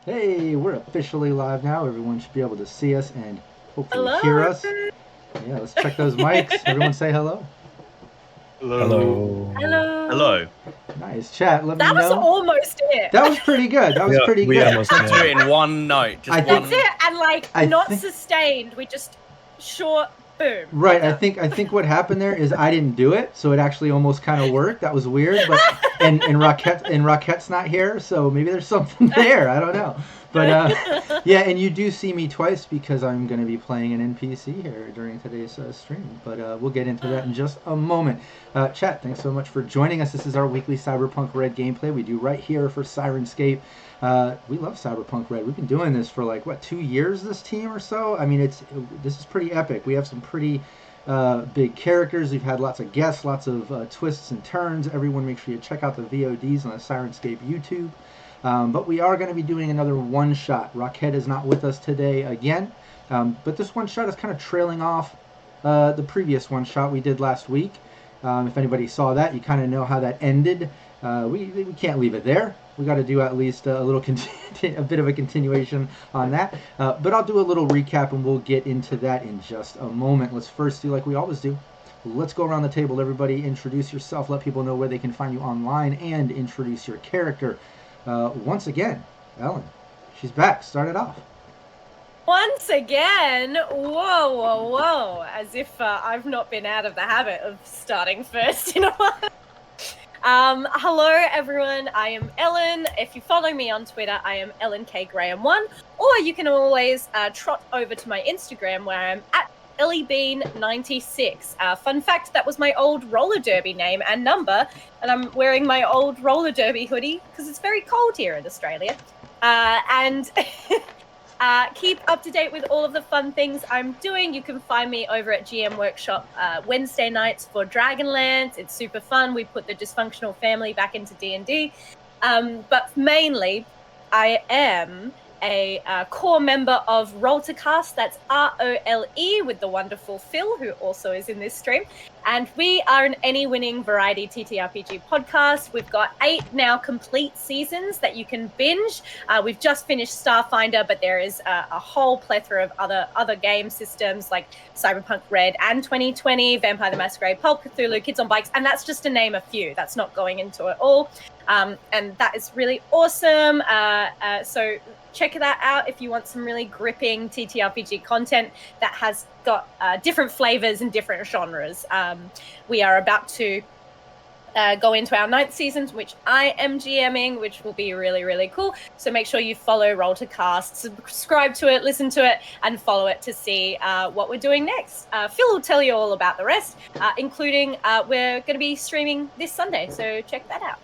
Hey, we're officially live now. Everyone should be able to see us and hopefully Hello. hear us. Yeah, let's check those mics. Everyone say hello. Hello. Hello. Hello. Nice chat. Let me That was know. almost it. That was pretty good. That was pretty we good. almost Let's do it in one note. Just I one. That's it. And like I not think- sustained. We just short boom. Right, I think what happened there is I didn't do it, so it actually almost kind of worked. That was weird, but and Rockette's not here, so maybe there's something there. I don't know, but yeah, and you do see me twice because I'm going to be playing an NPC here during today's stream. But we'll get into that in just a moment. Chat, thanks so much for joining us. This is our weekly Cyberpunk Red gameplay we do right here for Syrinscape. We love Cyberpunk Red. We've been doing this for like, what, 2 years, this team or so? I mean, this is pretty epic. We have some pretty big characters. We've had lots of guests, lots of twists and turns. Everyone make sure you check out the VODs on the Syrinscape YouTube. But we are going to be doing another one-shot. Rockette is not with us today again. But this one-shot is kind of trailing off the previous one-shot we did last week. If anybody saw that, you kind of know how that ended. We can't leave it there. We got to do at least a little a bit of a continuation on that. But I'll do a little recap and we'll get into that in just a moment. Let's first do like we always do. Let's go around the table. Everybody introduce yourself. Let people know where they can find you online and introduce your character. Once again, Ellen, she's back. Start it off. Once again, whoa, as if I've not been out of the habit of starting first in a while. Hello everyone, I am Ellen. If you follow me on Twitter, I am EllenKGraham1, or you can always trot over to my Instagram where I'm at EllieBean96. Fun fact, that was my old roller derby name and number, and I'm wearing my old roller derby hoodie because it's very cold here in Australia. And keep up to date with all of the fun things I'm doing. You can find me over at GM Workshop Wednesday nights for Dragonlance. It's super fun. We put the dysfunctional family back into D&D. But mainly, I am a core member of Roll to Cast. That's ROLE with the wonderful Phil, who also is in this stream. And we are an any-winning variety TTRPG podcast. We've got 8 now complete seasons that you can binge. We've just finished Starfinder, but there is a whole plethora of other game systems like Cyberpunk Red and 2020, Vampire the Masquerade, Pulp Cthulhu, Kids on Bikes, and that's just to name a few. That's not going into it all. And that is really awesome. So check that out if you want some really gripping TTRPG content that has got different flavors and different genres. We are about to go into our 9th season, which I am GMing, which will be really, really cool. So make sure you follow Roll to Cast, subscribe to it, listen to it, and follow it to see what we're doing next. Phil will tell you all about the rest, including we're going to be streaming this Sunday, so check that out.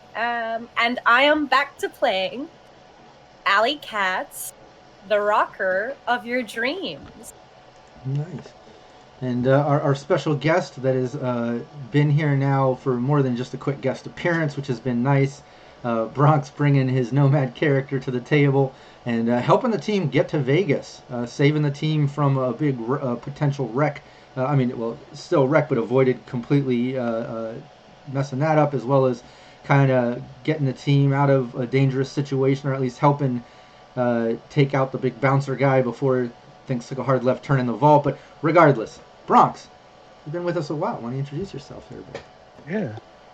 And I am back to playing Alley Katz, the rocker of your dreams. Nice. And our special guest that has been here now for more than just a quick guest appearance, which has been nice. Bronx bringing his nomad character to the table and helping the team get to Vegas, saving the team from a big potential wreck. Still wreck, but avoided completely messing that up, as well as kind of getting the team out of a dangerous situation, or at least helping take out the big bouncer guy before things took a hard left turn in the vault. But regardless, Bronx, you've been with us a while. Why don't you introduce yourself here, bro?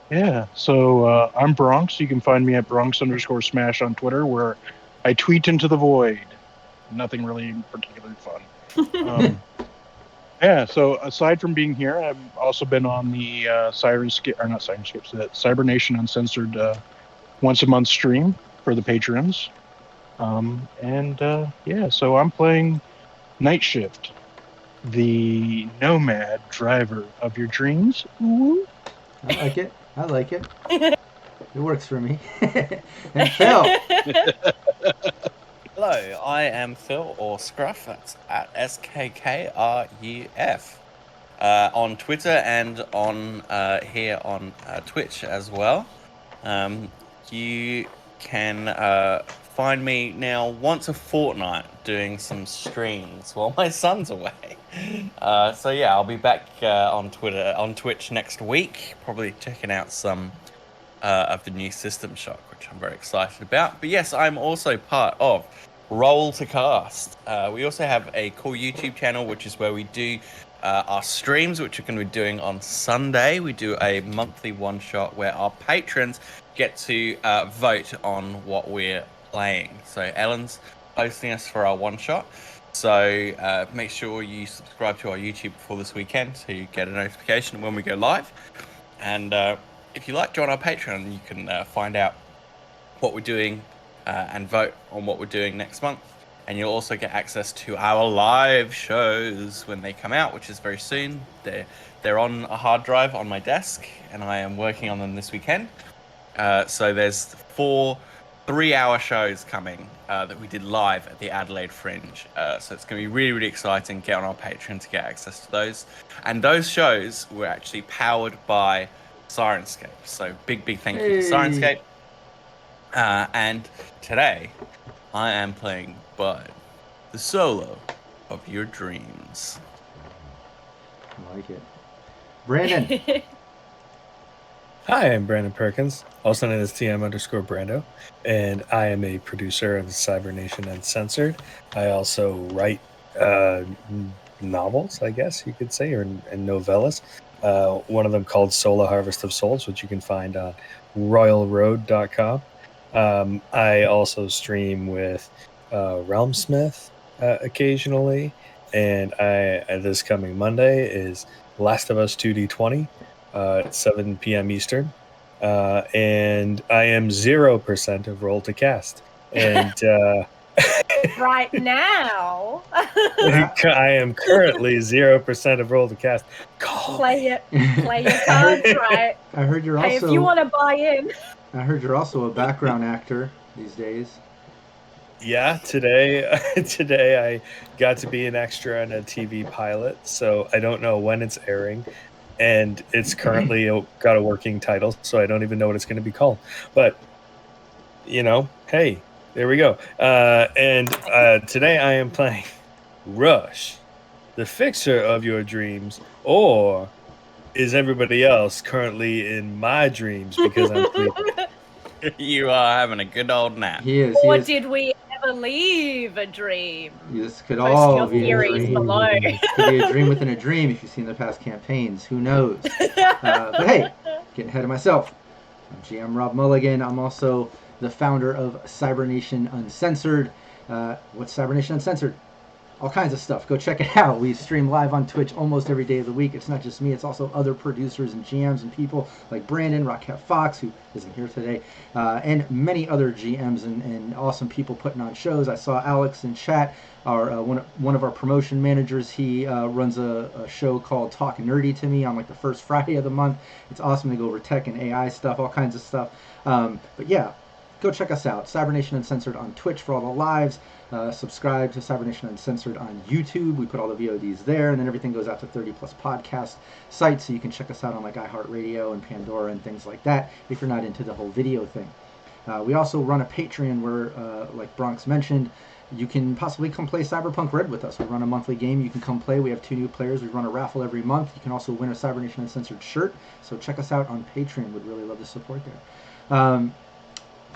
Yeah. So I'm Bronx. You can find me at Bronx_Smash on Twitter, where I tweet into the void. Nothing really particularly fun. So aside from being here, I've also been on the Cybernation Uncensored once a month stream for the patrons. So I'm playing Night Shift, the nomad driver of your dreams. Ooh. I like it. It works for me. And Phil. Hello, I am Phil, or Scruff. That's at SKKRUF on Twitter and on here on Twitch as well. You can find me now once a fortnight doing some streams while my son's away. I'll be back on Twitch next week, probably checking out some of the new System Shock, which I'm very excited about. But yes, I'm also part of Roll to Cast. We also have a cool YouTube channel, which is where we do our streams, which we're going to be doing on Sunday. We do a monthly one-shot where our patrons get to vote on what we're playing. So Ellen's hosting us for our one-shot. So make sure you subscribe to our YouTube before this weekend so you get a notification when we go live. And if you like, join our Patreon. You can find out what we're doing and vote on what we're doing next month. And you'll also get access to our live shows when they come out, which is very soon. They're on a hard drive on my desk, and I am working on them this weekend. So there's 4 3-hour shows coming that we did live at the Adelaide Fringe. So it's going to be really, really exciting. Get on our Patreon to get access to those. And those shows were actually powered by Syrinscape. So big thank you to Syrinscape. And today, I am playing Bud, the solo of your dreams. I like it. Brandon. Hi, I'm Brandon Perkins, also known as TM_Brando, and I am a producer of Cybernation Uncensored. I also write novels, I guess you could say, and novellas. One of them called Solar Harvest of Souls, which you can find on royalroad.com. I also stream with Realmsmith occasionally, and this coming Monday is Last of Us 2D20 at 7 p.m. Eastern, and I am 0% of Roll to Cast, and right now I am currently 0% of Roll to Cast. Play your cards right. I heard you're Hey, also. if you want to buy in. I heard you're also a background actor these days. Yeah, today I got to be an extra in a TV pilot, so I don't know when it's airing, and it's currently got a working title, so I don't even know what it's going to be called. But hey, there we go. And today I am playing Rush, the fixer of your dreams, or is everybody else currently in my dreams because I'm sleeping? You are having a good old nap. He is. Or did we ever leave a dream? This could Post all your be a theories dream. below. It could be a dream within a dream if you've seen the past campaigns. Who knows? But hey, getting ahead of myself. I'm GM Rob Mulligan. I'm also the founder of Cybernation Uncensored. What's Cybernation Uncensored? All kinds of stuff. Go check it out. We stream live on Twitch almost every day of the week. It's not just me. It's also other producers and GMs and people like Brandon, Rockette Fox, who isn't here today, and many other GMs and awesome people putting on shows. I saw Alex in chat, one of our promotion managers. He runs a show called Talk Nerdy to Me on like the first Friday of the month. It's awesome to go over tech and AI stuff, all kinds of stuff. But yeah, go check us out. Cybernation Uncensored on Twitch for all the lives. Subscribe to Cybernation Uncensored on YouTube. We put all the VODs there, and then everything goes out to 30+ podcast sites, so you can check us out on like iHeartRadio and Pandora and things like that if you're not into the whole video thing. We also run a Patreon where, like Bronx mentioned, you can possibly come play Cyberpunk Red with us. We run a monthly game. You can come play. We have 2 new players. We run a raffle every month. You can also win a Cybernation Uncensored shirt. So check us out on Patreon. Would really love the support there.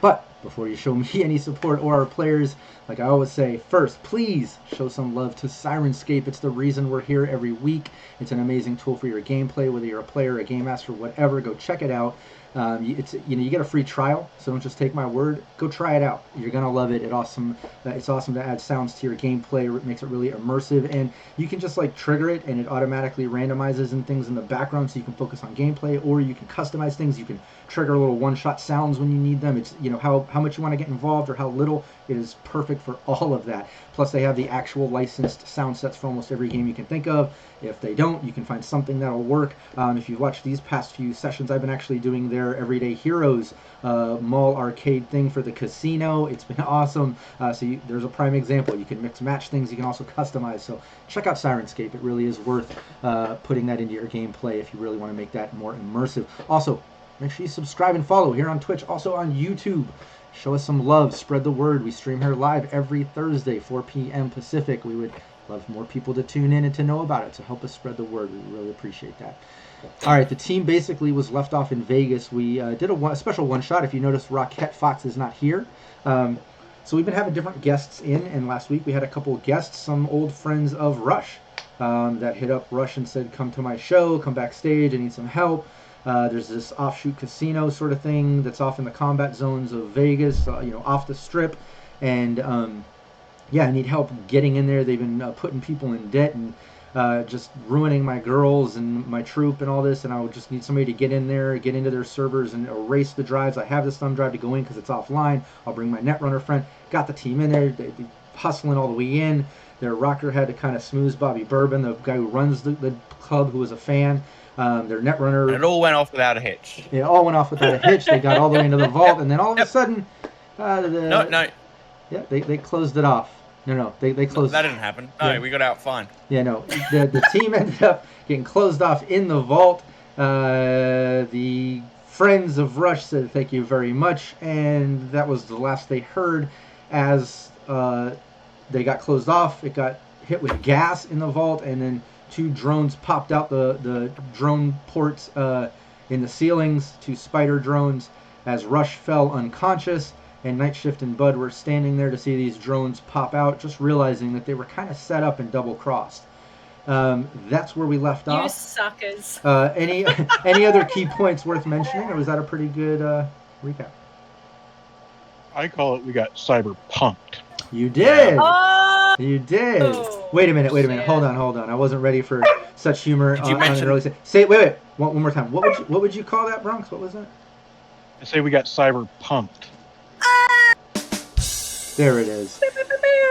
But before you show me any support or our players, like I always say, first, please show some love to Syrinscape. It's the reason we're here every week. It's an amazing tool for your gameplay, whether you're a player, a game master, whatever. Go check it out. You get a free trial, so don't just take my word. Go try it out. You're gonna love it. It's awesome to add sounds to your gameplay. It makes it really immersive, and you can just like trigger it, and it automatically randomizes and things in the background, so you can focus on gameplay, or you can customize things. You can trigger little one-shot sounds when you need them. It's how much you want to get involved or how little. It is perfect for all of that. Plus, they have the actual licensed sound sets for almost every game you can think of. If they don't, you can find something that'll work. If you've watched these past few sessions, I've been actually doing their Everyday Heroes mall arcade thing for the casino. It's been awesome. There's a prime example. You can mix match things. You can also customize. So check out Syrinscape. It really is worth putting that into your gameplay if you really want to make that more immersive. Also, make sure you subscribe and follow here on Twitch, also on YouTube. Show us some love. Spread the word. We stream here live every Thursday, 4 p.m. Pacific. We would love more people to tune in and to know about it, so help us spread the word. We really appreciate that. All right, the team basically was left off in Vegas. We did a special one-shot. If you notice, Rockette Fox is not here. So we've been having different guests in, and last week we had a couple of guests, some old friends of Rush that hit up Rush and said, come to my show, come backstage, I need some help. There's this offshoot casino sort of thing that's off in the combat zones of Vegas, off the strip, and I need help getting in there. They've been putting people in debt and just ruining my girls and my troop and all this, and I would just need somebody to get in there, get into their servers and erase the drives. I have this thumb drive to go in because it's offline. I'll bring my Netrunner friend. Got the team in there. They're hustling all the way in. Their rocker had to kind of smooth Bobby Bourbon, the guy who runs the club, who was a fan. Their Netrunner. And it all went off without a hitch. It all went off without a hitch. They got all the way into the vault, and then all of a sudden, No. Yeah, they closed it off. No, they closed. That didn't happen. No, Yeah. we got out fine. Yeah, no. The team ended up getting closed off in the vault. The friends of Rush said thank you very much, and that was the last they heard. As they got closed off, it got hit with gas in the vault, and then 2 drones popped out the drone ports in the ceilings, 2 spider drones, as Rush fell unconscious, and Night Shift and Bud were standing there to see these drones pop out, just realizing that they were kind of set up and double-crossed. That's where we left off. You suckers. Any other key points worth mentioning, or was that a pretty good recap? I call it we got cyberpunked. You did! Oh! You did. Oh, Wait a minute. shit. Hold on. I wasn't ready for such humor Did you on mention- an early say. Wait. One more time. What would you call that, Bronx? What was that? I say we got cyberpunked. There it is.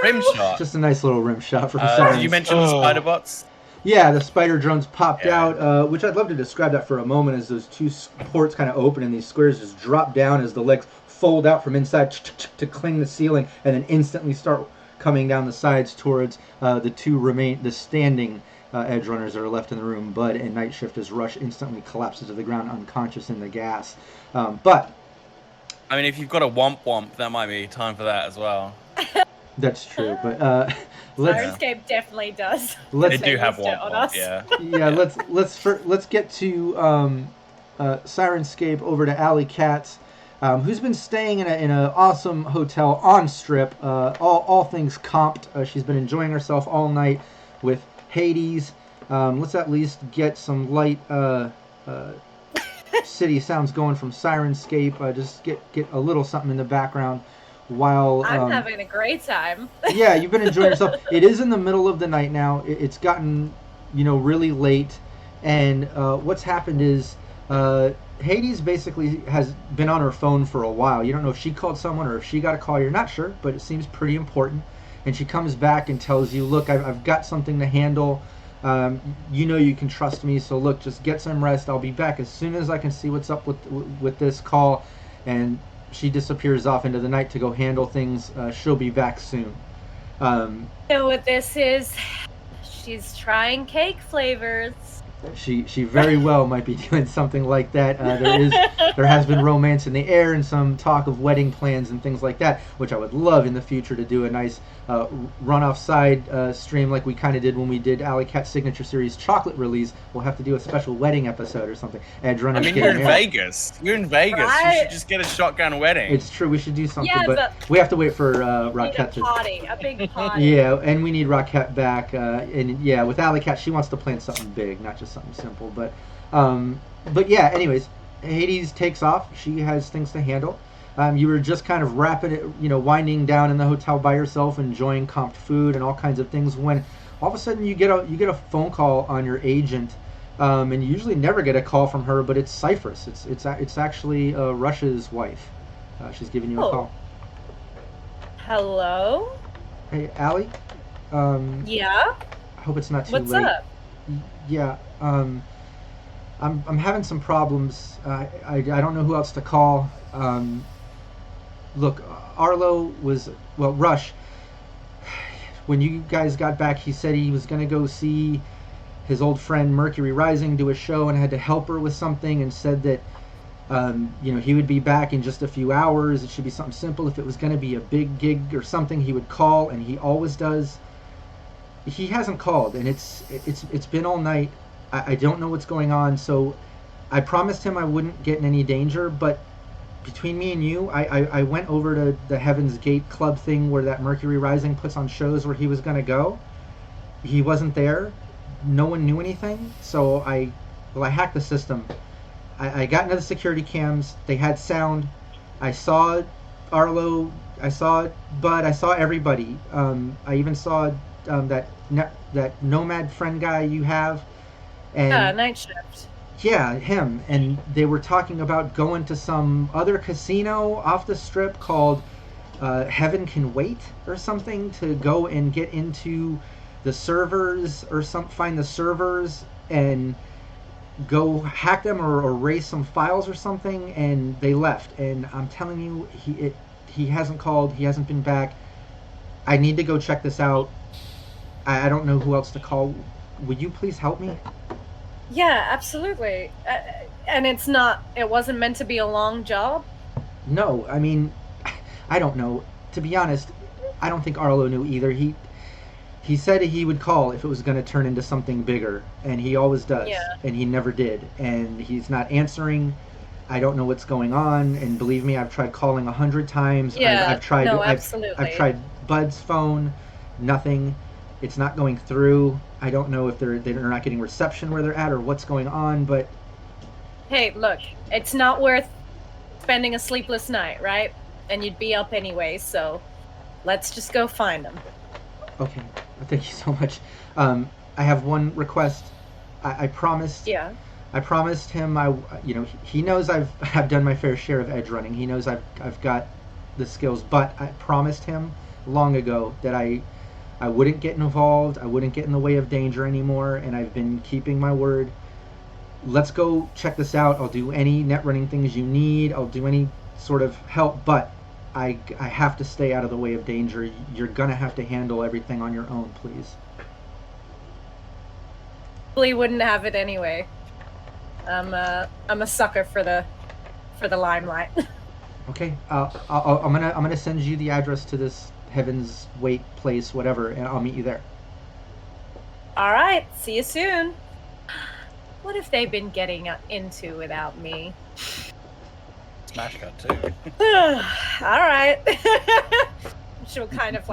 Rim shot. Just a nice little rim shot for Did Sirens. you mention the spider bots? Yeah, the spider drones popped Yeah. out, which I'd love to describe that for a moment, as those 2 ports kind of open and these squares just drop down as the legs fold out from inside to cling the ceiling, and then instantly start coming down the sides towards the standing Edgerunners that are left in the room. Bud and Night Shift, as Rush instantly collapses to the ground unconscious in the gas. But I mean, if you've got a womp, that might be time for that as well. that's true. But let's Syrinscape definitely does. They do have They used it on us. womp, yeah. Let's get to Syrinscape over to Alley Katz, who's been staying in an awesome hotel on Strip. All things comped. She's been enjoying herself all night with Hades. Let's at least get some light city sounds going from Syrinscape. Just get a little something in the background while I'm having a great time. yeah, you've been enjoying yourself. It is in the middle of the night now. It's gotten really late, and what's happened is Hades basically has been on her phone for a while. You don't know if she called someone or if she got a call. You're not sure, but it seems pretty important. And she comes back and tells you, look, I've got something to handle. You can trust me, so look, just get some rest. I'll be back as soon as I can see what's up with this call. And she disappears off into the night to go handle things. She'll be back soon. You know what this is? She's trying cake flavors. She very well might be doing something like that. there has been romance in the air and some talk of wedding plans and things like that, which I would love in the future to do a nice run-off side stream like we kind of did when we did Alley Cat's signature series chocolate release. We'll have to do a special wedding episode or something. Edgerunners. I mean, you're in Vegas. You're in Vegas. Right. You should just get a shotgun wedding. It's true. We should do something, Yeah, but we have to wait for Rockette a party, a big party. Yeah, and we need Rockette back. And yeah, with Alley Cat, she wants to plan something big, not just something simple. But yeah. Anyways, Hades takes off. She has things to handle. You were just kind of wrapping it, winding down in the hotel by yourself, enjoying comped food and all kinds of things, when all of a sudden you get a phone call on your agent, and you usually never get a call from her, but it's Cypress. It's actually Rush's wife. She's giving you a call. Hello. Hey, Allie. Yeah. I hope it's not too What's late. up? Yeah. I'm having some problems. I don't know who else to call. Look, Rush, when you guys got back, he said he was going to go see his old friend Mercury Rising do a show and had to help her with something, and said that he would be back in just a few hours. It should be something simple. If it was going to be a big gig or something, he would call, and he always does. He hasn't called, and it's been all night. I don't know what's going on, so I promised him I wouldn't get in any danger, but between me and you, I went over to the Heaven's Gate Club thing where that Mercury Rising puts on shows where he was going to go. He wasn't there. No one knew anything, so I hacked the system. I got into the security cams. They had sound. I saw Arlo. I saw Bud. I saw everybody. I even saw that Nomad friend guy you have. And Night Shift. yeah, him. And they were talking about going to some other casino off the strip called Heaven Can Wait or something, to go and get into the servers or find the servers and go hack them or erase some files or something. And they left. And I'm telling you, he hasn't called. He hasn't been back. I need to go check this out. I don't know who else to call. Would you please help me? Yeah, absolutely. And it wasn't meant to be a long job? No, I mean, I don't know. To be honest, I don't think Arlo knew either. He said he would call if it was going to turn into something bigger, and he always does. Yeah. And he never did. And he's not answering. I don't know what's going on. And believe me, I've tried calling 100 times. Yeah, I've tried. absolutely. I've tried Bud's phone. Nothing. It's not going through. I don't know if they're not getting reception where they're at or what's going on, but... Hey, look, it's not worth spending a sleepless night, right? And you'd be up anyway, so let's just go find them. Okay, thank you so much. I have one request. I promised... Yeah. I promised him he knows I've done my fair share of edge running. He knows I've got the skills, but I promised him long ago that I wouldn't get involved, I wouldn't get in the way of danger anymore, and I've been keeping my word. Let's go check this out. I'll do any net running things you need. I'll do any sort of help, but I have to stay out of the way of danger. You're gonna have to handle everything on your own, please. Probably wouldn't have it anyway. I'm a sucker for the limelight. Okay, I'm gonna send you the address to this Heaven's Wait place, whatever, and I'll meet you there. All right, see you soon. What have they been getting into without me? Smash cut too. All right. She'll kind of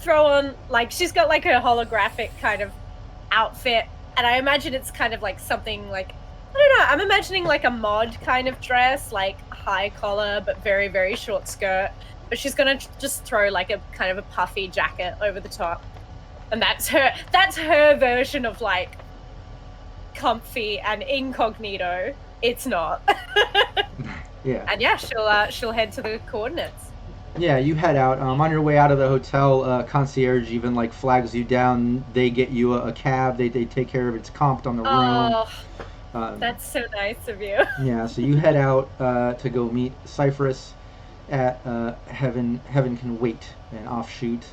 throw on, she's got a holographic kind of outfit, and I imagine it's kind of something I don't know, I'm imagining a mod kind of dress, high collar but very, very short skirt. But she's gonna just throw a kind of a puffy jacket over the top, and that's her version of comfy and incognito. It's not. Yeah. And yeah, she'll head to the coordinates. Yeah, you head out. On your way out of the hotel, concierge even flags you down. They get you a cab. They take care of it. It's comped on the room. Oh, that's so nice of you. Yeah, so you head out to go meet Cypress. at Heaven Can Wait, an offshoot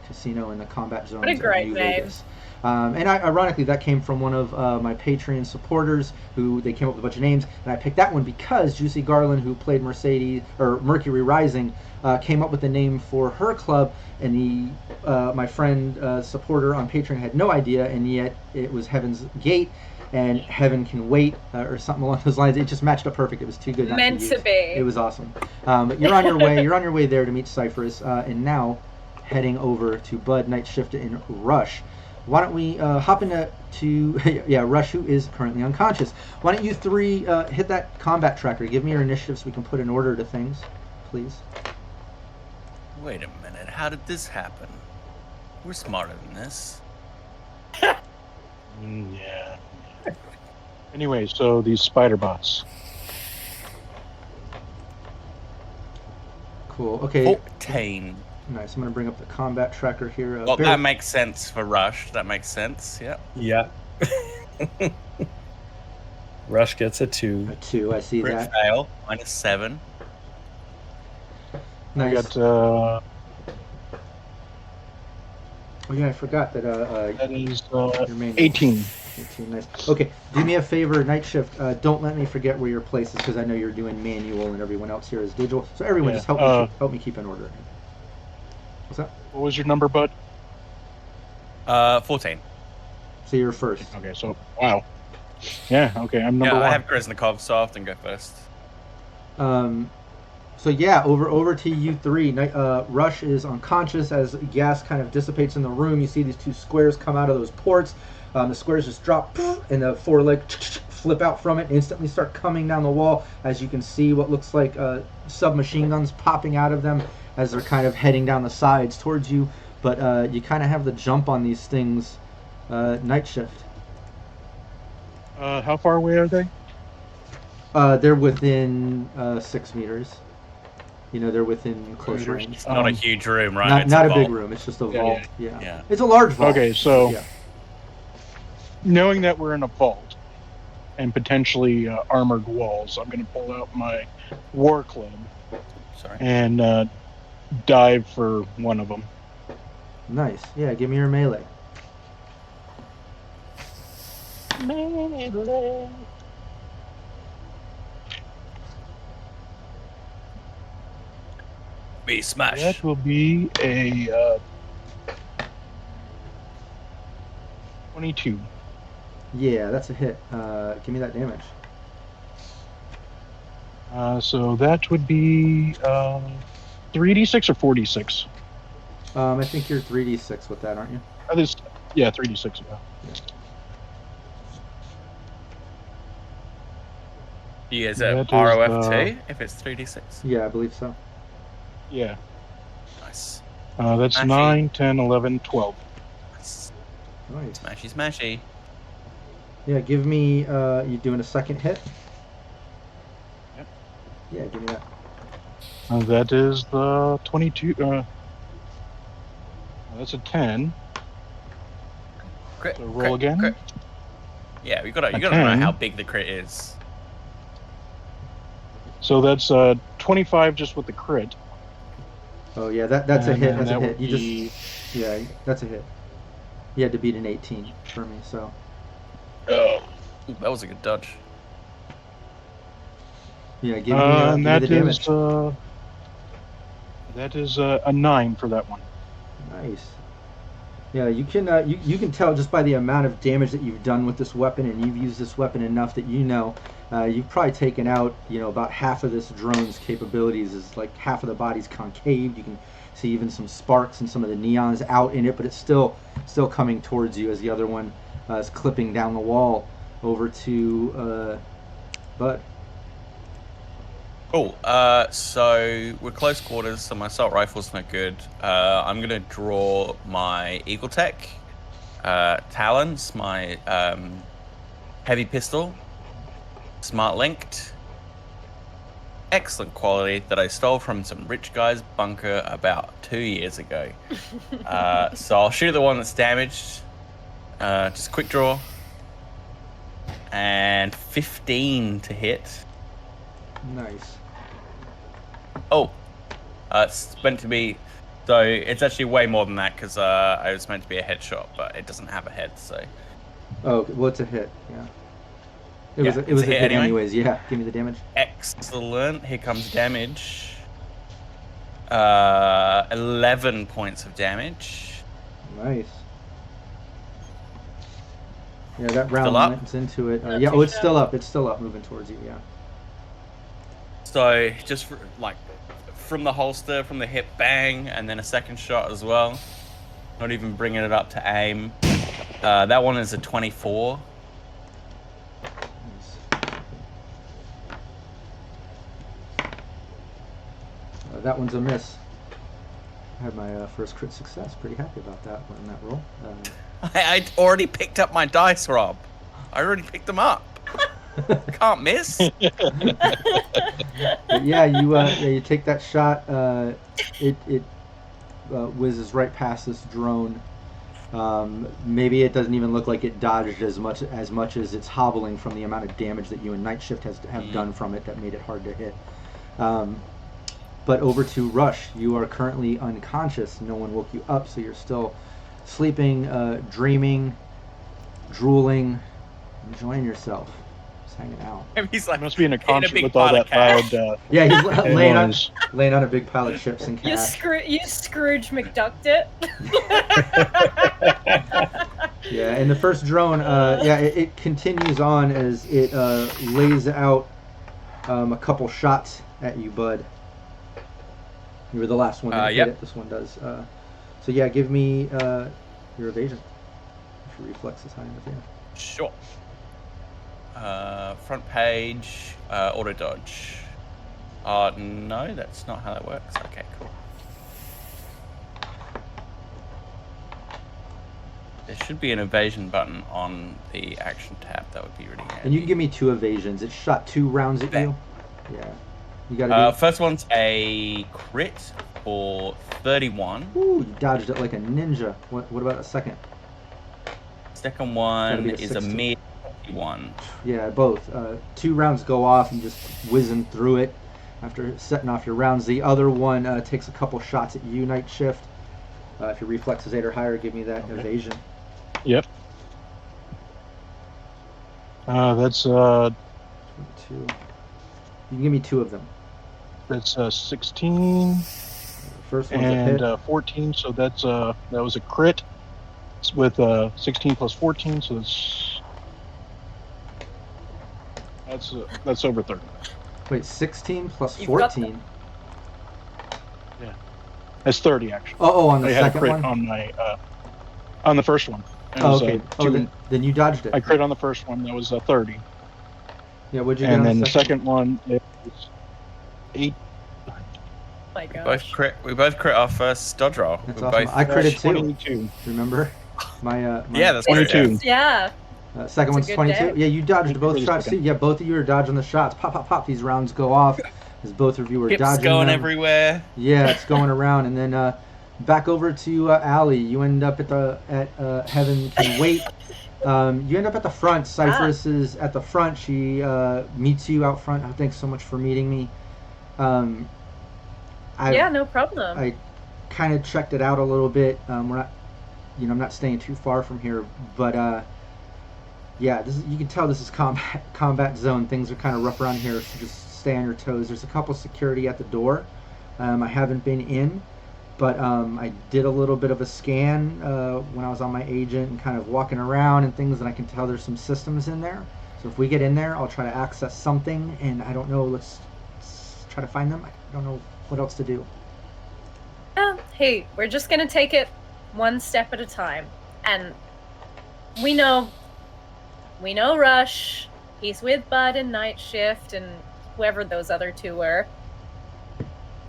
casino in the combat zones What a great of New name. Vegas. And ironically, that came from one of my Patreon supporters who they came up with a bunch of names, and I picked that one because Juicy Garland, who played Mercury Rising, came up with the name for her club, and my friend supporter on Patreon had no idea, and yet it was Heaven's Gate and Heaven Can Wait or something along those lines. It just matched up perfect. It was too good not Meant to to use. be. It was awesome. But you're on your way. You're on your way there to meet Cypherus, and now heading over to Bud Night Shift in Rush. Why don't we hop into Rush, who is currently unconscious. Why don't you three hit that combat tracker? Give me your initiative so we can put an order to things, please. Wait a minute. How did this happen? We're smarter than this. Yeah. Anyway, so these spider bots. Cool. Okay. 14. Nice. I'm going to bring up the combat tracker here. Well, that makes sense for Rush. That makes sense. Yeah. Yeah. Rush gets a 2. A 2. I see Crit that. fail. -7. Nice. I got Oh yeah, I forgot that. that is your main 18. 18, nice. Okay, do me a favor, Night Shift. Don't let me forget where your place is, because I know you're doing manual and everyone else here is digital. So everyone, Yeah, just help me keep an order. What's that? What was your number, bud? 14. So you're first. Okay, so wow. Yeah, okay, I'm number Yeah, one. I have Krasnikov, so I often go first. So yeah, over to you three. Rush is unconscious as gas kind of dissipates in the room. You see these two squares come out of those ports. The squares just drop, and the four-leg flip out from it, instantly start coming down the wall. As you can see, what looks like submachine guns popping out of them as they're kind of heading down the sides towards you. But you kind of have the jump on these things. Night Shift. How far away are they? They're within 6 meters. You know, they're within close range. It's not a huge room, right? Not It's a big vault. room. It's just a Yeah, vault. yeah. Yeah. It's a large vault. Okay, so Yeah. knowing that we're in a vault and potentially armored walls, I'm going to pull out my war club Sorry. and dive for one of them. Nice. Yeah, give me your melee. Be smash. That will be a 22. Yeah, that's a hit. Give me that damage. So that would be 3d6 or 4d6? I think you're 3d6 with that, aren't you? Yeah, 3d6. Yeah. You guys That have is, ROF2 if it's 3d6. Yeah, I believe so. Yeah. Nice. That's Smashy. 9, 10, 11, 12. Nice. Nice. Smashy, smashy. Yeah, give me. You doing a second hit? Yep. Yeah, give me that. That is the 22. That's a 10. Crit. So roll crit, again. crit. Yeah, you gotta know 10. how big the crit is. So that's 25 just with the crit. Oh yeah, that's a And hit. then That's a that hit. would You be- just. Yeah, that's a hit. You had to beat an 18 for me, so. Oh. Ooh, that was a good dodge. Yeah, give me, And give me that the is damage. that is a 9 for that one. Nice. Yeah, you can you can tell just by the amount of damage that you've done with this weapon, and you've used this weapon enough that you've probably taken out about half of this drone's capabilities. Is like half of the body's concaved. You can see even some sparks and some of the neons out in it, but it's still coming towards you as the other one is clipping down the wall over to Bud. Cool. So we're close quarters, so my assault rifle's no good. I'm gonna draw my Eagle Tech, Talons, my heavy pistol, smart linked, excellent quality that I stole from some rich guy's bunker about 2 years ago. So I'll shoot the one that's damaged. Just quick draw, and 15 to hit. Nice. Oh, It's meant to be, so it's actually way more than that because it was meant to be a headshot, but it doesn't have a head. So. Oh, well, it's a hit. Yeah. It Yeah, was a hit anyway. anyways. Yeah. Give me the damage. Excellent. Here comes damage. 11 points of damage. Nice. Yeah, that round Still up? went into it. Not Yeah, too oh, it's shabby. still up. It's still up, moving towards you. Yeah. So just like from the holster, from the hip, bang, and then a second shot as well. Not even bringing it up to aim. That one is a 24. That one's a miss. I had my first crit success. Pretty happy about that one, that roll. I already picked up my dice, Rob. I already picked them up. Can't miss. But yeah, you take that shot. It whizzes right past this drone. Maybe it doesn't even look like it dodged as much as it's hobbling from the amount of damage that you and Night Shift have done from it that made it hard to hit. But over to Rush. You are currently unconscious. No one woke you up, so you're still sleeping, dreaming, drooling, enjoying yourself, just hanging out. He's like, Must be in a concert big with all pile that of cash. loud. Yeah, he's laying on noise. a big pile of chips and You cash. Scrooge McDucked it. Yeah, and the first drone, it continues on as it lays out a couple shots at you, bud. You were the last one that hit yep. it. This one does. So yeah, give me your evasion. If your reflex is high enough, yeah. Sure. Front page, auto dodge. No, that's not how that works. Okay, cool. There should be an evasion button on the action tab. That would be really handy. And you can give me 2 evasions. It shot 2 rounds at you. Yeah. You gotta First one's a crit for 31. Ooh, you dodged it like a ninja. What about a second? Second Gotta one be a is a 16. mid one. Yeah, both. 2 rounds go off and just whizzing through it after setting off your rounds. The other one takes a couple shots at you, Night Shift. If your reflex is 8 or higher, give me that evasion. Yep. That's 2. You can give me 2 of them. that's 16 First one's a hit. and 14. So that's that was a crit. It's with 16 plus 14, so that's over 30. Wait, 16 plus You've got 14. That's 30 actually. Oh, on the I had a second crit one? on my on the first one. It Oh, was, okay. Then you dodged it. I crit on the first one. That was 30, Yeah, what'd you get and on then the the second? second one is 8. My gosh. We both crit our first dodge roll. That's We awesome. both. I critted too. 22. Remember? My Yeah, that's great. 22. Yeah. second one's That's a good 22. day. Yeah, you dodged both Pretty shots too. second. Yeah, both of you are dodging the shots. Pop, pop, pop. These rounds go off as both of you are Hips dodging going them. everywhere. Yeah, it's going around, and then back over to Allie. You end up at Heaven Can Wait. You end up at the front. Cypress is at the front. She meets you out front. Oh, thanks so much for meeting me. Yeah, no problem. I kind of checked it out a little bit. We're not, I'm not staying too far from here, but yeah, you can tell this is combat zone. Things are kind of rough around here, so just stay on your toes. There's a couple security at the door. I haven't been in, but I did a little bit of a scan when I was on my agent and kind of walking around and things, and I can tell there's some systems in there. So if we get in there, I'll try to access something, and I don't know, let's try to find them. I don't know what else to do. Hey, we're just gonna take it one step at a time. And we know Rush. He's with Bud and Night Shift and whoever those other 2 were.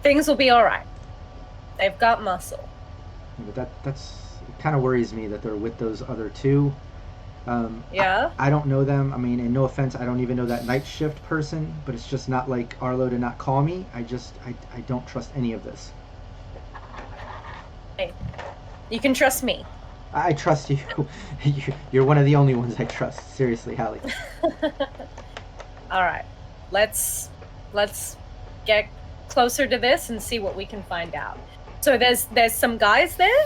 Things will be alright. They've got muscle. But it kind of worries me that they're with those other 2. Yeah? I don't know them. I mean, and no offense, I don't even know that Night Shift person, but it's just not like Arlo to not call me. I don't trust any of this. Hey, you can trust me. I trust you. You're one of the only ones I trust. Seriously, Hallie. Alright. Let's get closer to this and see what we can find out. So there's some guys there,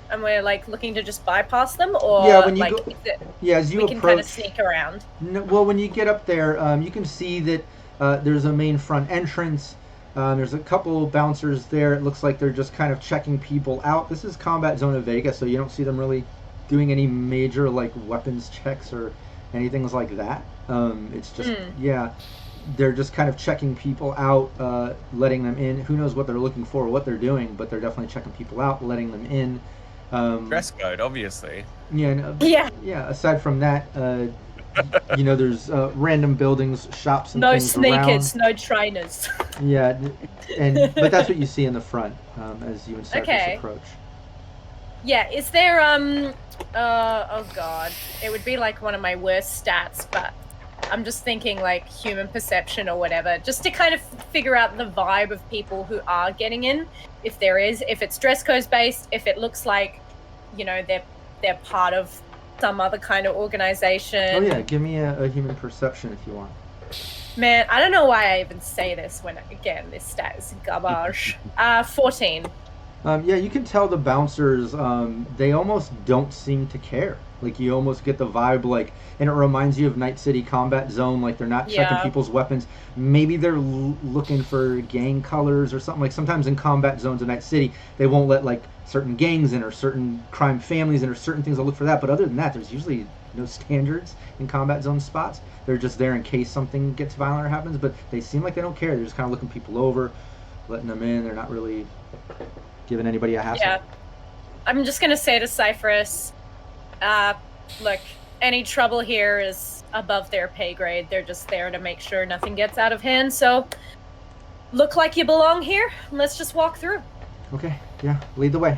and we're like looking to just bypass them, or when you like go, as you we approach, can kind of sneak around. No, well, when you get up there, you can see that there's a main front entrance. There's a couple bouncers there. It looks like they're just kind of checking people out. This is Combat Zone of Vegas, so you don't see them really doing any major like weapons checks or anything like that. It's just they're just kind of checking people out, letting them in. Who knows what they're looking for or what they're doing, but they're definitely checking people out, letting them in. Dress code, obviously. Yeah. Aside from that, there's random buildings, shops, and no things sneakers, around. no trainers. Yeah, but that's what you see in the front as you and Cypress approach. Yeah, is there oh god, it would be like one of my worst stats, but I'm just thinking like human perception or whatever, just to kind of figure out the vibe of people who are getting in. If it's dress code based, if it looks like, they're part of some other kind of organization. Oh yeah, give me a human perception if you want. Man, I don't know why I even say this when, again, this stat is garbage. 14. You can tell the bouncers, they almost don't seem to care. Like, you almost get the vibe, like, and it reminds you of Night City Combat Zone, like, they're not checking people's weapons. Maybe they're looking for gang colors or something. Like, sometimes in combat zones in Night City, they won't let, like, certain gangs in or certain crime families in or certain things. They'll look for that. But other than that, there's usually no standards in combat zone spots. They're just there in case something gets violent or happens, but they seem like they don't care. They're just kind of looking people over, letting them in. They're not really giving anybody a hassle. Yeah. I'm just going to say to Cypress, look, any trouble here is above their pay grade. They're just there to make sure nothing gets out of hand. So, look like you belong here. Let's just walk through. Okay, yeah, lead the way.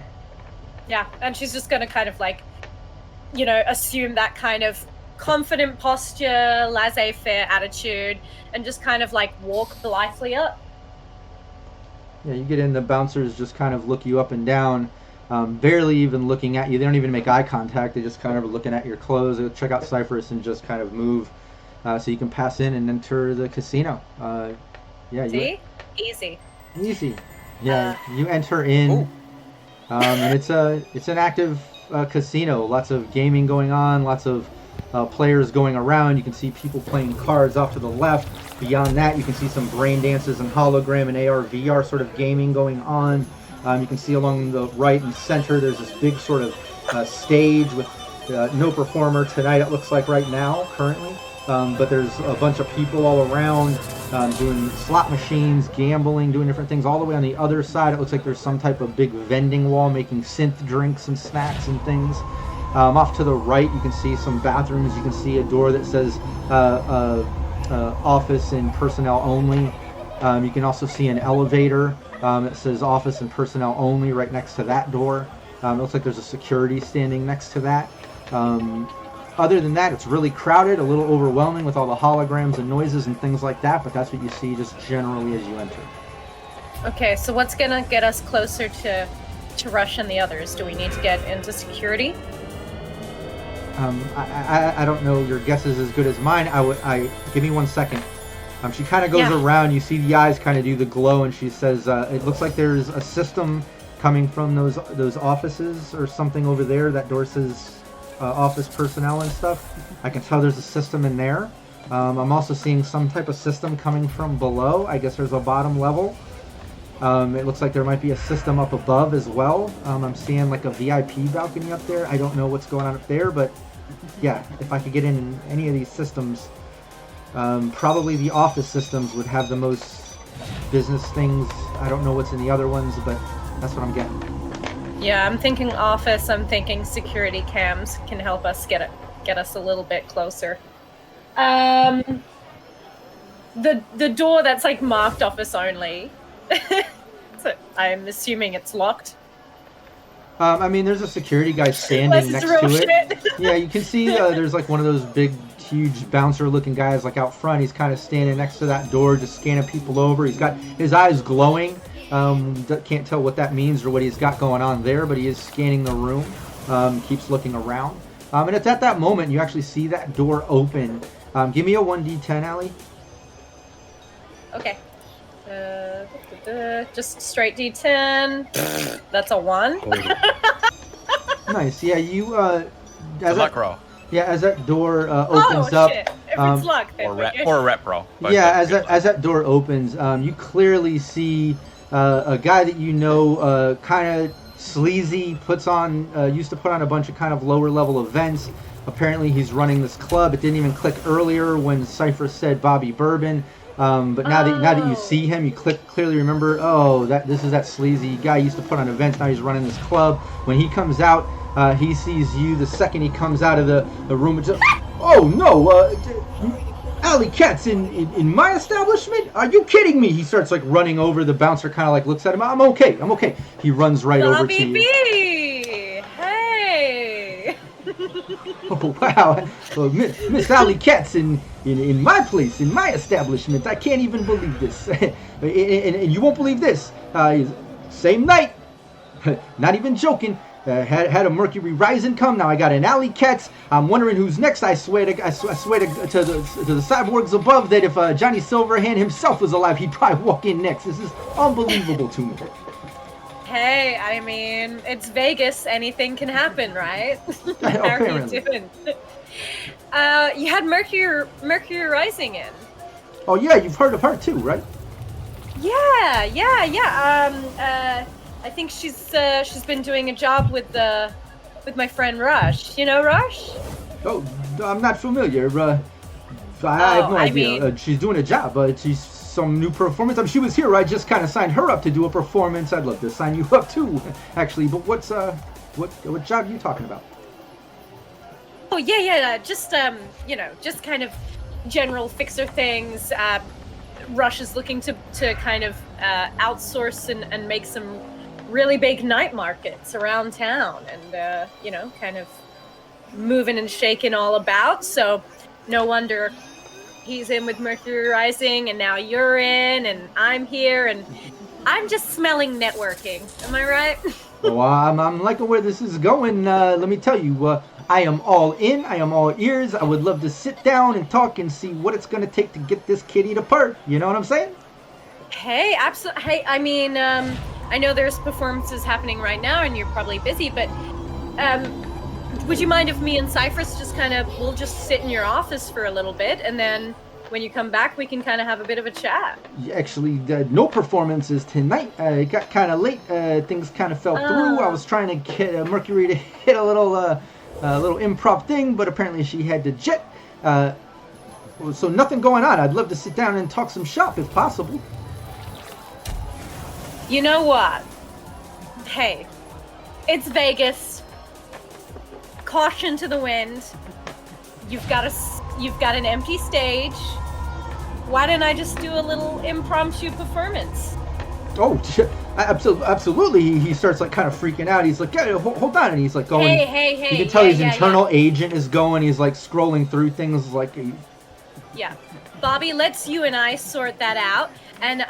Yeah, and she's just going to kind of like, assume that kind of confident posture, laissez-faire attitude, and just kind of like walk blithely up. Yeah, you get in, the bouncers just kind of look you up and down, barely even looking at you. They don't even make eye contact. They just kind of are looking at your clothes. They'll check out Cypress and just kind of move so you can pass in and enter the casino. See? Easy. Easy. Yeah, you enter in, and it's an active casino. Lots of gaming going on, lots of players going around. You can see people playing cards off to the left. Beyond that, you can see some brain dances and hologram and AR, VR sort of gaming going on. You can see along the right and center, there's this big sort of stage with no performer tonight, it looks like right now, currently. But there's a bunch of people all around doing slot machines, gambling, doing different things. All the way on the other side, it looks like there's some type of big vending wall making synth drinks and snacks and things. Off to the right, you can see some bathrooms. You can see a door that says office and personnel only. You can also see an elevator that says office and personnel only right next to that door. It looks like there's a security standing next to that. Other than that, it's really crowded, a little overwhelming with all the holograms and noises and things like that, but that's what you see just generally as you enter. Okay, so what's going to get us closer to Rush and the others? Do we need to get into security? I don't know. Your guess is as good as mine. Give me 1 second. She kind of goes around. You see the eyes kind of do the glow, and she says, "It looks like there's a system coming from those offices or something over there. That door says office personnel and stuff. I can tell there's a system in there. I'm also seeing some type of system coming from below. I guess there's a bottom level. It looks like there might be a system up above as well. I'm seeing like a VIP balcony up there. I don't know what's going on up there, but yeah, if I could get in any of these systems, probably the office systems would have the most business things. I don't know what's in the other ones, but that's what I'm getting." Yeah, I'm thinking office. I'm thinking security cams can help us get us a little bit closer. The door that's like marked office only. So I'm assuming it's locked. There's a security guy standing next to it. Yeah, you can see there's like one of those big, huge bouncer-looking guys like out front. He's kind of standing next to that door, just scanning people over. He's got his eyes glowing. Can't tell what that means or what he's got going on there, but he is scanning the room. Keeps looking around. And it's at that moment you actually see that door open. Give me a 1d10, Allie. Okay. Just straight D10. That's a 1. Nice. Yeah, you It's a luck roll. as that door opens up. Shit. If it's luck, then Or a rep roll. Both Yeah, of them as that door opens, you clearly see a guy that you know, kind of sleazy, used to put on a bunch of kind of lower level events. Apparently he's running this club. It didn't even click earlier when Cypher said Bobby Bourbon. But now that you see him, you clearly remember, this is that sleazy guy used to put on events. Now he's running this club. When he comes out, he sees you. The second he comes out of the room, it's just, oh no, alley cats in my establishment? Are you kidding me? He starts like running over. The bouncer kind of like looks at him. I'm okay. He runs right over to you. B. Hey. Oh wow! Well, Miss Alley Cats in my place, in my establishment. I can't even believe this, and you won't believe this. Same night, not even joking. Had a Mercury Rising come. Now I got an Alley Cats. I'm wondering who's next. I swear to the cyborgs above that if Johnny Silverhand himself was alive, he'd probably walk in next. This is unbelievable to me. Hey, I mean, it's Vegas. Anything can happen, right? How are you doing? You had Mercury Rising in. Oh yeah, you've heard of her too, right? Yeah. I think she's been doing a job with my friend Rush. You know Rush? Oh, I'm not familiar. I have no idea. She's doing a job. She's some new performance. I mean, she was here. I just kind of signed her up to do a performance. I'd love to sign you up too, actually. But what job are you talking about? Oh yeah. Just just kind of general fixer things. Rush is looking to kind of outsource and make some really big night markets around town, and kind of moving and shaking all about. So no wonder he's in with Mercury Rising, and now you're in, and I'm here, and I'm just smelling networking. Am I right? Oh, I'm liking where this is going. Let me tell you, I am all in. I am all ears. I would love to sit down and talk and see what it's going to take to get this kitty to part. You know what I'm saying? Hey, absolutely. Hey, I mean, I know there's performances happening right now, and you're probably busy, but would you mind if me and Cypress we'll just sit in your office for a little bit, and then when you come back, we can kind of have a bit of a chat? Actually, no performances tonight. It got kind of late. Things kind of fell through. I was trying to get Mercury to hit a little improv thing, but apparently she had to jet. So nothing going on. I'd love to sit down and talk some shop if possible. You know what? Hey, it's Vegas. Caution to the wind. You've got an empty stage. Why don't I just do a little impromptu performance? Oh, absolutely. He starts like kind of freaking out. He's like, yeah, hold on. And he's like going. Hey. You can tell his internal agent is going. He's like scrolling through things like. Yeah. Bobby, let's you and I sort that out. And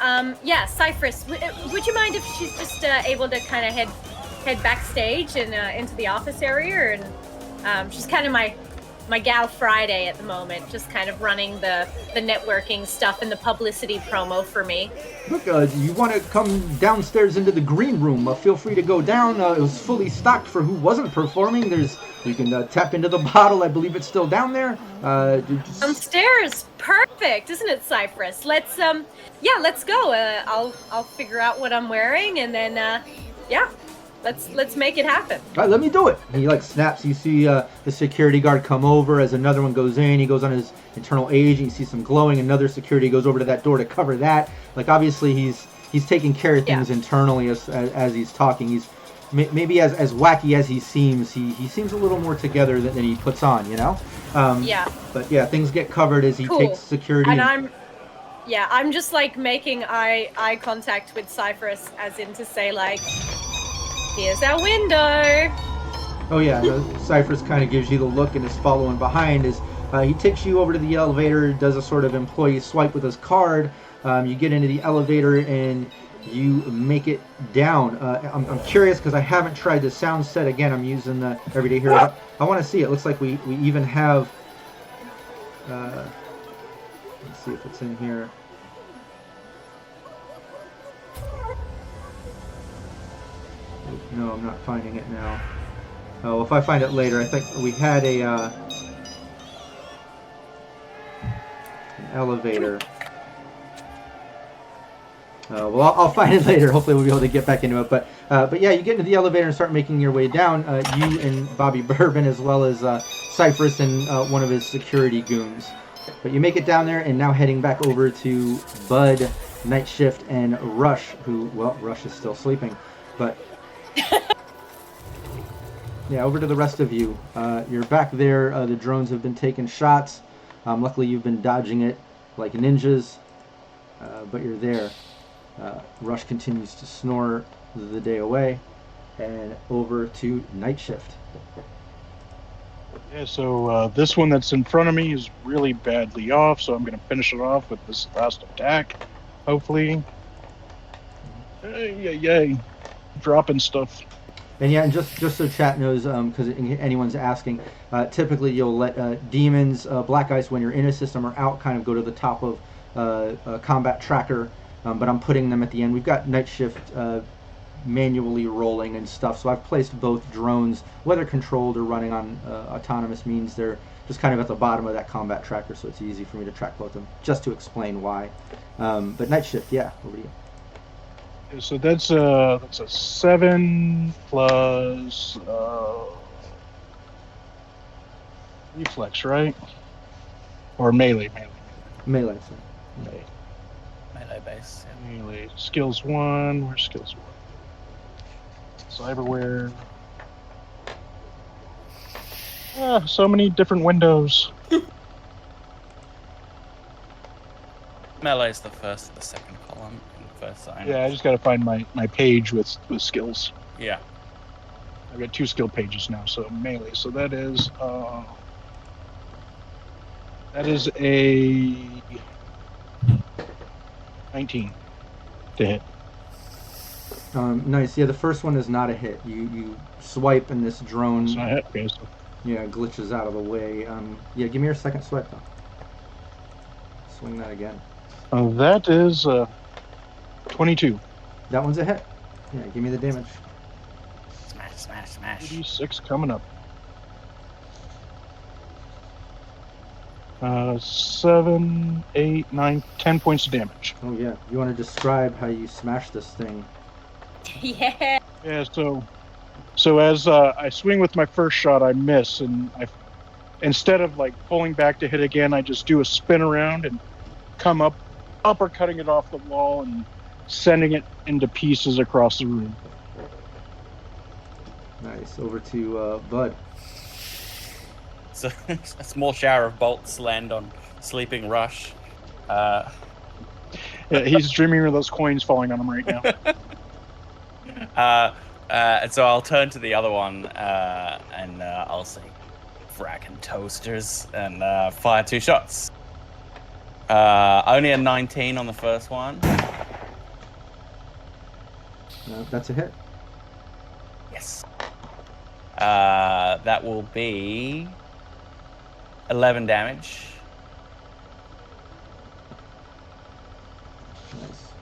Cypress, would you mind if she's just able to kind of head backstage and into the office area? And she's kind of my gal Friday at the moment, just kind of running the networking stuff and the publicity promo for me. Look, you want to come downstairs into the green room? Feel free to go down. It was fully stocked for who wasn't performing. You can tap into the bottle. I believe it's still down there. Downstairs, perfect, isn't it, Cypress? Let's go. I'll figure out what I'm wearing, and then Let's make it happen. All right, let me do it. And he like snaps. You see the security guard come over as another one goes in. He goes on his internal agent. You see some glowing. Another security goes over to that door to cover that. Like obviously he's taking care of things internally as he's talking. He's maybe as wacky as he seems. He seems a little more together than he puts on. You know. But yeah, things get covered as he takes security. And I'm just like making eye contact with Cypress, as in to say like, here's our window. Oh yeah, Cypress kind of gives you the look and is following behind. He takes you over to the elevator, does a sort of employee swipe with his card. You get into the elevator and you make it down. I'm curious because I haven't tried the sound set again. I'm using the Everyday Hero. I want to see. It looks like we even have. Let's see if it's in here. No, I'm not finding it now. Oh, if I find it later, I think we had an elevator. Well, I'll find it later. Hopefully, we'll be able to get back into it. But yeah, you get into the elevator and start making your way down. You and Bobby Bourbon, as well as Cypress and one of his security goons. But you make it down there, and now heading back over to Bud, Night Shift, and Rush, who, well, Rush is still sleeping. But yeah, over to the rest of you. You're back there. The drones have been taking shots. Luckily, you've been dodging it like ninjas, but you're there. Rush continues to snore the day away, and over to Night Shift. Yeah, so this one that's in front of me is really badly off, so I'm going to finish it off with this last attack, hopefully. Yay. Dropping stuff. And yeah, and just so chat knows, because anyone's asking, typically you'll let demons, black ice, when you're in a system or out, kind of go to the top of a combat tracker, but I'm putting them at the end. We've got Night Shift manually rolling and stuff, so I've placed both drones, whether controlled or running on autonomous means, they're just kind of at the bottom of that combat tracker, so it's easy for me to track both of them, just to explain why. But Night Shift, yeah, over to you. So that's a 7 plus reflex, right? Or melee. Melee. Melee. Melee base. Yeah. Melee. Skills 1. Where's skills 1? Cyberware. So many different windows. Melee is the first and the second column in the first sign. Yeah, I just got to find my page with skills. Yeah. I've got 2 skill pages now, so melee. So that is a 19 to hit. Nice. Yeah, the first one is not a hit. You swipe and this drone It's not a hit. Okay, so glitches out of the way. Yeah, give me your second swipe though. Swing that again. that is 22. That one's a hit. Yeah, give me the damage. Smash. 86 coming up. 7, 8, 9, 10 points of damage. Oh yeah. You want to describe how you smash this thing? Yeah. Yeah, so as I swing with my first shot, I miss, and instead of like pulling back to hit again, I just do a spin around and come up, uppercutting it off the wall and sending it into pieces across the room. Nice. Over to Bud. So a small shower of bolts land on sleeping Rush. Yeah, he's dreaming of those coins falling on him right now. And so I'll turn to the other one and I'll say, "Fracking toasters," and fire 2 shots. Only a 19 on the first one. That's a hit. Yes. That will be 11 damage. Nice.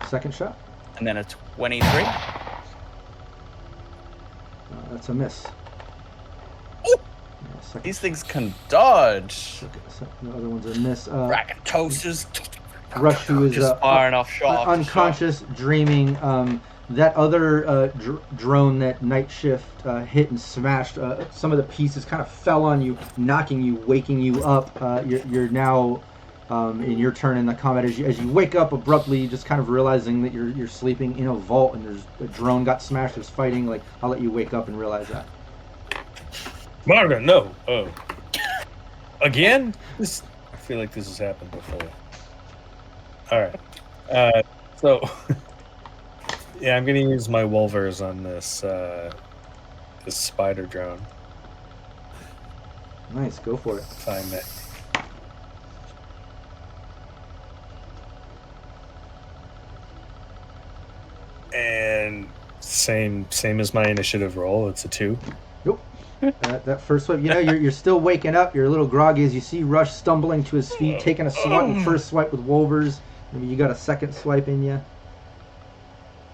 Second shot. And then a 23. That's a miss. These things can dodge. The other one's a miss. Fracking toasters. Rush, who is just firing off shot. Unconscious, dreaming. That other drone that Night Shift hit and smashed, some of the pieces kind of fell on you, knocking you, waking you up. You're now in your turn in the combat. As you wake up abruptly, just kind of realizing that you're sleeping in a vault and there's a drone got smashed. There's fighting. Like, I'll let you wake up and realize that. Marvin, no. Oh. Again? I feel like this has happened before. Alright. So, yeah, I'm going to use my Wolvers on this spider drone. Nice, go for it. Find that. And same as my initiative roll, it's a 2. Nope. That first swipe, you're still waking up. You're a little groggy as you see Rush stumbling to his feet, taking a swipe, first swipe with Wolvers. Maybe you got a second swipe in you.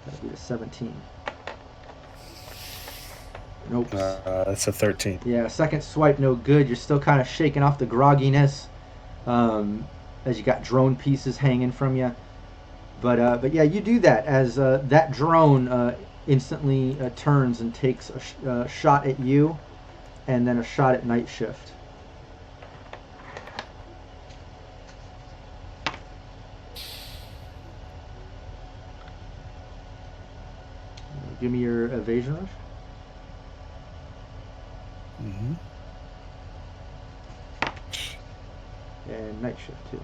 That'd be a 17. Nope. That's a 13. Yeah, second swipe, no good. You're still kind of shaking off the grogginess as you got drone pieces hanging from you. But yeah, you do that as that drone instantly turns and takes a shot at you, and then a shot at Night Shift. Give me your evasion rush. Mm-hmm. And Night Shift too.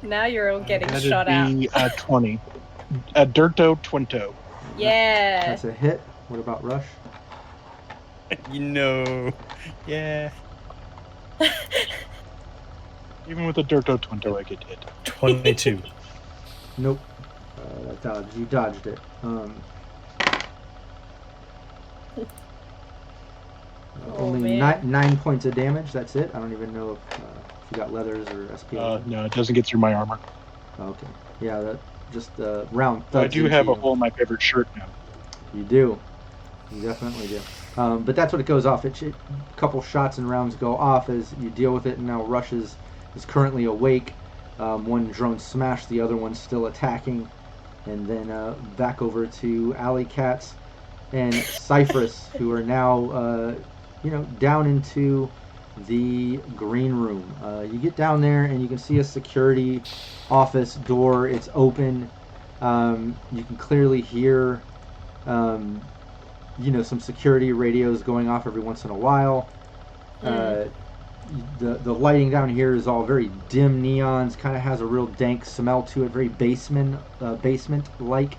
Now you're all getting That'd shot out. be 20. Dirto Twinto. Yeah. That's a hit. What about Rush? You know. Yeah. Even with a Dirto Twinto, I get hit. 22. Nope. That dodged. You dodged it. Only man. 9 points of damage. That's it. I don't even know if you got leathers or SP. No, it doesn't get through my armor. Oh, okay. Yeah, that just round. I thuds do into have a you. hole in my favorite shirt now. You do. You definitely do. But that's what it goes off. A couple shots and rounds go off as you deal with it, and now Rush is currently awake. One drone smashed, the other one's still attacking. And then back over to Alley Cats and Cypress, who are now, down into the green room. You get down there and you can see a security office door. It's open. You can clearly hear, some security radios going off every once in a while. The lighting down here is all very dim neons, kind of has a real dank smell to it, very basement-like,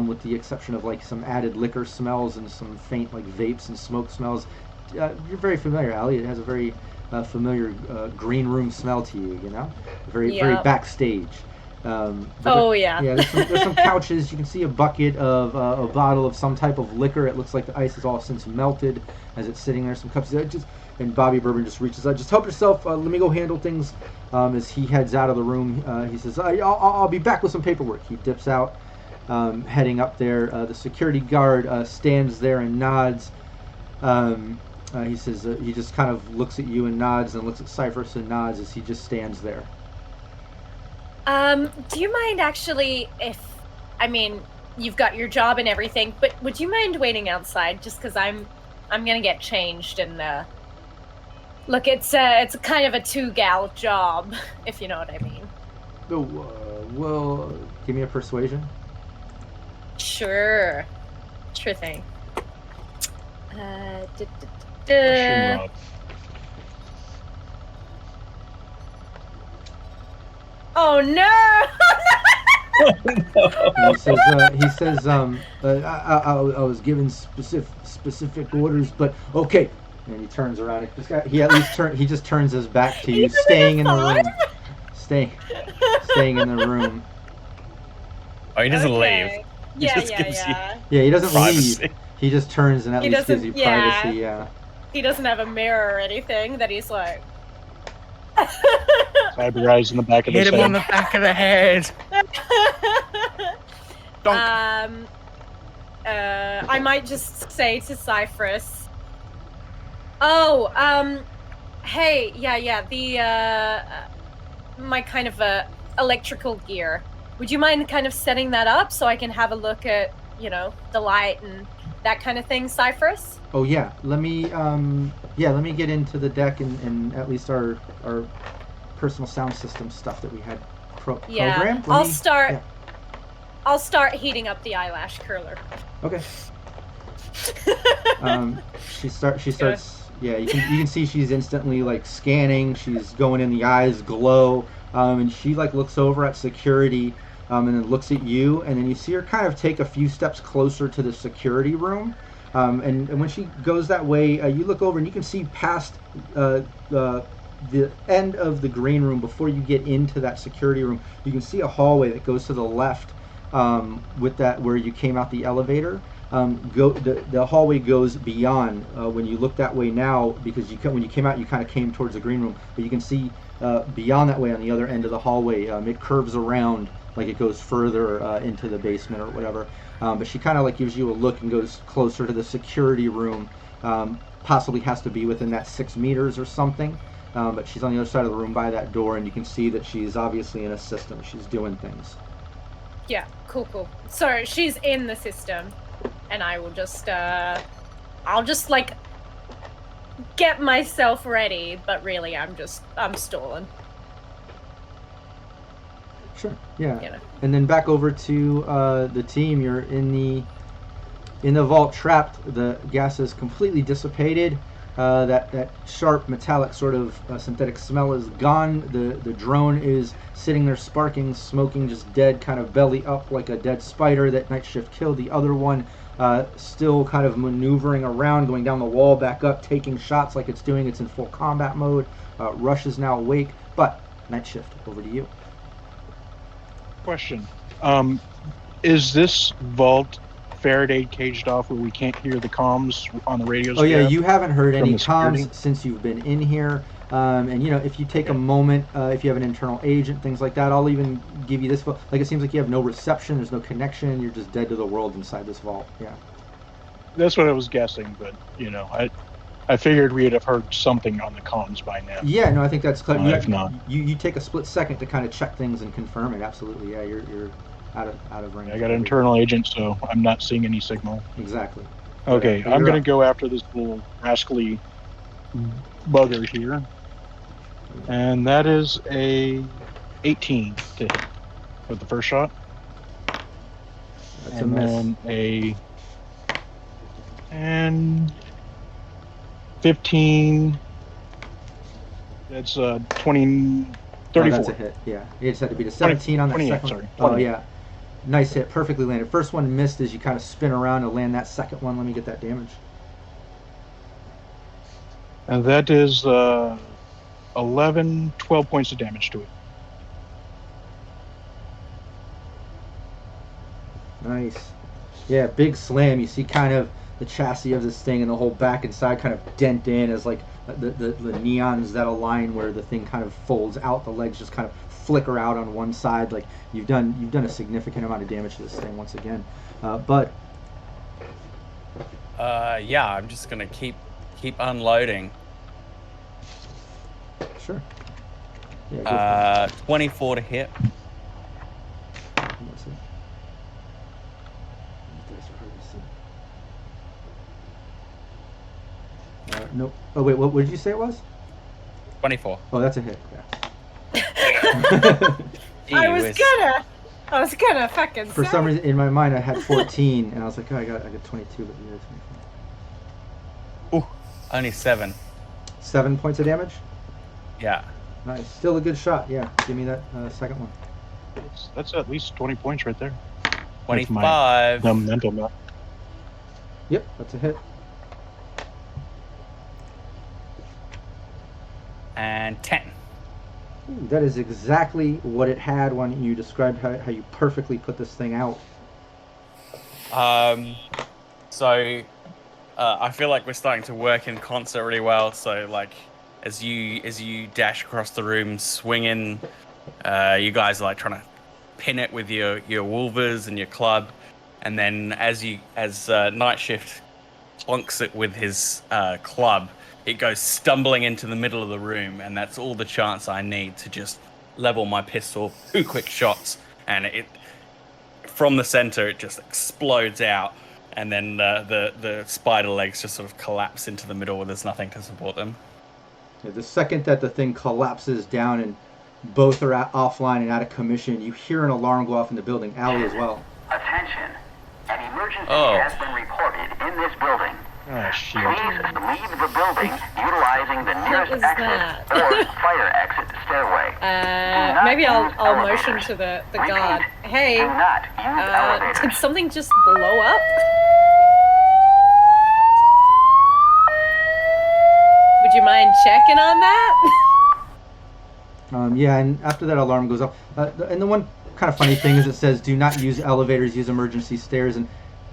with the exception of like some added liquor smells and some faint like vapes and smoke smells. You're very familiar, Allie. It has a very familiar green room smell to you, very backstage. Yeah, there's some couches. You can see a bucket of a bottle of some type of liquor. It looks like the ice is all since melted as it's sitting there. Some cups. And Bobby Bourbon just reaches out. Just help yourself. Let me go handle things. As he heads out of the room, he says, "I'll be back with some paperwork." He dips out, heading up there. The security guard stands there and nods. He says he just kind of looks at you and nods, and looks at Cypress and nods as he just stands there. Do you mind actually you've got your job and everything, but would you mind waiting outside just because I'm gonna get changed and look, it's kind of a two-gal job, if you know what I mean. Well, give me a persuasion. Sure thing. Oh no! He says, I was given specific orders, but okay. And he turns around. He just turns his back to you, staying in the room. Staying in the room. Oh, he doesn't leave. Yeah. Yeah, he doesn't privacy. leave. He just turns and at least gives you privacy. Yeah. He doesn't have a mirror or anything that he's like. Cyber eyes in the back of the head. Hit him on the back of the head. I might just say to Cypress. Hey, the my kind of electrical gear. Would you mind kind of setting that up so I can have a look at, the light and that kind of thing, Cypress? Oh yeah. Let me get into the deck and at least our personal sound system stuff that we had programmed. I'll start heating up the eyelash curler. Okay. She starts. Yeah, you can see she's instantly like scanning. She's going in, the eyes glow, and she like looks over at security, and then looks at you, and then you see her kind of take a few steps closer to the security room, and when she goes that way, you look over and you can see past the end of the green room before you get into that security room. You can see a hallway that goes to the left, with that where you came out the elevator. The hallway goes beyond. When you look that way now, because when you came out, you kind of came towards the green room, but you can see beyond that way on the other end of the hallway. It curves around like it goes further into the basement or whatever. But she kind of like gives you a look and goes closer to the security room. Possibly has to be within that 6 meters or something. But she's on the other side of the room by that door, and you can see that she's obviously in a system. She's doing things. Yeah, cool. So she's in the system, and I will just, I'll just like get myself ready, but really I'm stalling. Sure. Yeah. You know. And then back over to the team. You're in the vault, trapped. The gas is completely dissipated. That sharp metallic sort of synthetic smell is gone. The drone is sitting there sparking, smoking, just dead, kind of belly up like a dead spider that Night Shift killed. The other one still kind of maneuvering around, going down the wall, back up, taking shots like it's doing. It's in full combat mode. Rush is now awake, but Night Shift, over to you. Question. Is this vault Faraday caged off where we can't hear the comms on the radios? Oh yeah, you haven't heard any security? comms since you've been in here. And you know, if you take a moment, if you have an internal agent, things like that, I'll even give you this. Like, it seems like you have no reception, there's no connection, you're just dead to the world inside this vault. Yeah. That's what I was guessing, but you know, I figured we'd have heard something on the comms by now. Yeah, no, I think that's clear. If not, you take a split second to kind of check things and confirm it. Absolutely, yeah, you're out of range. I got an internal agent, so I'm not seeing any signal. Exactly. Okay, But I'm you're gonna up. go after this little rascally bugger here, and that is a 18 to hit with the first shot. That's a And miss. then and 15. That's 20, 34. Oh, that's a hit. Yeah, you just had to beat a 17 on that 28, second. sorry, Oh 20. yeah, nice hit, perfectly landed. First one missed as you kind of spin around to land that second one. Let me get that damage. And that is 11, 12 points of damage to it. Nice. Yeah, big slam. You see kind of the chassis of this thing and the whole back and side kind of dent in as like the neons that align where the thing kind of folds out. The legs just kind of flicker out on one side. Like you've done a significant amount of damage to this thing once again. But Yeah, I'm just gonna keep unloading. sure. Yeah, go for it. 24 to hit. Let's see. These dice are hard to see. Nope. Oh wait, what did you say it was? 24. Oh, that's a hit. Yeah. I was gonna fucking For say. some reason, in my mind, I had 14, and I was like, oh, I got 22, but you had 24. Ooh, only 7. 7 points of damage. Yeah. Nice. Still a good shot. Yeah. Give me that second one. That's at least 20 points right there. 25. The mental map. Yep, that's a hit. And 10. Ooh, that is exactly what it had when you described how you perfectly put this thing out. So I feel like we're starting to work in concert really well. So like, as you dash across the room, swinging, you guys are like trying to pin it with your wolvers and your club, and then as Night Shift plonks it with his club, it goes stumbling into the middle of the room, and that's all the chance I need to just level my pistol, 2 quick shots, and it from the center it just explodes out, and then the spider legs just sort of collapse into the middle where there's nothing to support them. Yeah, the second that the thing collapses down and both are offline and out of commission, you hear an alarm go off in the building. Allie as well. Attention. An emergency Oh. has been reported in this building. Oh, shit. Please leave the building utilizing the nearest was exit that? or fire exit stairway. Maybe I'll use motion elevators. to the Repeat, guard. Hey, do not use elevators. did something just blow up? Would you mind checking on that? Yeah, and after that alarm goes off, and the one kind of funny thing is it says, "Do not use elevators. Use emergency stairs." And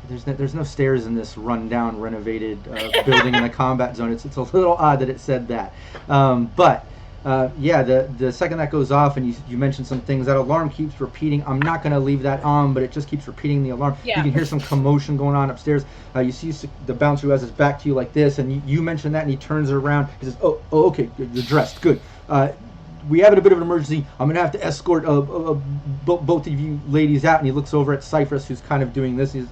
there's no stairs in this rundown, renovated building in the combat zone. It's a little odd that it said that. But Yeah, the second that goes off, and you mentioned some things, that alarm keeps repeating. I'm not going to leave that on, but it just keeps repeating the alarm. Yeah. You can hear some commotion going on upstairs. You see the bouncer who has his back to you like this, and you mentioned that, and he turns around. He says, "Oh, okay, you're dressed. Good. We have a bit of an emergency. I'm going to have to escort both of you ladies out." And he looks over at Cypress, who's kind of doing this. He's,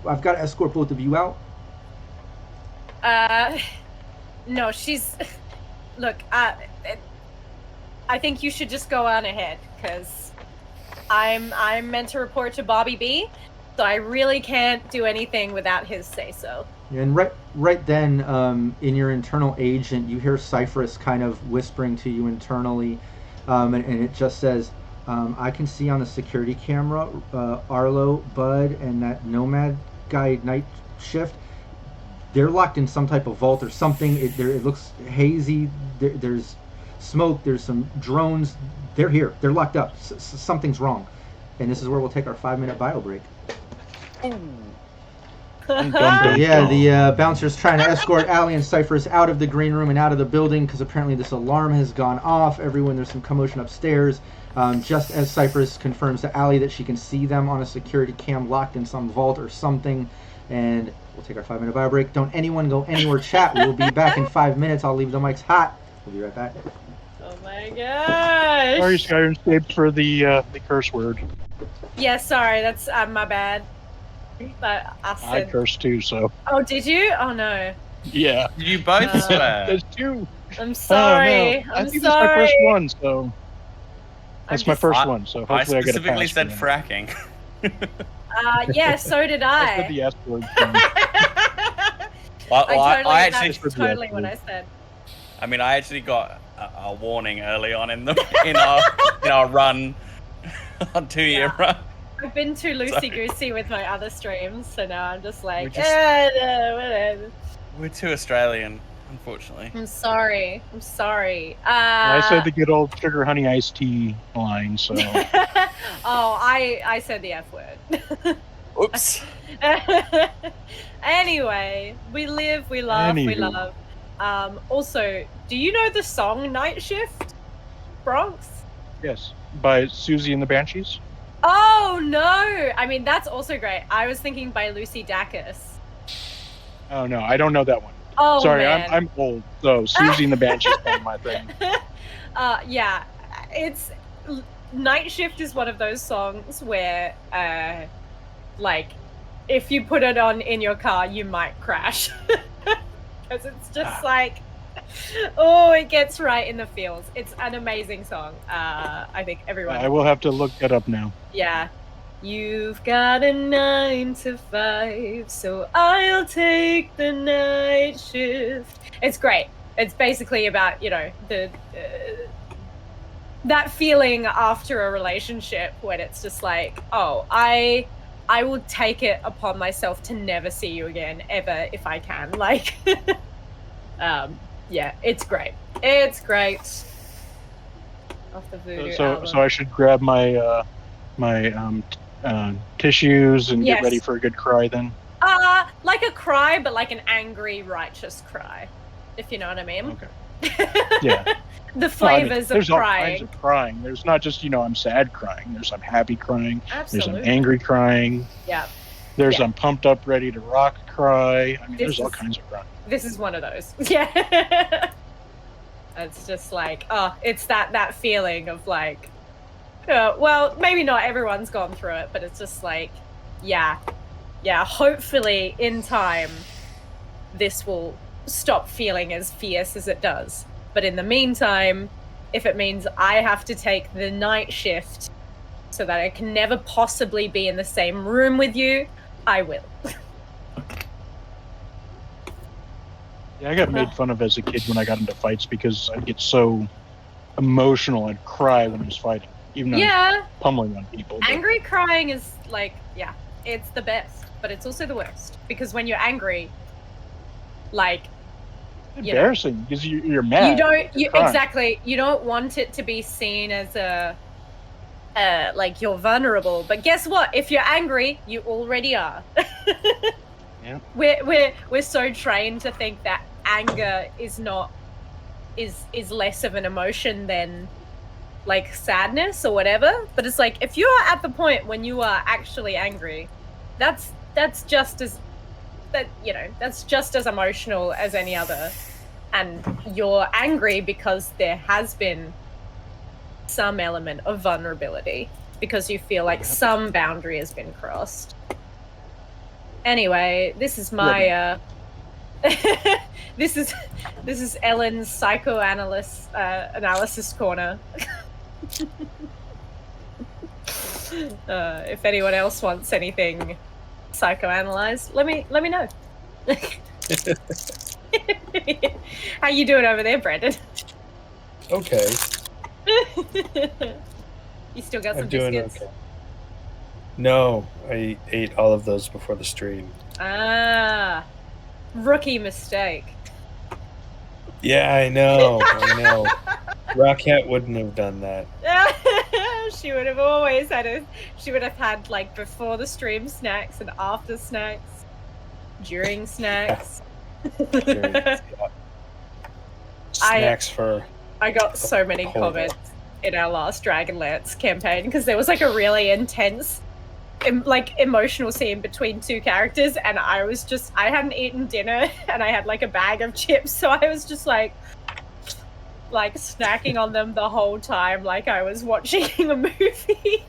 I've got to escort both of you out. No, she's. Look, I think you should just go on ahead, because I'm meant to report to Bobby B, so I really can't do anything without his say-so. And right then, in your internal agent, you hear Cypress kind of whispering to you internally, and it just says, I can see on the security camera, Arlo, Bud, and that Nomad guy, Night Shift. They're locked in some type of vault or something. It looks hazy. There's smoke. There's some drones. They're here. They're locked up. Something's wrong. And this is where we'll take our 5-minute bio break. Yeah, the bouncer's trying to escort Allie and Cyphers out of the green room and out of the building, because apparently this alarm has gone off. There's some commotion upstairs. Just as Cyphers confirms to Allie that she can see them on a security cam locked in some vault or something. And we'll take our 5-minute bio break. Don't anyone go anywhere, chat. We'll be back in 5 minutes. I'll leave the mics hot. We'll be right back. Oh my gosh! Sorry, Syrinscape, for the curse word. Yeah, sorry, that's my bad. But I cursed too, so. Oh, did you? Oh no. Yeah. You both swear. There's two. I'm sorry. Oh, no. I'm I think sorry. that's my first one, so. That's my first one, so I hopefully I get a specifically pass said for that. fracking. Yeah, so did I I. said the S word thing. I actually, that's totally what I said. I mean, I actually got a warning early on in our run, on 2-year run. I've been too loosey-goosey with my other streams, so now I'm just like, no, whatever. We're too Australian, unfortunately. I'm sorry. I said the good old sugar honey iced tea line, so. Oh, I said the F word. Oops. Anyway, we live, we love, we Anywho. love. Also, do you know the song Night Shift, Bronx? Yes, by Susie and the Banshees. Oh no! I mean, that's also great. I was thinking by Lucy Dacus. Oh no, I don't know that one. Oh, sorry, man. I'm old, so Susie and the Banshees is my thing. Yeah, it's Night Shift is one of those songs where, like, if you put it on in your car, you might crash, because it's just like, oh, it gets right in the feels. It's an amazing song. I think everyone. I will have to look that up now. Yeah. You've got a 9 to 5, so I'll take the night shift. It's great. It's basically about, the that feeling after a relationship when it's just like, oh, I will take it upon myself to never see you again, ever, if I can. Like, yeah, it's great. It's great. Off the Voodoo album. So I should grab my tissues and Yes. get ready for a good cry then. Like a cry, but like an angry, righteous cry, if you know what I mean. Okay. Yeah. The flavors there's of all crying. kinds of crying. There's not just I'm sad crying. There's I'm happy crying. Absolutely. There's I'm angry crying. Yeah. There's Yeah. I'm pumped up, ready to rock cry. I mean, This there's all is- kinds of crying. This is one of those. Yeah. It's just like, it's that feeling of like, well, maybe not everyone's gone through it, but it's just like, yeah, hopefully in time, this will stop feeling as fierce as it does. But in the meantime, if it means I have to take the night shift so that I can never possibly be in the same room with you, I will. Yeah, I got made fun of as a kid when I got into fights because I'd get so emotional. I'd cry when I was fighting, even though I was pummeling on people. But Angry crying is like, yeah, it's the best, but it's also the worst, because when you're angry, like, it's embarrassing because you're mad. you crying. exactly, you don't want it to be seen as a like you're vulnerable, but guess what? If you're angry, you already are. Yeah. We're so trained to think that anger is not is less of an emotion than like sadness or whatever. But it's like if you are at the point when you are actually angry, that's just as that's just as emotional as any other. And you're angry because there has been some element of vulnerability, because you feel like some boundary has been crossed. Anyway, this is my this is Ellen's psychoanalyst analysis corner. If anyone else wants anything psychoanalyzed, let me know. How you doing over there, Brandon? Okay. You still got some I'm doing biscuits? okay. No, I ate all of those before the stream. Ah, rookie mistake. Yeah, I know. Rockette wouldn't have done that. She would have always had she would have had like before the stream snacks and after snacks, during snacks. Snacks for. I got so many Hold comments in our last Dragonlance campaign because there was like a really intense emotional scene between two characters, and I hadn't eaten dinner and I had like a bag of chips, so I was just like snacking on them the whole time like I was watching a movie.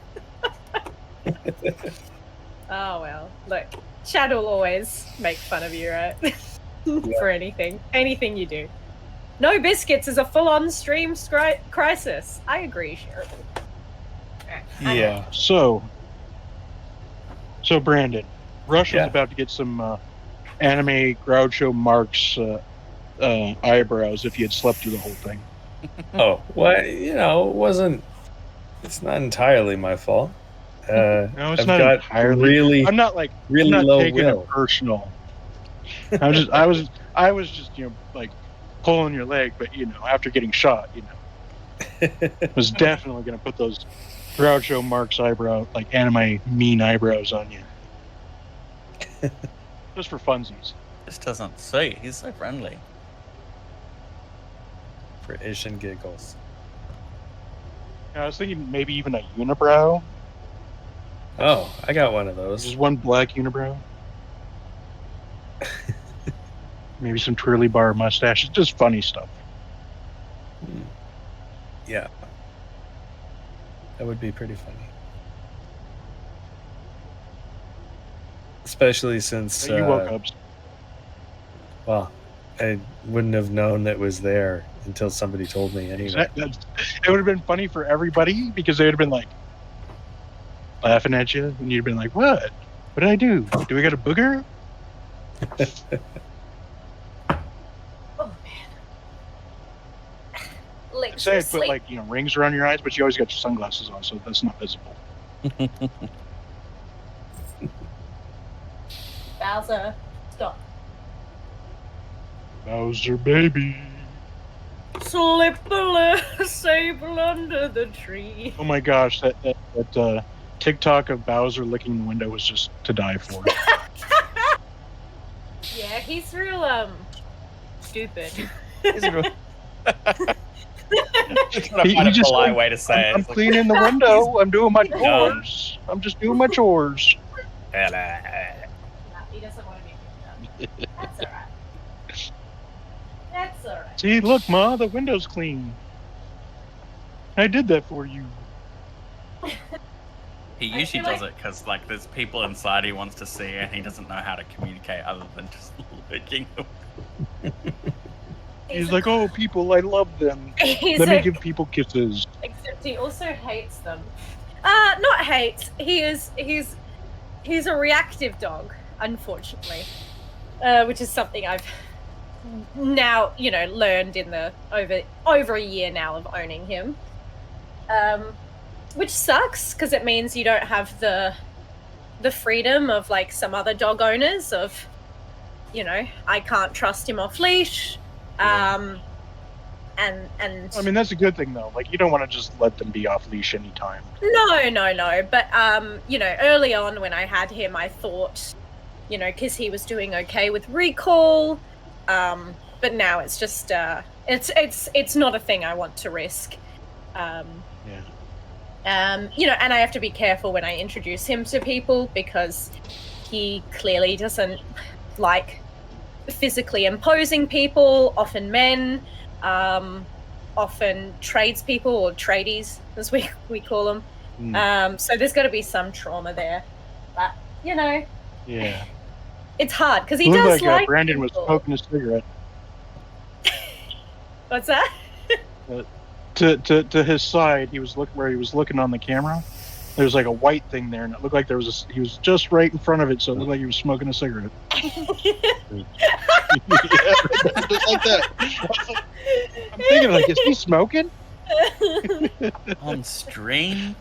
Oh well, look, Chad will always make fun of you, right? For anything you do. No biscuits is a full-on stream crisis. I agree, Sheridan. Yeah. So Brandon, Rush was about to get some anime Groucho Marx eyebrows if he had slept through the whole thing. Oh, well, it wasn't. It's not entirely my fault. No, it's I've not got entirely. I'm not low taking will. it personal. I was just like pulling your leg, but after getting shot, was definitely going to put those Groucho Marx eyebrow, like anime mean eyebrows on you. Just for funsies. Just doesn't see. He's so friendly. For ish and giggles. I was thinking maybe even a unibrow. Oh, I got one of those. Just one black unibrow. Maybe some twirly bar mustache. It's just funny stuff. Yeah. That would be pretty funny. Especially since... you woke up. Well, I wouldn't have known that was there until somebody told me anyway. It would have been funny for everybody because they would have been like laughing at you and you'd been like, what? What did I do? Do we got a booger? Oh man. Say I put rings around your eyes, but you always got your sunglasses on, so that's not visible. Bowser, stop. Bowser baby. Slip the sable under the tree. Oh my gosh, that TikTok of Bowser licking the window was just to die for. Yeah, he's real stupid. He's real. Just trying to find a polite way to say I'm it. cleaning the window. I'm doing my chores. I'm just doing my chores. No, he doesn't want to be picked up. That's alright. That's alright. See, look, Ma, the window's clean. I did that for you. He usually does it because there's people inside he wants to see and he doesn't know how to communicate other than just licking them. He's like, oh, people, I love them. Let me give people kisses. Except he also hates them. Not hates. He's a reactive dog, unfortunately. Which is something I've now, learned in the over a year now of owning him. Which sucks because it means you don't have the freedom of some other dog owners of, I can't trust him off leash. And I mean, that's a good thing though. You don't want to just let them be off leash anytime. No. But early on when I had him, I thought, because he was doing okay with recall. But now it's just It's not a thing I want to risk. You know, and I have to be careful when I introduce him to people because he clearly doesn't like physically imposing people, often men, often tradespeople or tradies, as we call them. So there's got to be some trauma there, but you know, it's hard because he does like Brandon people. was smoking a cigarette. What's that? To his side, he was looking on the camera. There was like a white thing there, and it looked like he was just right in front of it, so it looked like he was smoking a cigarette. Just like that. I'm thinking, like, is he smoking? On stream?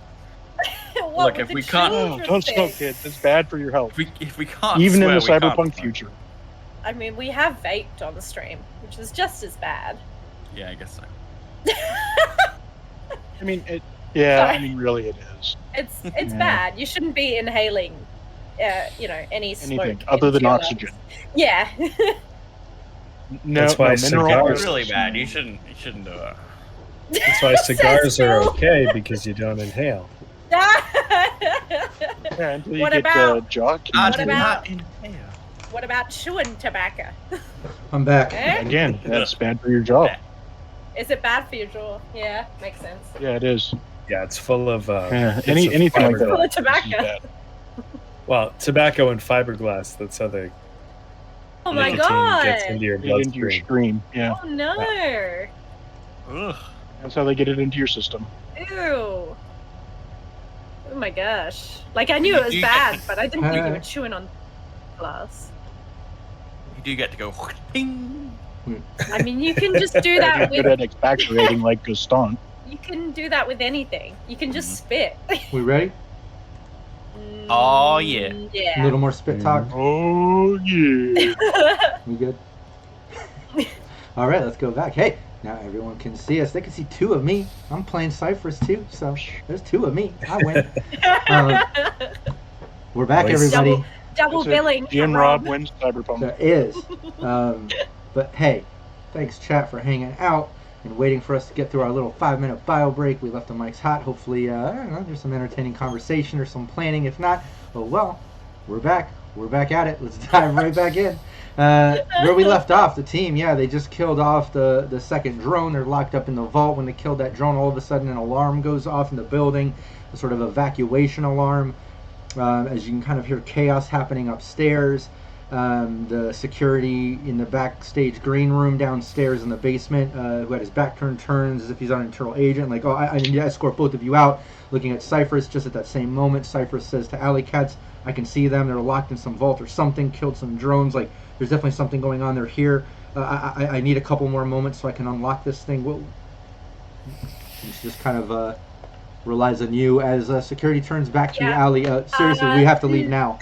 Look, if we can't, don't smoke, kids. It's bad for your health. If we can't, even in the swear, we can't cyberpunk smoke. future. I mean, we have vaped on the stream, which is just as bad. Yeah, I guess so. I mean, Sorry. I mean, really, it is. It's bad. You shouldn't be inhaling, you know, anything other than into your oxygen. lungs. Yeah. No, That's why mineral cigars- It's really bad. You shouldn't do it. That's why cigars are Phil. okay, because you don't inhale. Yeah, until you What get about- jaw I What cancer. did about- not inhale. What about chewing tobacco? I'm back. Eh? Again, that's bad for your jaw. Is it bad for your jaw? Yeah, makes sense. Yeah, it is. Yeah, it's full of bits Anything of like that. Full of is tobacco. bad. Well, tobacco and fiberglass. That's how the Oh my nicotine god! gets into your Get into your bloodstream. stream. Yeah, Oh no! Ugh. that's how they get it into your system. Ew! Oh my gosh! Like I knew it was You- bad, but I didn't think you were chewing on glass. You do get to go. Ding. I mean, you can just do that Good with at expectorating like Gaston. you can do that with anything. You can just spit. We ready? Oh, yeah. A Yeah. little more spit talk. Oh yeah. We good? All right, let's go back. Hey, now everyone can see us. They can see two of me. I'm playing Cyphers too, so there's two of me. I win. We're back, Nice. everybody. Double That's it. billing. Jim for Rob Rob. wins Cyberpunk. There is. But hey, thanks chat for hanging out and waiting for us to get through our little 5-minute bio break. We left the mics hot. Hopefully, I don't know, there's some entertaining conversation or some planning. If not, well, we're back. We're back at it. Let's dive right back in. Where we left off, the team, they just killed off the second drone. They're locked up in the vault. When they killed that drone, all of a sudden an alarm goes off in the building, a sort of evacuation alarm. As you can kind of hear chaos happening upstairs. The security in the backstage green room downstairs in the basement, who had his back turned, turns as if he's on an internal agent. Like, I need to escort both of you out. Looking at Cyphers, just at that same moment, Cyphers says to Alley Cats, I can see them. They're locked in some vault or something, killed some drones. Like, there's definitely something going on. They're here. I need a couple more moments so I can unlock this thing. Well, it's just kind of relies on you as security turns back to you, Alley. Seriously, we have to leave now.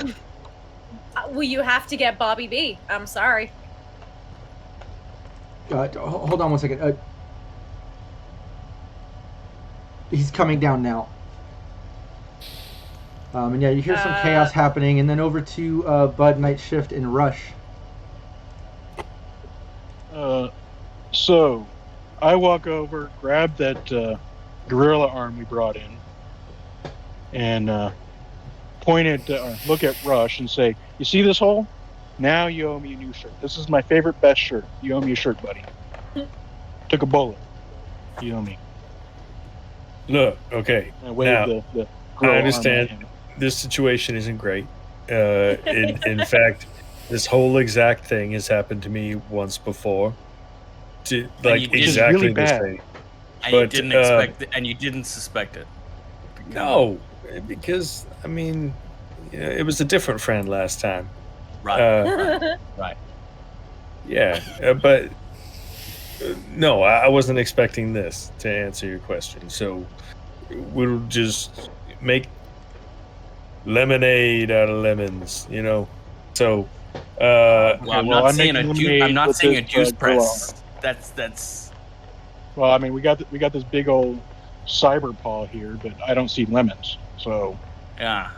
Well, you have to get Bobby B. I'm sorry. Hold on one second. He's coming down now. And you hear some chaos happening, and then over to Bud, Night Shift, and Rush. So, I walk over, grab that gorilla arm we brought in, and point at, look at Rush and say, "You see this hole? Now you owe me a new shirt. This is my favorite, best shirt. You owe me a shirt, buddy. Took a bullet. You owe me." Look, okay. And I wave Now, the I gorilla arm understand at him. this situation isn't great. In fact, this whole exact thing has happened to me once before. Like you did- exactly really the bad. same. And But, you didn't expect it, and you didn't suspect it. No, because I mean, it was a different friend last time. Right. Right. Yeah, but no, I wasn't expecting this, to answer your question. So we'll just make lemonade out of lemons, So, Well, I'm well, not I'm seeing making a lemonade I'm not with seeing a this, juice gorilla press. That's. Well, I mean, we got this big old cyber paw here, but I don't see lemons. So Yeah.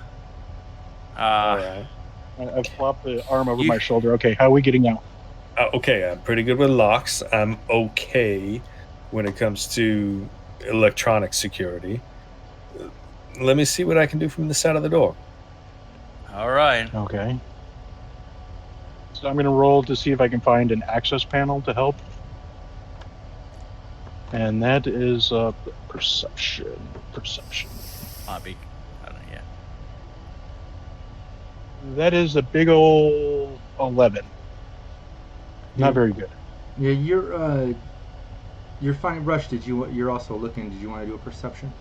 all right. I've flopped the arm over You- my shoulder. Okay, how are we getting out? Okay, I'm pretty good with locks. I'm okay when it comes to electronic security. Let me see what I can do from the side of the door. All right. Okay. So I'm going to roll to see if I can find an access panel to help. And that is perception. Perception. Might be. I don't know. Yeah. That is a big old 11. Not very good. Yeah, you're fine. Rush, you're also looking. Did you want to do a perception?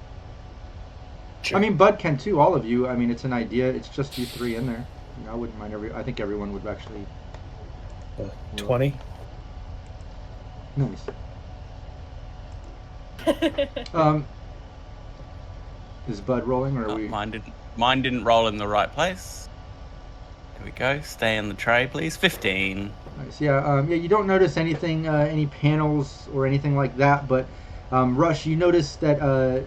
Sure. I mean, Bud can too. All of you. I mean, it's an idea. It's just you three in there. You know, I wouldn't mind I think everyone would actually. 20. Nice. Is Bud rolling, or are we? Mine didn't roll in the right place. Here we go. Stay in the tray, please. 15. Nice. Yeah. Yeah. You don't notice anything, any panels or anything like that. But Rush, you notice that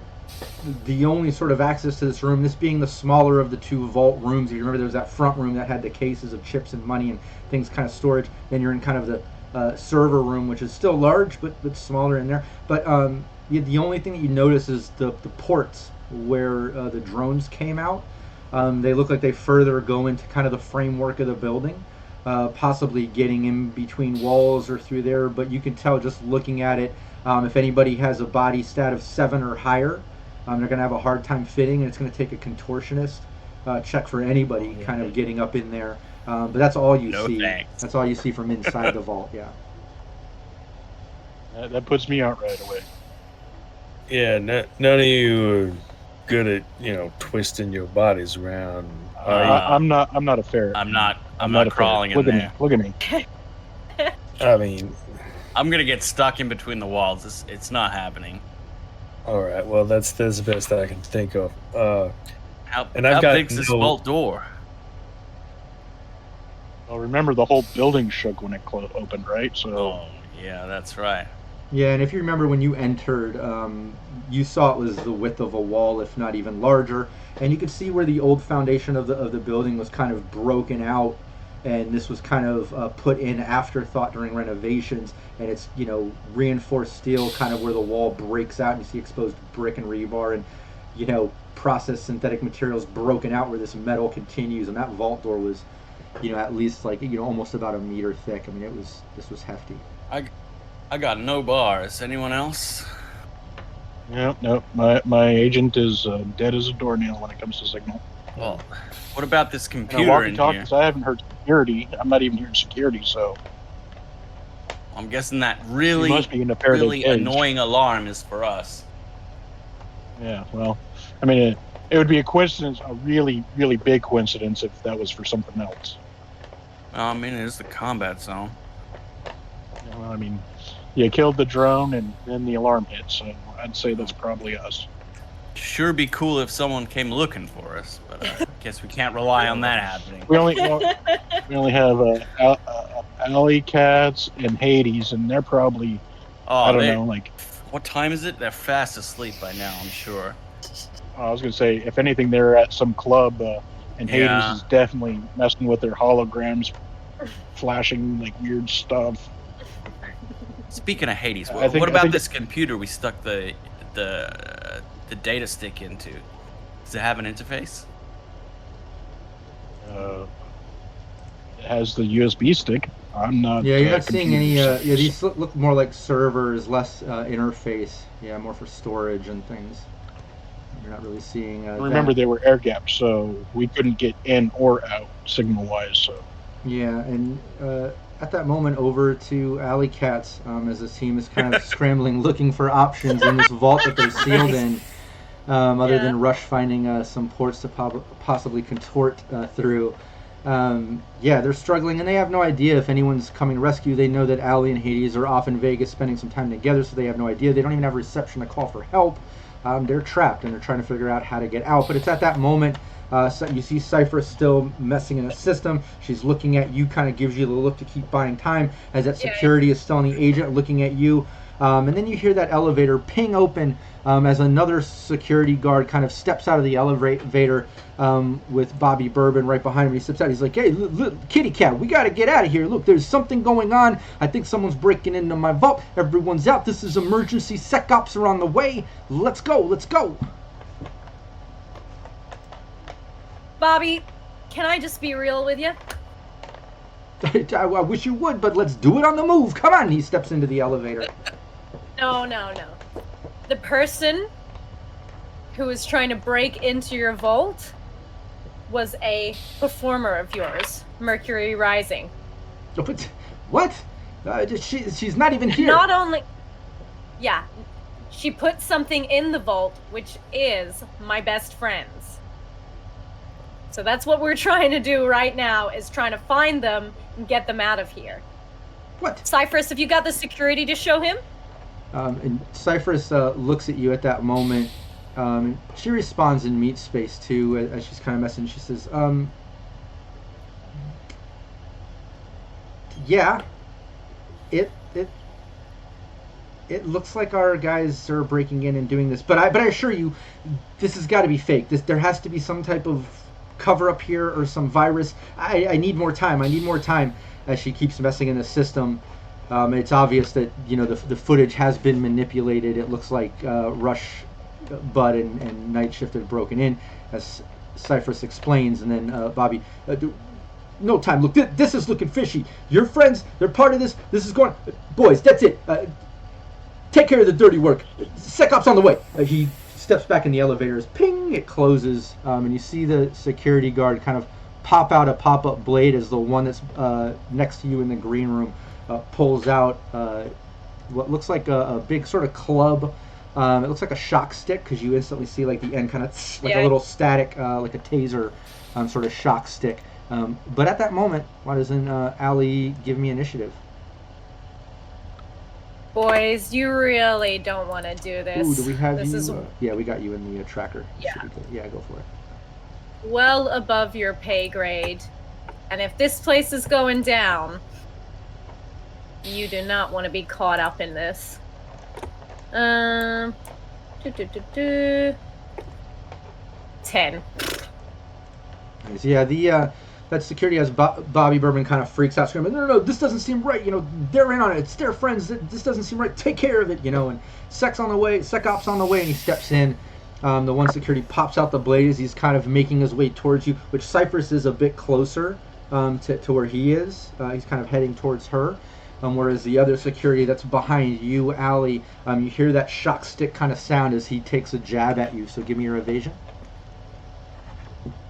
the only sort of access to this room, this being the smaller of the two vault rooms. You remember there was that front room that had the cases of chips and money and things, kind of storage. Then you're in kind of the server room, which is still large but smaller in there. But the only thing that you notice is the ports where the drones came out. They look like they further go into kind of the framework of the building, possibly getting in between walls or through there. But you can tell just looking at it, if anybody has a body stat of 7 or higher, they're going to have a hard time fitting, and it's going to take a contortionist check for anybody kind of getting up in there. But that's all you see. Thanks. That's all you see from inside the vault. Yeah. That puts me out right away. Yeah, none of you are good at twisting your bodies around. I'm not a ferret. I'm not a crawling ferret. in there. Look at me. I mean, I'm gonna get stuck in between the walls. It's not happening. all right. Well, that's the best I can think of. How I've got big's this vault door? Well, remember the whole building shook when it opened, right? So Oh, yeah, that's right. Yeah, and if you remember when you entered, you saw it was the width of a wall, if not even larger, and you could see where the old foundation of the building was kind of broken out, and this was kind of put in afterthought during renovations, and it's reinforced steel, kind of where the wall breaks out, and you see exposed brick and rebar, and processed synthetic materials broken out where this metal continues, and that vault door was, at least almost about a meter thick. I mean, this was hefty. I got no bars. Anyone else? no. My agent is dead as a doornail when it comes to signal. Well, what about this computer in here? Walkie-talkies, I haven't heard security. I'm not even hearing security, so I'm guessing that you really, must be in a Faraday really cage. annoying alarm is for us. Yeah, well, I mean, it would be a coincidence, a really, really big coincidence if that was for something else. I mean, it is the combat zone. Yeah, well, I mean, you killed the drone and then the alarm hit, so I'd say that's probably us. Sure be cool if someone came looking for us, but I guess we can't rely on that happening. We only have Alley Cats and Hades, and they're probably I don't know, like. What time is it? They're fast asleep by now, I'm sure. I was gonna say, if anything, they're at some club, and Hades Yeah. is definitely messing with their holograms, flashing like weird stuff. Speaking of Hades, I think- what I about think- this computer we stuck the data stick into? Does it have an interface? It has the USB stick. I'm not. Yeah, you're not seeing any. computers. These look more like servers, less interface. Yeah, more for storage and things. You're not really seeing. Remember, that. they were air gapped, so we couldn't get in or out signal-wise. So Yeah, and at that moment, over to Alley Cats, as the team is kind of scrambling, looking for options in this vault that they're sealed in. Other than Rush finding some ports to possibly contort through. They're struggling, and they have no idea if anyone's coming to rescue. They know that Allie and Hades are off in Vegas spending some time together, so they have no idea. They don't even have reception to call for help. They're trapped, and they're trying to figure out how to get out. But it's at that moment, so you see Cypher still messing in the system. She's looking at you, kind of gives you the look to keep buying time, as that security is still on the agent looking at you. And then you hear that elevator ping open as another security guard kind of steps out of the elevator with Bobby Bourbon right behind him. He steps out. He's like, hey, look, kitty cat, we got to get out of here. Look, there's something going on. I think someone's breaking into my vault. Everyone's out. This is emergency. Sec ops are on the way. Let's go. Let's go. Bobby, can I just be real with you? I wish you would, but let's do it on the move. Come on. He steps into the elevator. No. The person who was trying to break into your vault was a performer of yours, Mercury Rising. But what? She's not even here. Not only... Yeah. She put something in the vault, which is my best friend's. So that's what we're trying to do right now, is trying to find them and get them out of here. What? Cypress, have you got the security to show him? And Cypress looks at you at that moment. She responds in meat space too, as she's kind of messaging. She says, yeah, it looks like our guys are breaking in and doing this, but I assure you, this has got to be fake. There has to be some type of cover up here or some virus. I need more time. As she keeps messing in the system. It's obvious that the footage has been manipulated. It looks like Rush, Bud, and Night Shift have broken in, as Cypress explains, and then Bobby, no time. Look, this is looking fishy. Your friends, they're part of this. This is going. Boys, that's it. Take care of the dirty work. Sec ops on the way. He steps back in the elevators. Ping! It closes, and you see the security guard kind of pop out a pop-up blade as the one that's next to you in the green room pulls out what looks like a big sort of club. It looks like a shock stick, because you instantly see like the end kind of like a little static, like a taser sort of shock stick. But at that moment, why doesn't Allie give me initiative? Boys, you really don't want to do this. Ooh, do we have this you? Is Yeah, we got you in the tracker. Yeah. Yeah, go for it. well above your pay grade. And if this place is going down, you do not want to be caught up in this. 10. Nice. Yeah, that security has Bobby Bourbon kind of freaks out, screaming, no, this doesn't seem right. They're in on it. It's their friends. This doesn't seem right. Take care of it. And Sec ops on the way, and he steps in. The one security pops out the blade as he's kind of making his way towards you, which Cypress is a bit closer to where he is. He's kind of heading towards her. Whereas the other security that's behind you, Allie, you hear that shock stick kind of sound as he takes a jab at you. So give me your evasion.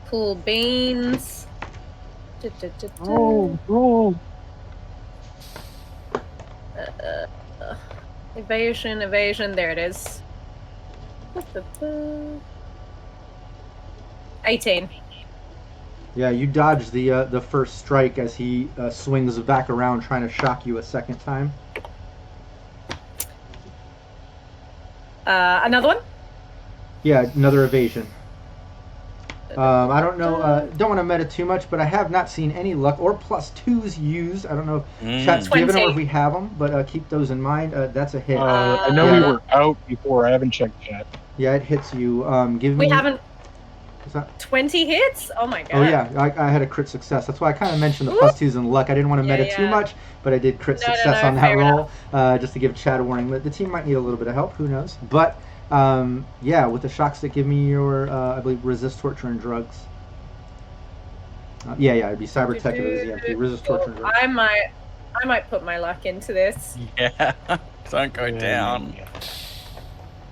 Cool beans. Roll. Evasion. There it is. 18. Yeah, you dodge the first strike as he swings back around, trying to shock you a second time. Another one? Yeah, another evasion. I don't know, don't want to meta too much, but I have not seen any luck or +2s used. I don't know if chat's given them or if we have them, but keep those in mind. That's a hit. I know we were out before. I haven't checked yet. Yeah, it hits you. We haven't... What's that? 20 hits? Oh my god. Oh yeah, I had a crit success. That's why I kind of mentioned the +2s in luck. I didn't want to meta too much, but I did crit success on that roll, just to give Chad a warning. The team might need a little bit of help, who knows. But yeah, with the shock stick, give me your, I believe, resist torture and drugs. Yeah, it'd be cyber tech if it was EMP. Resist torture and drugs. I might put my luck into this. Yeah, don't go down.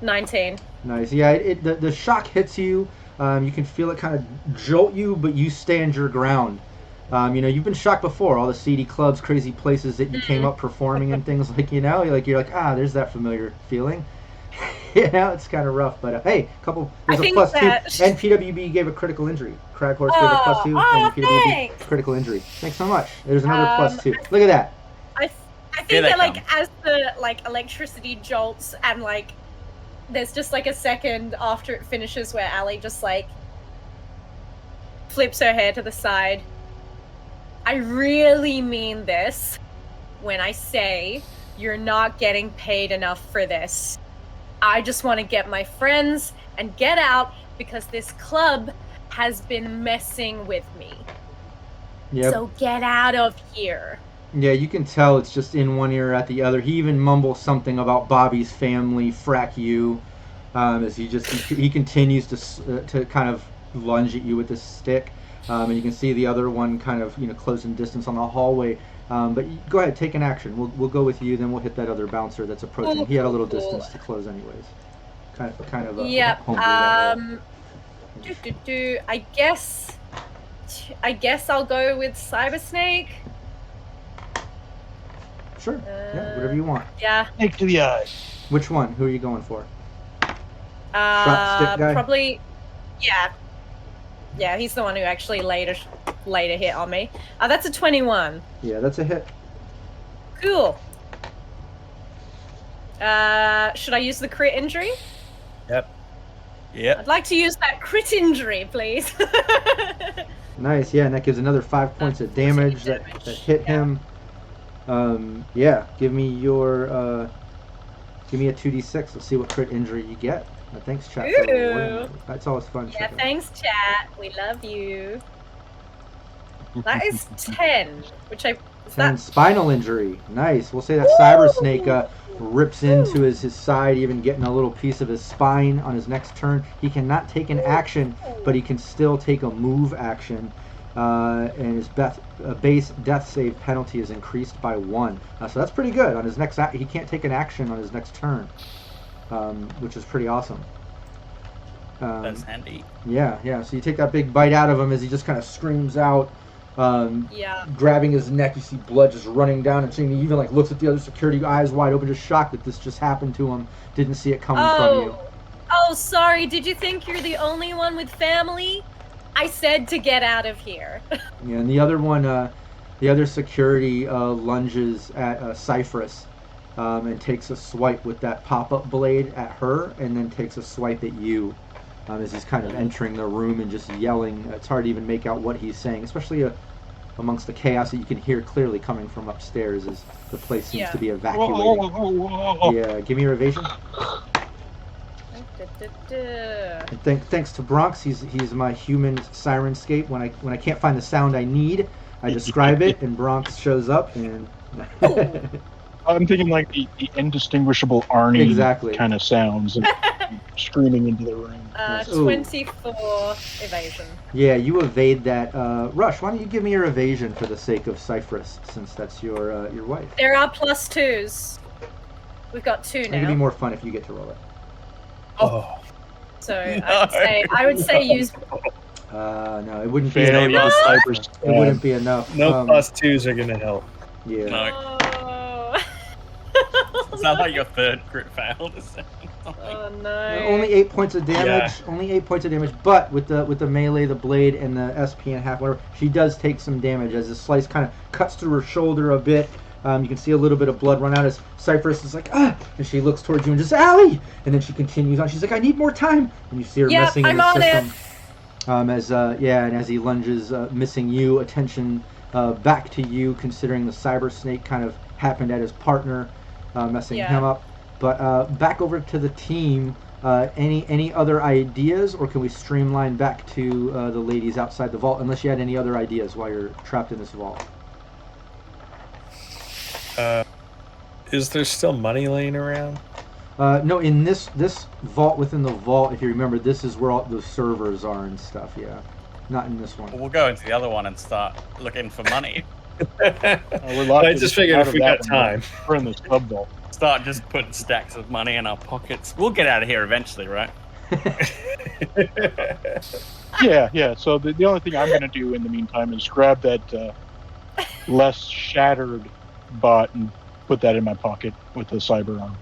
19. Nice. Yeah, the shock hits you. You can feel it kind of jolt you, but you stand your ground. You've been shocked before. All the seedy clubs, crazy places that you came up performing and things like, you're like, there's that familiar feeling. It's kind of rough, but hey, there's a +2, and PWB gave a critical injury. Crag Horse gave a +2, and PWB thanks. critical injury. Thanks so much. There's another +2. Look at that. I think that as the electricity jolts and there's just a second after it finishes where Allie just flips her hair to the side. I really mean this when I say you're not getting paid enough for this. I just want to get my friends and get out because this club has been messing with me. Yep. So get out of here. Yeah, you can tell it's just in one ear at the other. He even mumbles something about Bobby's family, frack you, as he continues to kind of lunge at you with this stick. And you can see the other one kind of close in distance on the hallway. But go ahead, take an action. We'll go with you, then we'll hit that other bouncer that's approaching. He had a little distance to close, anyways. Kind of. Yep. Homebrew that way. I guess I'll go with Cybersnake. Sure. Yeah, whatever you want. Yeah. Snake to the eye. Which one? Who are you going for? Shot stick guy? Probably. Yeah. Yeah, he's the one who actually later hit on me. That's a 21. Yeah, that's a hit. Cool. Should I use the crit injury? Yep. I'd like to use that crit injury, please. Nice, yeah, and that gives another 5 points of damage that hit him. Yeah, give me a 2d6. Let's see what crit injury you get. Thanks, chat. For the warning. That's always fun. Yeah, thanks, chat. We love you. That is 10, which I... And spinal injury. Nice. We'll say that Cybersnake rips into his side, even getting a little piece of his spine on his next turn. He cannot take an action, but he can still take a move action. And his base death save penalty is increased by 1. So that's pretty good. On his next he can't take an action on his next turn, which is pretty awesome. That's handy. Yeah. So you take that big bite out of him as he just kind of screams out. Grabbing his neck, you see blood just running down, and seeing he even looks at the other security, eyes wide open, just shocked that this just happened to him. Didn't see it coming from you. Oh, sorry. Did you think you're the only one with family? I said to get out of here. Yeah, and the other one, the other security lunges at Cypress and takes a swipe with that pop-up blade at her, and then takes a swipe at you. As he's kind of entering the room and just yelling. It's hard to even make out what he's saying, especially amongst the chaos that you can hear clearly coming from upstairs as the place seems to be evacuating. Yeah, give me your evasion. And thanks to Bronx, he's my human Syrinscape. When I can't find the sound I need, I describe it, and Bronx shows up. And I'm thinking the indistinguishable Arnie kind of sounds. Screaming into the room. 24 evasion. Yeah, you evade that. Rush, why don't you give me your evasion for the sake of Cypress, since that's your wife? There are +2s. We've got 2 now. It'd be more fun if you get to roll it. Oh. So I would say use. No, it wouldn't be enough. It wouldn't be enough. No +2s are gonna help. Yeah. No. It's not like your third crit failed. Oh no. Only 8 points of damage. Yeah. Only 8 points of damage. But with the melee, the blade, and the SP and half, whatever, she does take some damage as the slice kind of cuts through her shoulder a bit. You can see a little bit of blood run out as Cypress is like, and she looks towards you and just, Allie! And then she continues on. She's like, I need more time. And you see her missing in the system. And as he lunges, missing you, attention back to you, considering the cyber snake kind of happened at his partner, messing him up. But back over to the team. Any other ideas, or can we streamline back to the ladies outside the vault? Unless you had any other ideas while you're trapped in this vault. Is there still money laying around? No, in this vault within the vault, if you remember, this is where all the servers are and stuff. Yeah, not in this one. Well, we'll go into the other one and start looking for money. I just figured if we got time, we're in this club vault. Start just putting stacks of money in our pockets. We'll get out of here eventually, right? Yeah. So the only thing I'm going to do in the meantime is grab that less shattered bot and put that in my pocket with the cyber arm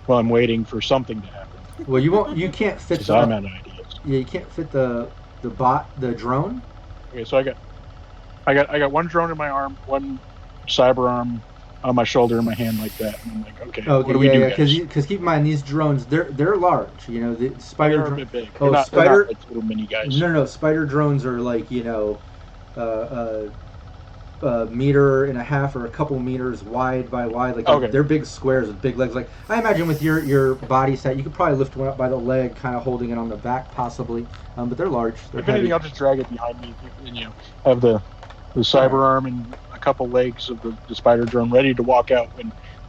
while I'm waiting for something to happen. Well, you can't fit. I'm out of ideas. Yeah, you can't fit the bot, the drone. Okay, so I got one drone in my arm, one cyber arm on my shoulder and my hand like that, and I'm like, okay, what do we do? Because keep in mind, these drones, they're large. You know, the spider. They're a bit big. Oh, they're spider. Not like little mini guys. No. Spider drones are like a meter and a half or a couple meters wide by wide. Like Okay. they're big squares with big legs. Like I imagine with your body set, you could probably lift one up by the leg, kind of holding it on the back possibly. But they're large. They're If anything, heavy. I'll just drag it behind me, and have the cyber arm and a couple legs of the spider drone ready to walk out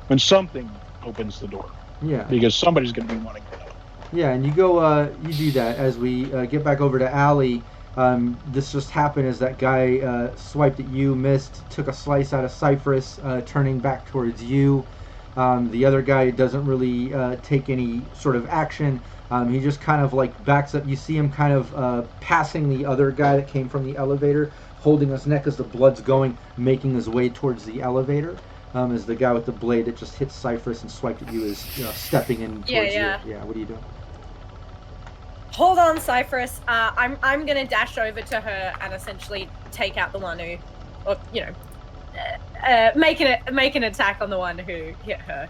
when something opens the door, Yeah. because somebody's going to be wanting to know. Yeah, and you go, you do that. As we get back over to Allie, this just happened as that guy swiped at you, missed, took a slice out of Cypress, turning back towards you. The other guy doesn't really take any sort of action. He just kind of like backs up. You see him kind of passing the other guy that came from the elevator, holding his neck as the blood's going, making his way towards the elevator. As the guy with the blade that just hit Cypress and swiped at you is stepping in towards you. Yeah, what are you doing? Hold on, Cypress. I'm gonna dash over to her and essentially take out the one who, or make an attack on the one who hit her.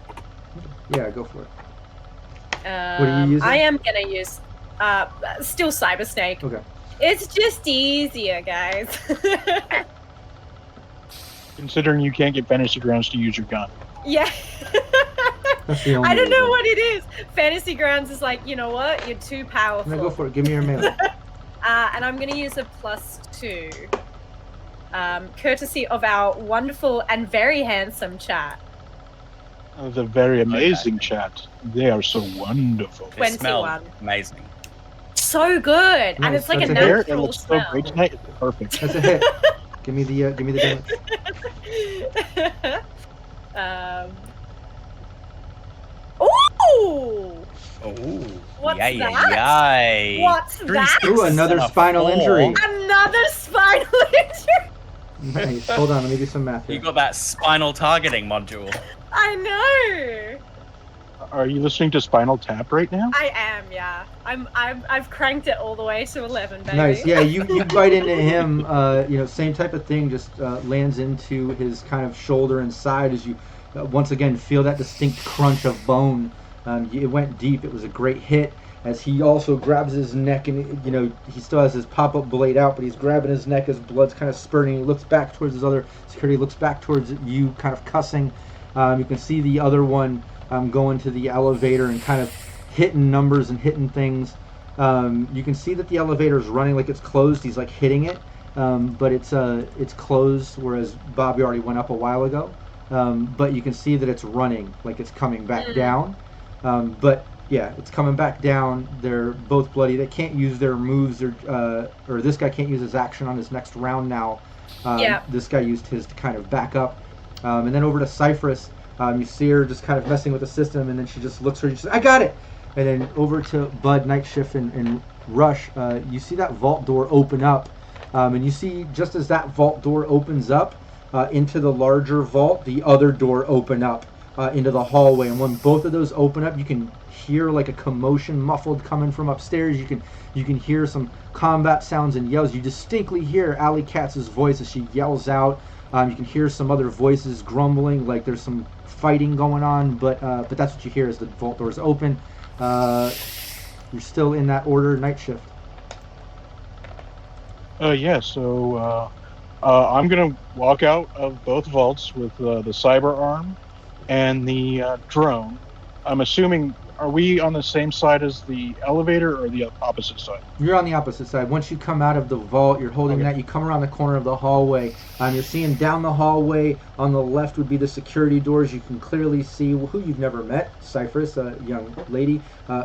Yeah, go for it. What are you using? I am gonna use still Cyber Snake. Okay. It's just easier, guys. Considering you can't get fantasy grounds to use your gun. Yeah. That's the only I don't know reason. what it is. Fantasy Grounds is like, you know what? You're too powerful. No, go for it. Give me your melee. And I'm going to use a +2. Courtesy of our wonderful and very handsome chat. The very amazing chat. They are so wonderful. It smells 21. amazing. So good. And Nice. it's like That's a a Hair, it natural looks so smell. great tonight. It's perfect. That's a hit. Give me the damage. Ooh! Oh. What's Yay, that? yay. What's that? Ooh, another and a spinal 4. injury. Another spinal injury. Nice. Hold on, let me do some math You here. got that spinal targeting module. I know. Are you listening to Spinal Tap right now? I am, yeah. I've cranked it all the way to 11, baby. Nice. Yeah, you bite into him. Same type of thing. Just lands into his kind of shoulder and side as you once again feel that distinct crunch of bone. It went deep. It was a great hit. As he also grabs his neck, and he still has his pop-up blade out, but he's grabbing his neck as blood's kind of spurting. He looks back towards his other security. Looks back towards you, kind of cussing. You can see the other one going to the elevator and kind of hitting numbers and hitting things. You can see that the elevator is running like it's closed. He's like hitting it, but it's closed. Whereas Bobby already went up a while ago. But you can see that it's running like it's coming back down. But yeah, it's coming back down. They're both bloody. They can't use their moves. Or this guy can't use his action on his next round now. This guy used his to kind of back up. And then over to Cypress. You see her just kind of messing with the system, and then she just looks at her and she says, "I got it!" And then over to Bud, Night Shift, and Rush. You see that vault door open up. And you see just as that vault door opens up into the larger vault, the other door open up into the hallway. And when both of those open up, you can hear like a commotion muffled coming from upstairs. You can hear some combat sounds and yells. You distinctly hear Alley Katz's voice as she yells out. You can hear some other voices grumbling, like there's some fighting going on, but that's what you hear as the vault doors open. You're still in that order, Night Shift. So I'm going to walk out of both vaults with the cyber arm and the drone. I'm assuming, are we on the same side as the elevator or the opposite side? You're on the opposite side. Once you come out of the vault, you're holding that. You come around the corner of the hallway. You're seeing down the hallway. On the left would be the security doors. You can clearly see who you've never met, Cypress, a young lady,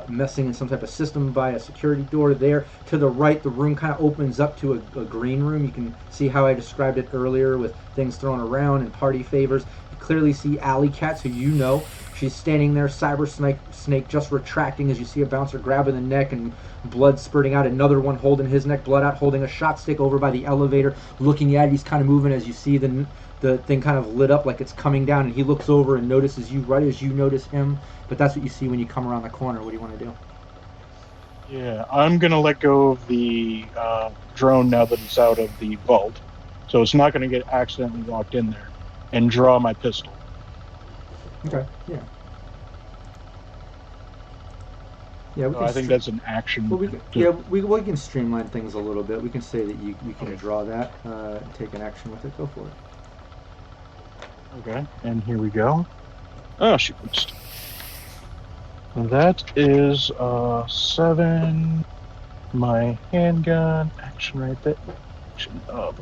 messing in some type of system by a security door there. To the right, the room kind of opens up to a green room. You can see how I described it earlier with things thrown around and party favors. You clearly see Alley Cat, who you know. She's standing there, Cyber Snake just retracting as you see a bouncer grabbing the neck and blood spurting out. Another one holding his neck, blood out, holding a shot stick over by the elevator, looking at it. He's kind of moving as you see the thing kind of lit up like it's coming down, and he looks over and notices you right as you notice him. But that's what you see when you come around the corner. What do you want to do? Yeah, I'm going to let go of the drone now that it's out of the vault, so it's not going to get accidentally locked in there, and draw my pistol. Okay, yeah. Yeah, So I think that's an action. Well, we can streamline things a little bit. We can say that you can draw that, take an action with it. Go for it. Okay, and here we go. Oh, she missed. And that is 7. My handgun action right there. Action up.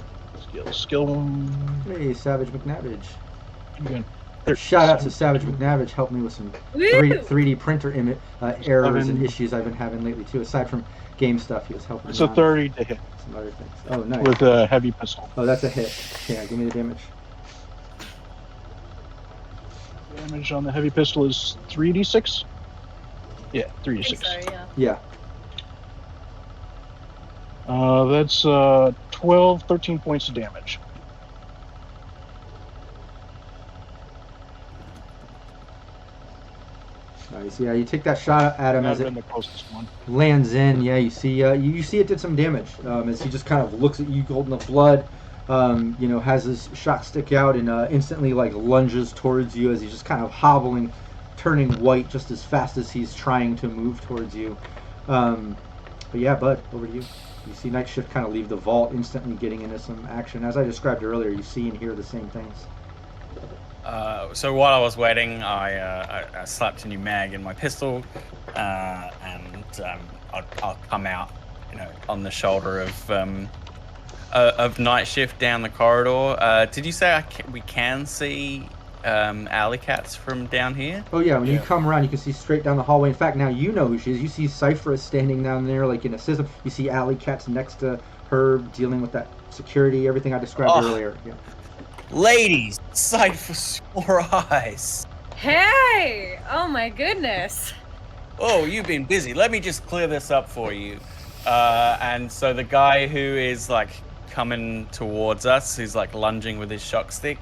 Skill. Hey, Savage McNavage. Again. Shout out to Savage McNavage. Helped me with some Woo! 3D printer errors and 7. issues I've been having lately too. Aside from game stuff, he was helping It's me a out 30 to hit with some other things. Oh, nice. with a heavy pistol. Oh, that's a hit. Yeah, give me the damage. Damage on the heavy pistol is 3d6. Yeah, I 3d6. think so, yeah. Yeah. That's 12, 13 points of damage. Nice. Yeah, you take that shot at him That as would it have been the closest one. lands in. Yeah, you see it did some damage as he just kind of looks at you holding the blood. Has his shot stick out and instantly like lunges towards you as he's just kind of hobbling, turning white just as fast as he's trying to move towards you. But yeah, Bud, over to you. You see Night Shift kind of leave the vault, instantly getting into some action. As I described earlier, you see and hear the same things. So while I was waiting, I slapped a new mag in my pistol, and I'll come out, on the shoulder of Night Shift down the corridor. Did you say we can see alley cats from down here? Oh yeah, when you come around, you can see straight down the hallway. In fact, now you know who she is. You see Cypher standing down there, like in a system. You see alley cats next to her, dealing with that security, everything I described earlier. Yeah. Ladies, sight for sore eyes. Hey! Oh my goodness. Oh, you've been busy. Let me just clear this up for you. And so the guy who is like coming towards us, who's like lunging with his shock stick,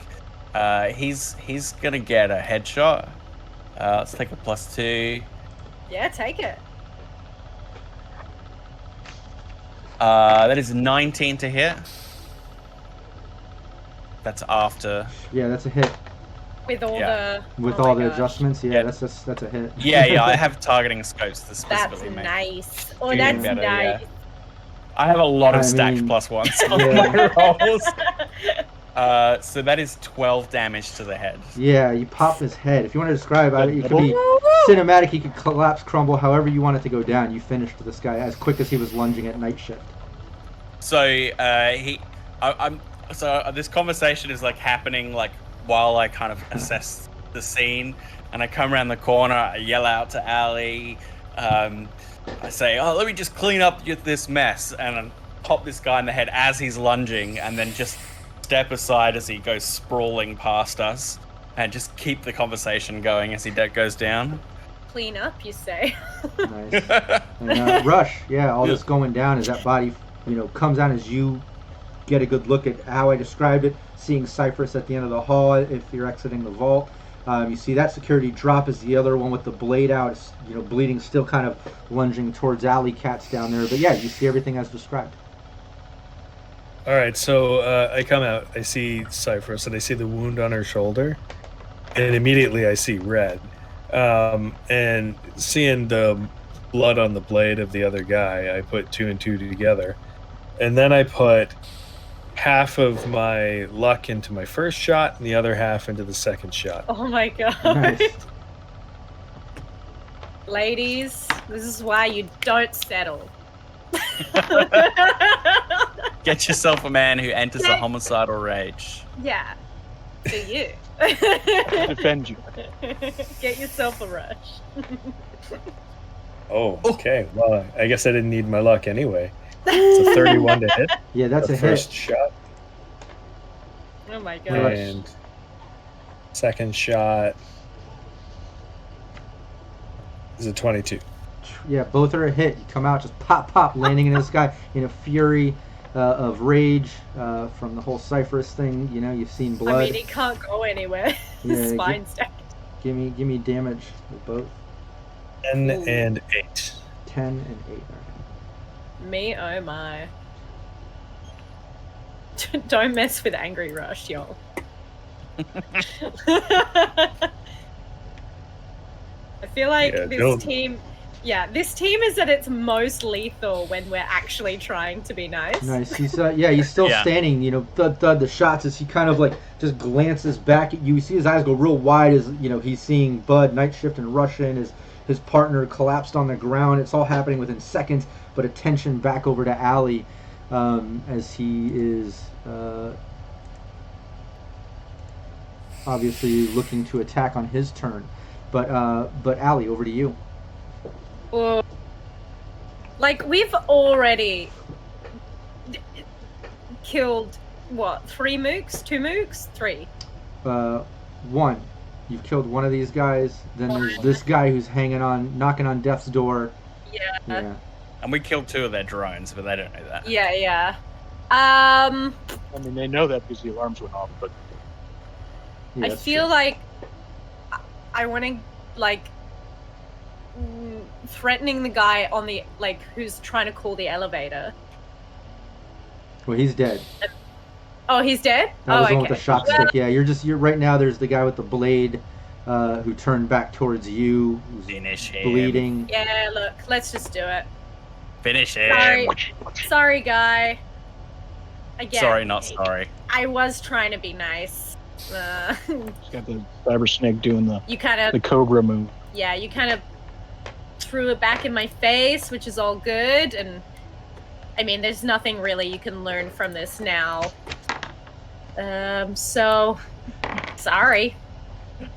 he's gonna get a headshot. Let's take a +2. Yeah, take it. That is 19 to hit. That's after. Yeah, that's a hit. With all Yeah. the With oh all my the gosh. adjustments, yeah, Yeah. that's a hit. Yeah, I have targeting scopes that That's specifically make. nice. Oh, Even that's better, nice. yeah. I have a lot of I stacked mean, +1s on yeah. my rolls. So that is 12 damage to the head. Yeah, you pop his head. If you want to describe, it could be cinematic. He could collapse, crumble, however you want it to go down. You finished this guy as quick as he was lunging at Night Shift. So this conversation is like happening like while I kind of assess the scene, and I come around the corner, I yell out to Ali, I say, "Oh, let me just clean up this mess," and I pop this guy in the head as he's lunging, and then just step aside as he goes sprawling past us, and just keep the conversation going as he goes down. Clean up, you say. Nice. And Rush, yeah, all this going down as that body, comes down as you get a good look at how I described it, seeing Cypress at the end of the hall if you're exiting the vault. You see that security drop as the other one with the blade out is, bleeding, still kind of lunging towards alley cats down there. But yeah, you see everything as described. All right, so I come out, I see Cypress, and I see the wound on her shoulder, and immediately I see red. And seeing the blood on the blade of the other guy, I put 2 and 2 together. And then I put half of my luck into my first shot and the other half into the second shot. Oh my god. Nice. Ladies, this is why you don't settle. Get yourself a man who enters a homicidal rage. Yeah. For you. Defend you. Get yourself a rush. Oh, okay. Well, I guess I didn't need my luck anyway. It's a 31 to hit. Yeah, that's the a first hit. shot. Oh my gosh. And second shot is a 22. Yeah, both are a hit. You come out, just pop, landing in this guy in a fury of rage from the whole Cypress thing. You've seen blood. I mean, he can't go anywhere. Yeah, His spine's stacked. Give me damage with both. 10 Ooh. and 8. 10 and 8. Me, oh my. Don't mess with Angry Rush, y'all. I feel like Yeah, this don't. team Yeah, this team is at its most lethal when we're actually trying to be nice. Nice. He's he's still Yeah. standing. You know, thud thud the shots as he kind of like just glances back at you. You see his eyes go real wide as he's seeing Bud, Night Shift, and Russian as his partner collapsed on the ground. It's all happening within seconds. But attention back over to Allie as he is obviously looking to attack on his turn. But Allie, over to you. Well, like, we've already killed, what, 3 mooks? 2 mooks? 3? One. You've killed one of these guys. Then there's this guy who's knocking on death's door. Yeah. And we killed 2 of their drones, but they don't know that. Yeah. I mean, they know that because the alarms went off, but Yeah, I that's feel true. like I want to, like, threatening the guy on the, like, who's trying to call the elevator. Well, he's dead. Oh, he's dead? That was the okay. one with the shot stick. Yeah, you're right now. There's the guy with the blade who turned back towards you, who's Finish him. bleeding. Yeah, look, let's just do it. Finish him. Sorry, guy. Again, Sorry, not sorry. I was trying to be nice. he's got the cyber snake doing the You kind of, cobra move. yeah, you kind of threw it back in my face, which is all good. And I mean, there's nothing really you can learn from this now. So sorry.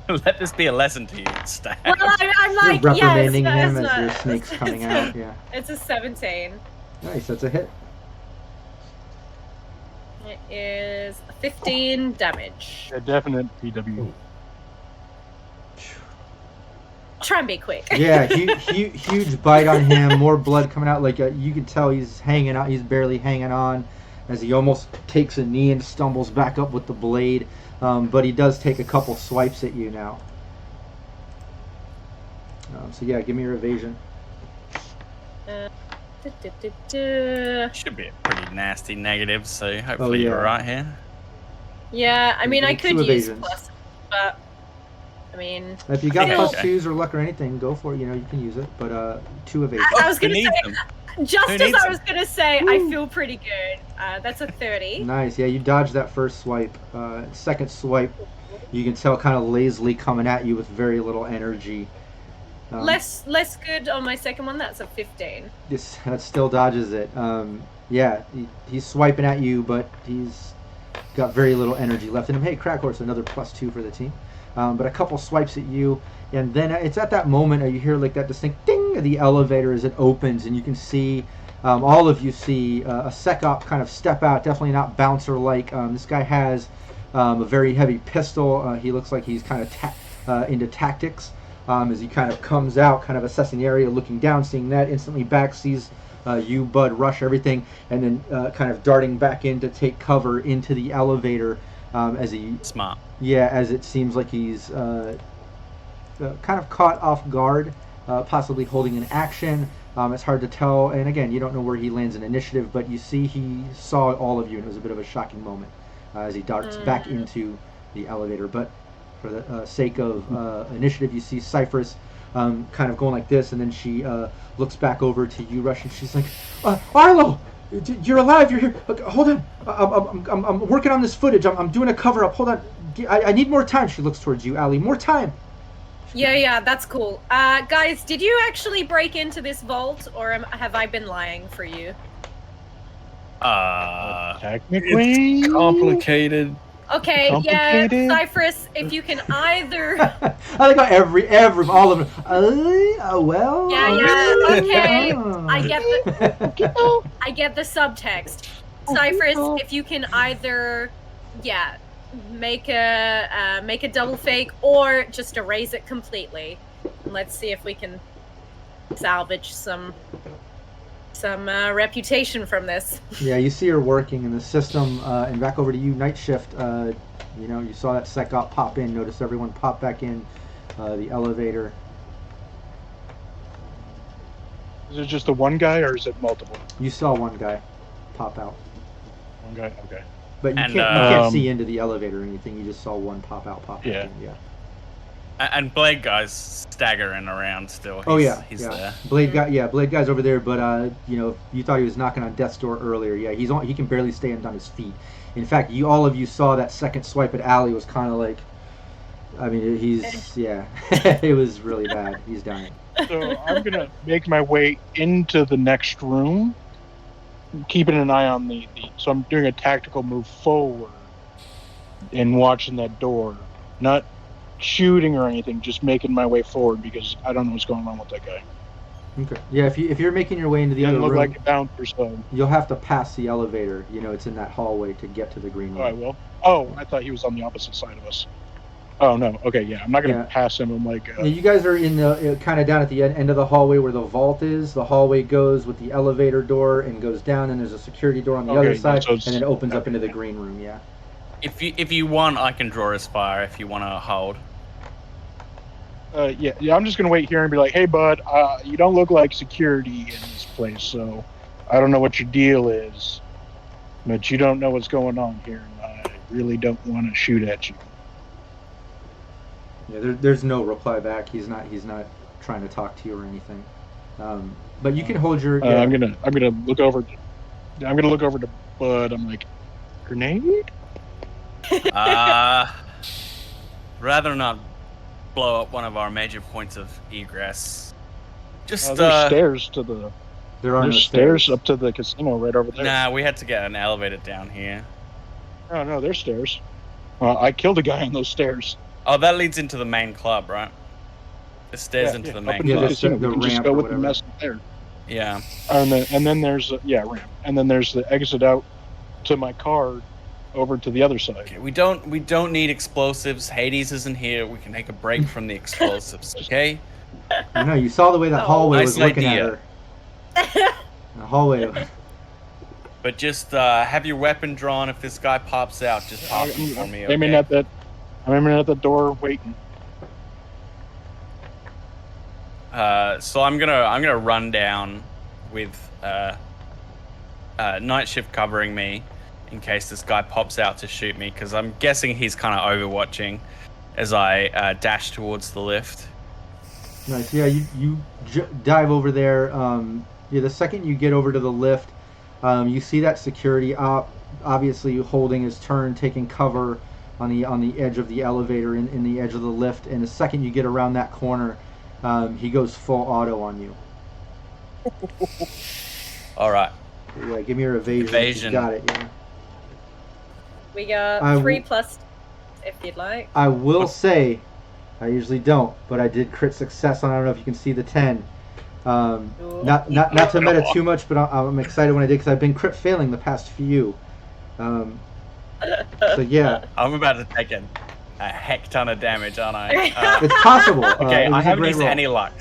Let this be a lesson to you, Stan. Well, I'm You're like, reprimanding yes, him that's as your not- snake's coming out. Yeah, It's a 17. nice. That's a hit. It is 15 damage. A definite PW. Try and be quick. Yeah, huge bite on him. More blood coming out. Like you can tell he's hanging out. He's barely hanging on as he almost takes a knee and stumbles back up with the blade. But he does take a couple swipes at you now. So yeah, give me your evasion. Should be a pretty nasty negative, so hopefully yeah. you're right here. Yeah, I mean, I Give me could 2 use evasions. plus, but I mean, If you got Yeah. plus Okay. 2s or luck or anything, go for it. You know, you can use it. But 2 evasions. I was Who gonna needs say, them? just Who as needs I them? was gonna say, I feel pretty good. That's a 30. Nice. Yeah, you dodged that first swipe. Second swipe, you can tell kind of lazily coming at you with very little energy. Less good on my second one. That's a 15. That still dodges it. Yeah, he's swiping at you, but he's got very little energy left in him. Hey, Crack Horse, another +2 for the team. But a couple swipes at you, and then it's at that moment you hear like that distinct ding of the elevator as it opens, and you can see, all of you see a sec op kind of step out. Definitely not bouncer like. This guy has a very heavy pistol. He looks like he's kind of into tactics. As he kind of comes out, kind of assessing the area, looking down, seeing that, instantly back, sees you, Bud, Rush, everything, and then kind of darting back in to take cover into the elevator as he, Smart. yeah, as it seems like he's kind of caught off guard, possibly holding an action. It's hard to tell, and again, you don't know where he lands in initiative, but you see he saw all of you, and it was a bit of a shocking moment as he darts back into the elevator. But for the sake of initiative, you see Cypherus kind of going like this, and then she looks back over to you, Rush, and she's like, Arlo, you're alive, you're here. Hold on, I'm working on this footage. I'm doing a cover-up. Hold on, I need more time. She looks towards you, Allie. More time. Yeah, that's cool. Guys, did you actually break into this vault, or have I been lying for you? Technically, It's complicated. Okay, yeah, Complicated? Cypherus, if you can either... I like how all of them. Well. Yeah, okay. oh. I get the subtext. Cypherus, if you can either, make a double fake or just erase it completely. Let's see if we can salvage some reputation from this. Yeah, you see her working in the system, and back over to you, Night Shift. You saw that sec op pop in. Notice everyone pop back in the elevator. is it just the one guy or is it multiple? You saw one guy pop out, One guy. Okay. but you And, can't see into the elevator or anything. You just saw one pop out, pop back Yeah. in. Yeah. And Blade Guy's staggering around still. He's there. Blade guy's over there, but you thought he was knocking on death's door earlier. Yeah, he can barely stand on his feet. In fact, all of you saw that second swipe at Allie was kind of like, I mean, it was really bad. He's dying. So I'm gonna make my way into the next room, keeping an eye on the. So I'm doing a tactical move forward and watching that door, not shooting or anything, just making my way forward because I don't know what's going on with that guy. Okay. Yeah, if you're making your way into the other look room, like a bouncer, so you'll have to pass the elevator. It's in that hallway to get to the green room. I will. Oh, I thought he was on the opposite side of us. Oh no. Okay, yeah, I'm not gonna pass him. I'm like. You guys are in the kind of down at the end of the hallway where the vault is. The hallway goes with the elevator door and goes down, and there's a security door on the other side, and then it opens up into the green room. Yeah. If you want, I can draw his fire. If you want to hold. Yeah. I'm just gonna wait here and be like, "Hey, bud, you don't look like security in this place, so I don't know what your deal is, but you don't know what's going on here, and I really don't want to shoot at you." Yeah, there's no reply back. He's not trying to talk to you or anything. But you can hold your. I'm gonna look over. I'm gonna look over to Bud. I'm like, grenade? Rather not blow up one of our major points of egress. Just there's stairs to the. There's stairs up to the casino right over there. Nah, we had to get an elevator down here. Oh no, there's stairs. I killed a guy on those stairs. Oh, that leads into the main club, right? The stairs into the main club. club. The ramp just go with whatever. the mess there. Yeah. And then there's ramp. And then there's the exit out to my car over to the other side. Okay, we don't need explosives. Hades isn't here. We can take a break from the explosives, okay? I know, you saw the way the hallway was nice looking idea. at her. The hallway. But just have your weapon drawn. If this guy pops out, just pop him for me, okay? I'm aiming at the door, waiting. So I'm gonna run down with night shift covering me in case this guy pops out to shoot me, because I'm guessing he's kind of overwatching as I dash towards the lift. Nice. Yeah, you dive over there. The second you get over to the lift, you see that security op obviously holding his turn, taking cover on the edge of the elevator in the edge of the lift, and the second you get around that corner, he goes full auto on you. All right. Yeah, give me your evasion. Evasion. You got it. Yeah. We got 3+ if you'd like. I will say, I usually don't, but I did crit success on. I don't know if you can see the 10. Not to meta too much, but I'm excited when I did because I've been crit failing the past few. So yeah. I'm about to take a heck ton of damage, aren't I? It's possible. Okay, I haven't used any luck,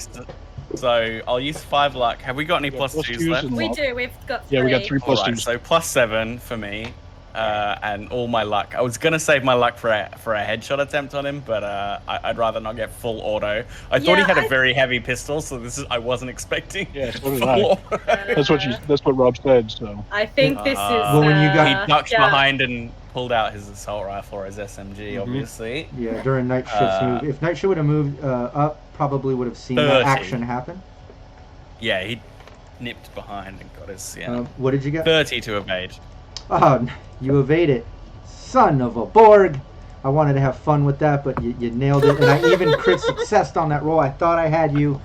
so I'll use 5 luck. Have we got any +2s left? We do. We've got 3. Yeah, we got 3 +2s. Right, so +7 for me, and all my luck. I was gonna save my luck for a headshot attempt on him, but I'd rather not get full auto. I thought he had a very heavy pistol, so I wasn't expecting. Yeah, so did I. That's what Rob said. So I think this is. Well, when you got he ducked behind and pulled out his assault rifle or his SMG, obviously. Yeah, during night shift's move. If night shift would have moved up, probably would have seen that action happen. Yeah, he nipped behind and got his. What did you get? 30 to evade. Oh, you evade it, son of a Borg. I wanted to have fun with that, but you nailed it, and I even crit successed on that roll. I thought I had you.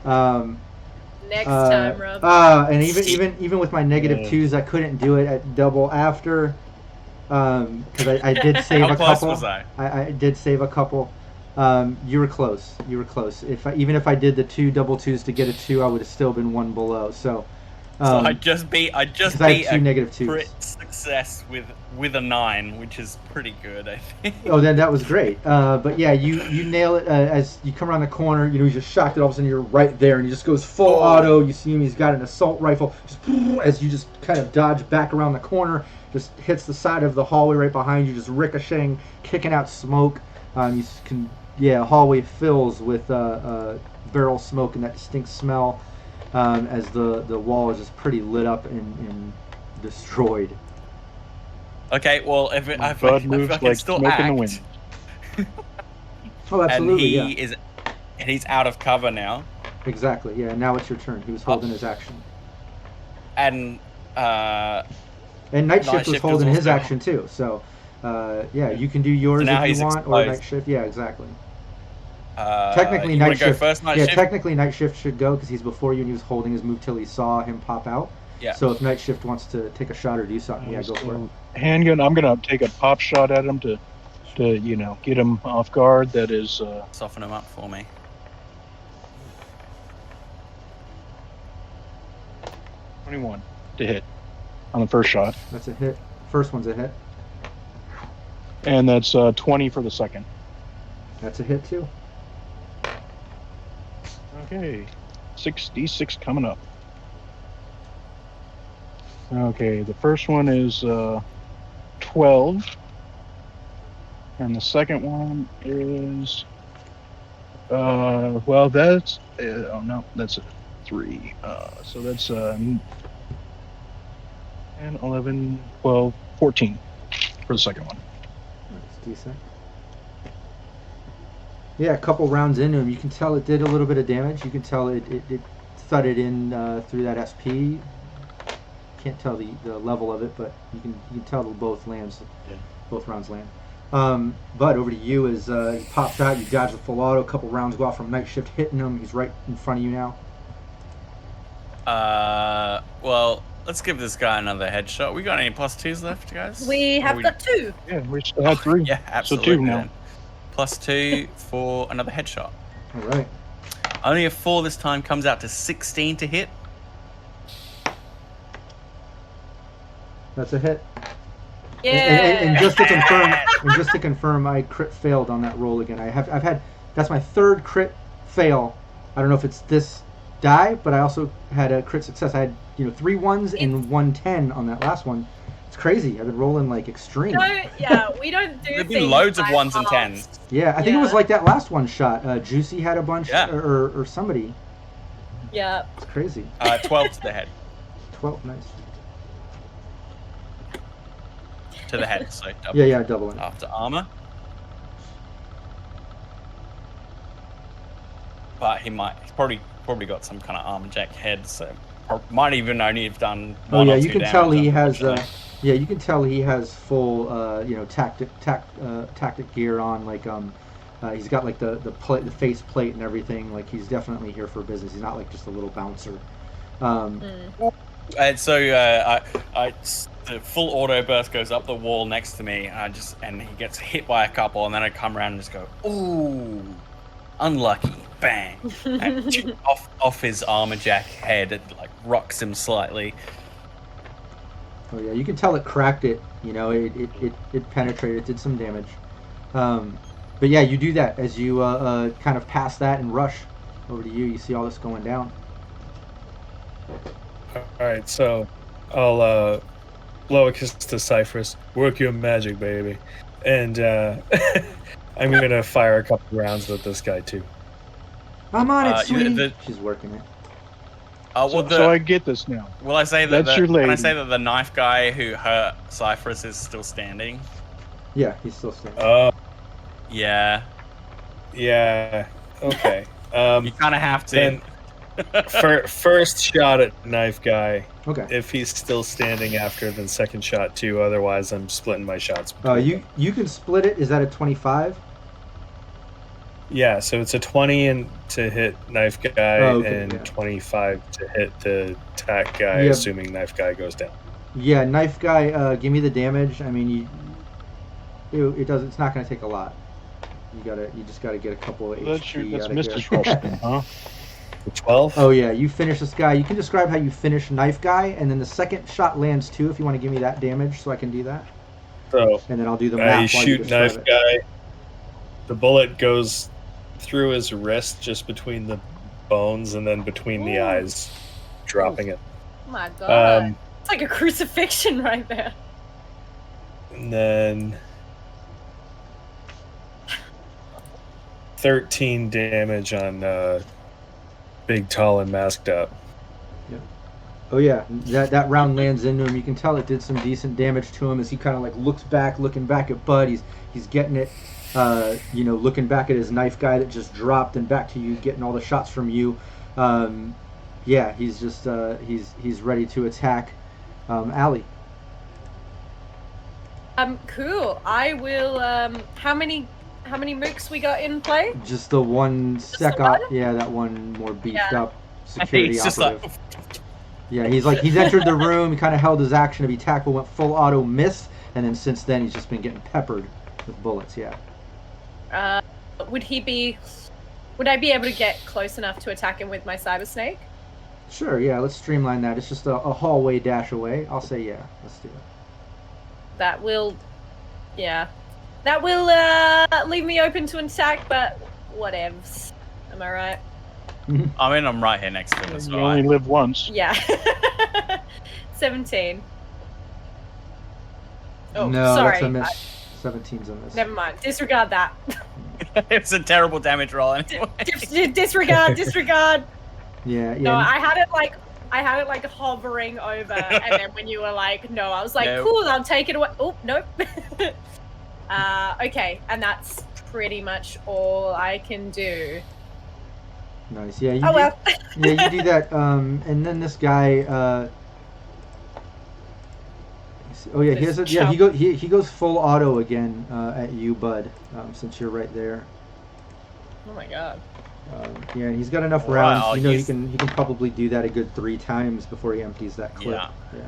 Next time, Rob. And even with my -2s, I couldn't do it at double after. Because I did save How a close couple. was I? I did save a couple. You were close. Even if I did the 2 double 2s to get a 2, I would have still been 1 below. So I just beat I had 2 -2s. crit success with a 9, which is pretty good, I think. Oh, then that was great. But yeah, you nail it as you come around the corner. You just shocked it. All of a sudden, you're right there, and he just goes full auto. You see him. He's got an assault rifle. Just as you just kind of dodge back around the corner, just hits the side of the hallway right behind you, just ricocheting, kicking out smoke. You can hallway fills with barrel smoke and that distinct smell as the wall is just pretty lit up and destroyed. Okay, well, if I can moves still like smoke in the act, wind. Oh, absolutely, and he is And he's out of cover now. Exactly. Yeah. Now it's your turn. He was holding his action. And And Night Shift was Shift holding was his also- action too. So, yeah, you can do yours now if he's you want, or exposed. Night Shift. Yeah, exactly. technically, Night wanna go Shift. first, Night Yeah, Shift? technically Night Shift should go because he's before you and he was holding his move till he saw him pop out. Yeah. So if Night Shift wants to take a shot or do something, yeah, go for it. Handgun. I'm gonna take a pop shot at him to get him off guard. That is Soften him up for me. 21 to hit on the first shot, That's a hit. First one's a hit. and that's 20 for the second. That's a hit too. Okay, 6d6 coming up. Okay, the first one is 12, and the second one is well, that's oh no, that's a 3. So that's 10, 11, 12, 14 for the second one. That's decent. Yeah, a couple rounds into him, you can tell it did a little bit of damage. You can tell it thudded in through that SP. Can't tell the level of it, but you can tell that both lands, both rounds land. But over to you as he pops out, you dodge the full auto. A couple rounds go off from Night Shift hitting him. He's right in front of you now. Well, let's give this guy another headshot. We got any +2s left, guys? We have got 2. Yeah, we still had 3. Yeah, absolutely. So 2 now. then. +2 for another headshot. All right. Only a 4 this time, comes out to 16 to hit. That's a hit. Yeah. And just to confirm, I crit failed on that roll again. I've had that's my third crit fail. I don't know if it's this die, but I also had a crit success. I had 3 1s and 1 10 on that last one. It's crazy. I've been rolling like extreme. Yeah, we don't do. There've been things loads of by 1s and halves. 10s. Yeah, I think it was Yeah. like that last one shot. Juicy had a bunch, Yeah. or somebody. Yeah. It's crazy. 12 to the head. 12, nice. To the head, so double Yeah, doubling. after armor. But he's probably got some kind of armor jack head, so might even only have done Oh one yeah, or you two can tell damage, he has. unfortunately. Yeah, you can tell he has full, tactic gear on. Like, he's got like the face plate and everything. Like, he's definitely here for business. He's not like just a little bouncer. And so the full auto burst goes up the wall next to me, and he gets hit by a couple, and then I come around and just go, ooh, unlucky, bang, and off his armor jack head. It like rocks him slightly. Oh yeah, you can tell it cracked it. It penetrated, did some damage. But yeah, you do that as you kind of pass that and rush over to you. You see all this going down. All right, so I'll blow a kiss to Cypress. Work your magic, baby. And I'm going to fire a couple rounds with this guy, too. I'm on it, you- sweetie. She's working it. So I get this now. Will I say that? That's your Can I lady. say that the knife guy who hurt Cypress is still standing? Yeah, he's still standing. Yeah. Yeah, okay. You kind of have to. Then first shot at knife guy. Okay. If he's still standing after, then second shot too. Otherwise, I'm splitting my shots. You can split it. Is that a 25? Yeah, so it's a 20 and to hit knife guy, and yeah. 25 to hit the tack guy, Yeah. assuming knife guy goes down. Yeah, knife guy. Give me the damage. I mean, it does. It's not going to take a lot. You just gotta get a couple of That's HP that's out of Mr. here. Trustin, huh? 12. Oh yeah, you finish this guy. You can describe how you finish knife guy, and then the second shot lands too. If you want to give me that damage, so I can do that, So and then I'll do the math. I while you shoot describe knife it. guy. The bullet goes through his wrist, just between the bones, and then between the Ooh. eyes, dropping it. Oh my god. Um, It's like a crucifixion right there. And then 13 damage on Big, Tall, and Masked Up. Oh yeah, that round lands into him. You can tell it did some decent damage to him as he kind of like looks back, looking back at Bud. He's getting it, looking back at his knife guy that just dropped, and back to you, getting all the shots from you. Yeah, he's just he's ready to attack Allie. Cool. I will. How many mooks we got in play? Just the one sec one? Yeah, that one more beefed up I think security it's just operative. like. Yeah, he's entered the room. He kind of held his action to be tactful, went full auto miss, and then since then he's just been getting peppered with bullets. Yeah. Would I be able to get close enough to attack him with my cyber snake? Sure. Yeah. Let's streamline that. It's just a hallway dash away. I'll say yeah. Let's do it. That will leave me open to an attack, but whatevs. Am I right? I mean, I'm right here next to him as You well. only live once. Yeah. 17. Oh, No, sorry. that's a miss. 17's a miss. Never mind. Disregard that. It's a terrible damage roll anyway. Disregard. Yeah. No, I had it like hovering over, and then when you were like, no, I was like, No. cool, I'll take it away. Oh, nope. Okay, and that's pretty much all I can do. Nice. Yeah. You Oh well. Yeah, you do that. And then this guy. Oh yeah, he has a, yeah. He goes full auto again at you, Bud. Since you're right there. Oh my god. Yeah, and he's got enough All right, rounds. I'll You know, use- he can probably do that a good 3 times before he empties that clip. Yeah.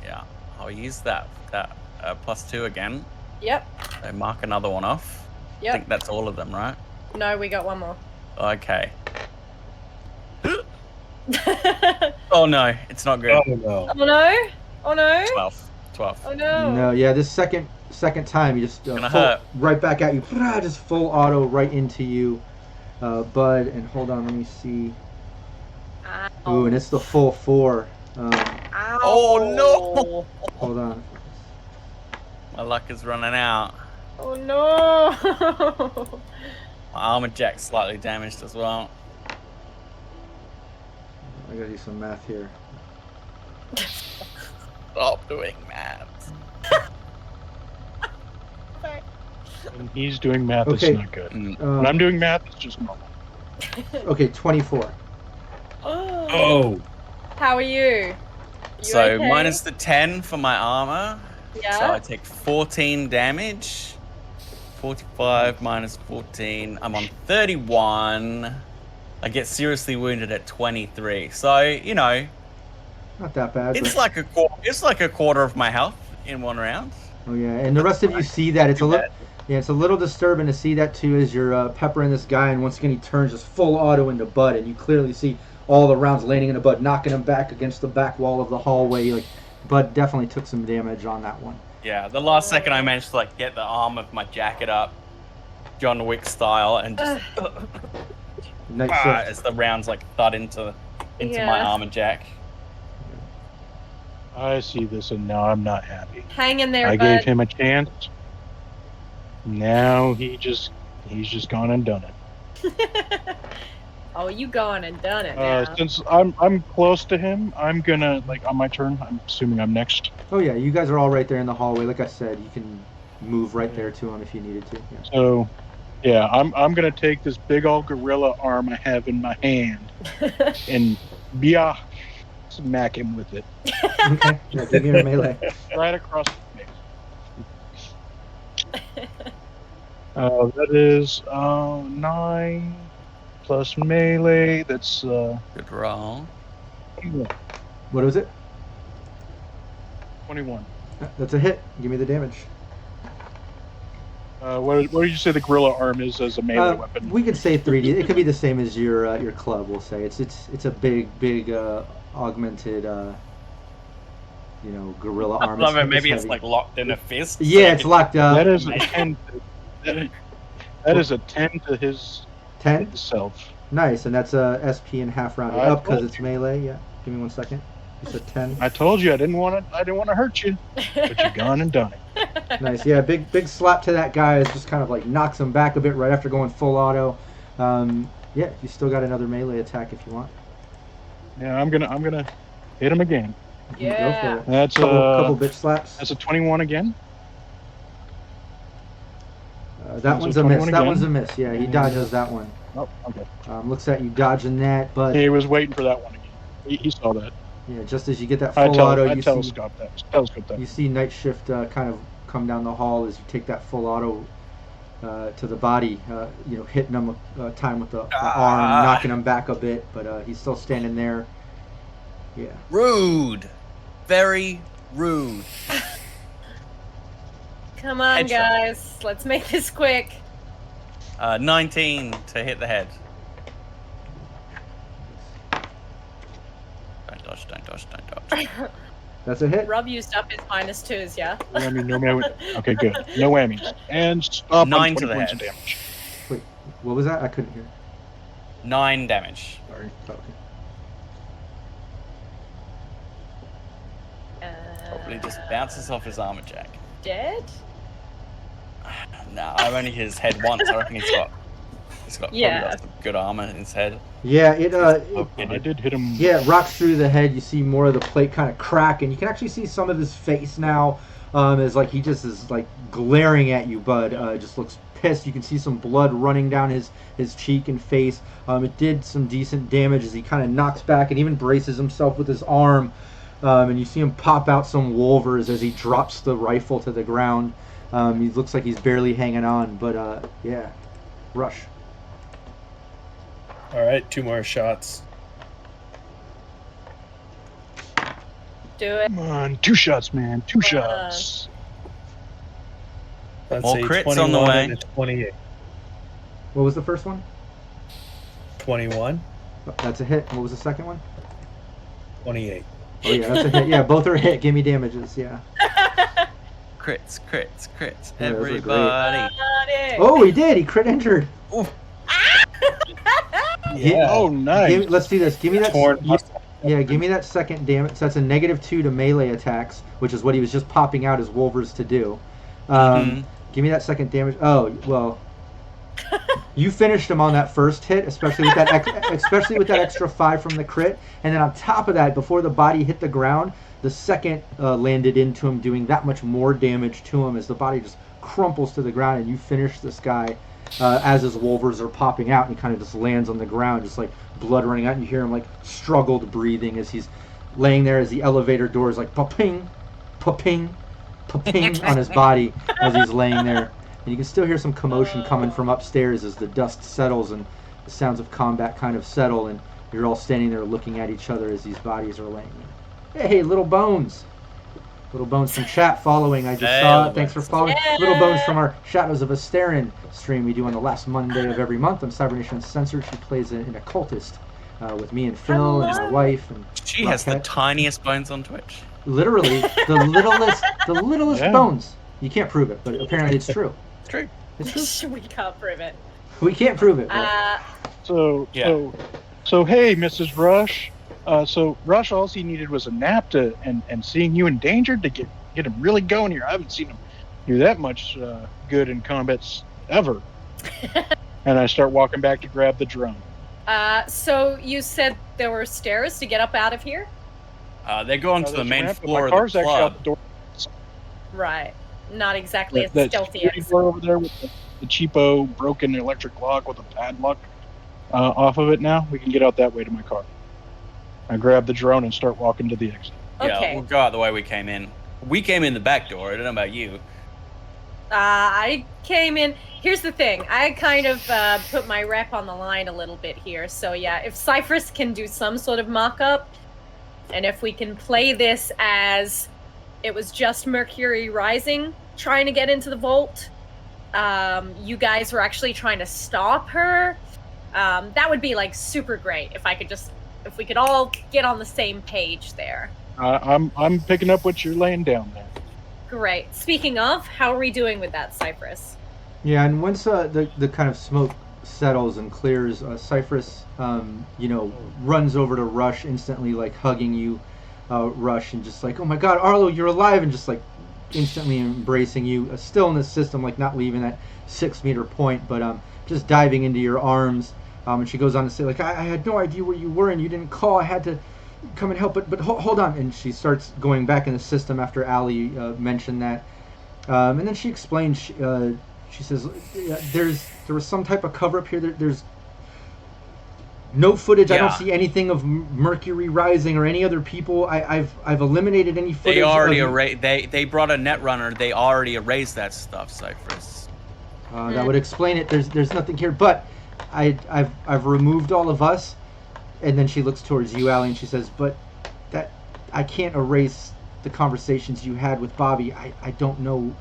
Yeah, I'll use that +2 again. Yep. So mark another one off. I Yep. think that's all of them, right? No, we got one more. Okay. Oh no, it's not good. Oh no. Oh no! Oh no! 12. Oh no! No, yeah, this second time you just Gonna full, hurt. right back at you, just full auto right into you, Bud. And hold on, let me see. Ow. Ooh, and it's the full 4. Ow. Oh, no. Hold on. My luck is running out. Oh no! My armor jack's slightly damaged as well. I gotta do some math here. Stop doing math. When he's doing math, Okay. it's not good. When I'm doing math, it's just normal. Okay, 24. Oh. How are you? So okay? minus the 10 for my armor. Yeah. So I take 14 damage. 45 minus 14. I'm on 31. I get seriously wounded at 23. So, you know, Not that bad. it's but- like a quarter of my health in one round. Oh yeah, and the rest of you see that it's a little. Yeah, it's a little disturbing to see that too as you're peppering this guy, and once again he turns just full auto into Bud, and you clearly see all the rounds landing into Bud, knocking him back against the back wall of the hallway. Like, Bud definitely took some damage on that one. Yeah, the last second I managed to like get the arm of my jacket up, John Wick style, and just Night shift. as the rounds like thud into my Yeah. armor jack. I see this, and now I'm not happy. Hang in there, I Bud. gave him a chance. Now he's just gone and done it. Oh, you gone and done it now. Since I'm close to him, I'm gonna on my turn. I'm assuming I'm next. Oh yeah, you guys are all right there in the hallway. Like I said, you can move right there to him if you needed to. Yeah. So, yeah, I'm gonna take this big old gorilla arm I have in my hand and smack him with it Okay, yeah, give me a melee. right across the face. That is 9 plus melee. That's Good roll. What was it? 21. That's a hit. Give me the damage. What did you say the gorilla arm is as a melee weapon? We could say 3D. It could be the same as your club. We'll say it's a big augmented gorilla arm. I mean, maybe it's heavy. like locked in a fist. Yeah, it's locked up. That is a 10. That is a 10 to his 10. self. Nice, and that's a SP and half rounded I up because told it's melee. Yeah. Give me 1 second. You said 10. I told you I didn't want to hurt you, but you've gone and done it. Nice. Yeah, big slap to that guy. Is just kind of like knocks him back a bit right after going full auto. Yeah, you still got another melee attack if you want. Yeah, I'm gonna Hit him again. Yeah. Go for it. That's Couple bitch slaps. That's a 21 again. That that's one's a a miss. 21 That again. one's a miss. Yeah, he dodges that one. Oh, okay. Looks at you dodging that, but He was waiting for that one again. He saw that. yeah, just as you get that I full auto, you see telescope that. you see Night Shift kind of come down the hall as you take that full auto to the body. Hitting him time with the arm, knocking him back a bit, but he's still standing there. Yeah. Rude. Very rude. Come on, Headshot. guys. Let's make this quick. 19 to hit the head. Don't dodge. That's a hit. Rob used up his -2s, yeah? Whammy, no whammy. Okay, good. No whammies. And stop 9 on to 20 the points head. of damage. Wait, what was that? I couldn't hear. 9 damage. Sorry. Okay. Probably just bounces off his armor jack. Dead? No, I've only hit his head once. I reckon he's got probably got some good armor in his head. Yeah, I did hit him. Yeah, it rocks through the head. You see more of the plate kind of crack, and you can actually see some of his face now. As like he just is like glaring at you, Bud. Just looks pissed. You can see some blood running down his cheek and face. It did some decent damage as he kind of knocks back and even braces himself with his arm. And you see him pop out some wolvers as he drops the rifle to the ground. He looks like he's barely hanging on, but yeah, Rush. All right, 2 more shots. Do it. Come on, 2 shots, man. 2 shots. That's More a crits 21 on the way. and a 28. What was the first one? 21, That's a hit. What was the second one? 28. Oh yeah, that's a hit. Yeah, both are a hit. Give me damages. Yeah. Crits. Yeah, those are great. Everybody. Oh, he did. He crit injured. Yeah. Oh, nice. Let's do this. Give me that. Torn. Yeah, give me that second damage. So that's a -2 to melee attacks, which is what he was just popping out his wolvers to do. Give me that second damage. Oh well, you finished him on that first hit, especially with that extra 5 from the crit, and then on top of that, before the body hit the ground, the second landed into him, doing that much more damage to him as the body just crumples to the ground, and you finish this guy as his wolvers are popping out, and he kind of just lands on the ground, just like blood running out, and you hear him like struggled breathing as he's laying there as the elevator door is like pa-ping, pa-ping, pa-ping on his body as he's laying there. And you can still hear some commotion coming from upstairs as the dust settles and the sounds of combat kind of settle, and you're all standing there looking at each other as these bodies are laying there. Hey, Little Bones. Little Bones from chat following. I just Hey, saw Little it. Thanks for Bones. following. Yeah. Little Bones from our Shadows of Asterin stream we do on the last Monday of every month on Cybernation Uncensored. She plays an occultist with me and Phil and my Hello. wife. And She has the Rockette. tiniest bones on Twitch. Literally the littlest Yeah. bones. You can't prove it, but apparently it's true. It's true. It's true. We can't prove it. We can't prove it. but- So, Yeah. so hey, Mrs. Rush. So Rush, all he needed was a nap and seeing you endangered to get him really going here. I haven't seen him do that much good in combats ever. And I start walking back to grab the drone. So you said there were stairs to get up out of here? They're going to the There's a main ramp, but floor my of car's the actually club. out the door. Right. Not exactly as That stealthy security as. door over there with the cheapo broken electric lock with a padlock off of it now. We can get out that way to my car. I grab the drone and start walking to the exit. Yeah, Okay. we'll go out the way we came in. We came in the back door. I don't know about you. I came in. Here's the thing. I kind of put my rep on the line a little bit here. So yeah, if Cypress can do some sort of mock-up, and if we can play this as it was just Mercury Rising trying to get into the vault, you guys were actually trying to stop her, that would be like super great if we could all get on the same page there. I'm picking up what you're laying down there. Great. Speaking of, how are we doing with that, Cypress? Yeah, and once the kind of smoke settles and clears, Cypress, runs over to Rush instantly, like hugging you, Rush, and just like, oh my God, Arlo, you're alive, and just like instantly embracing you, still in the system, like not leaving that 6 meter point, but just diving into your arms. And she goes on to say, like, I had no idea where you were, and you didn't call. I had to come and help, but hold on. And she starts going back in the system after Allie mentioned that. And then she explains, she says, there was some type of cover-up here. There's no footage. Yeah. I don't see anything of Mercury Rising or any other people. I've eliminated any footage. They already they brought a Netrunner. They already erased that stuff, Cypress. That would explain it. There's nothing here, but I've removed all of us. And then she looks towards you, Allie, and she says, but that I can't erase the conversations you had with Bobby. I don't know.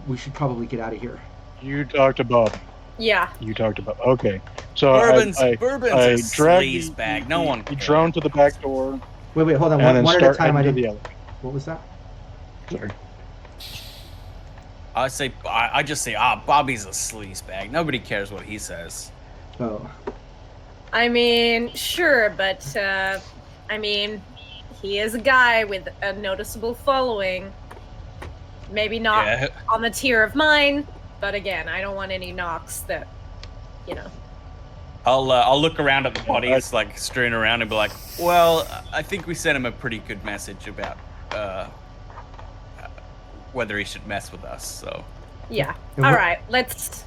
We should probably get out of here. You talked to Bobby. Yeah. You talked about. Okay. So Bourbon's I a dragged sleaze bag. No one. You drone to the back door. Wait, hold on. And One then at a start time. I heading to didn't. the elevator. What was that? Sorry. I just say, Bobby's a sleaze bag. Nobody cares what he says. Oh. I mean, sure, but I mean, he is a guy with a noticeable following. Maybe not on the tier of mine, but again, I don't want any knocks that, you know. I'll look around at the bodies like strewn around and be like, well, I think we sent him a pretty good message about whether he should mess with us. So yeah. And All what- right, let's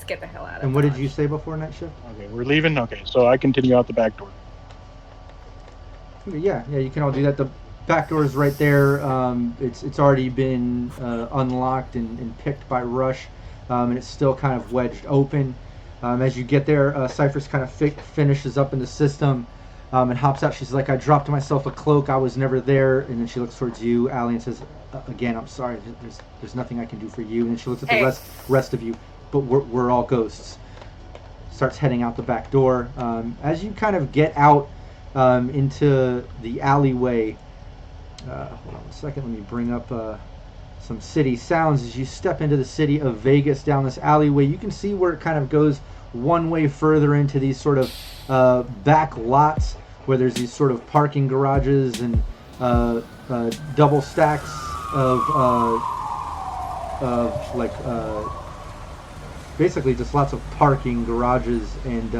get the hell out of And what did Dodge. you say before night shift? Okay, we're leaving. Okay, so I continue out the back door. Yeah, you can all do that. The back door is right there. It's already been unlocked and picked by Rush, and it's still kind of wedged open. As you get there, Cypher's kind of finishes up in the system and hops out. She's like, I dropped myself a cloak. I was never there. And then she looks towards you, Allie, and says, again, I'm sorry. There's nothing I can do for you. And then she looks at the rest of you. But we're all ghosts. Starts heading out the back door. As you kind of get out into the alleyway, hold on a second, let me bring up some city sounds. As you step into the city of Vegas down this alleyway, you can see where it kind of goes one way further into these sort of back lots where there's these sort of parking garages and double stacks of like basically just lots of parking garages and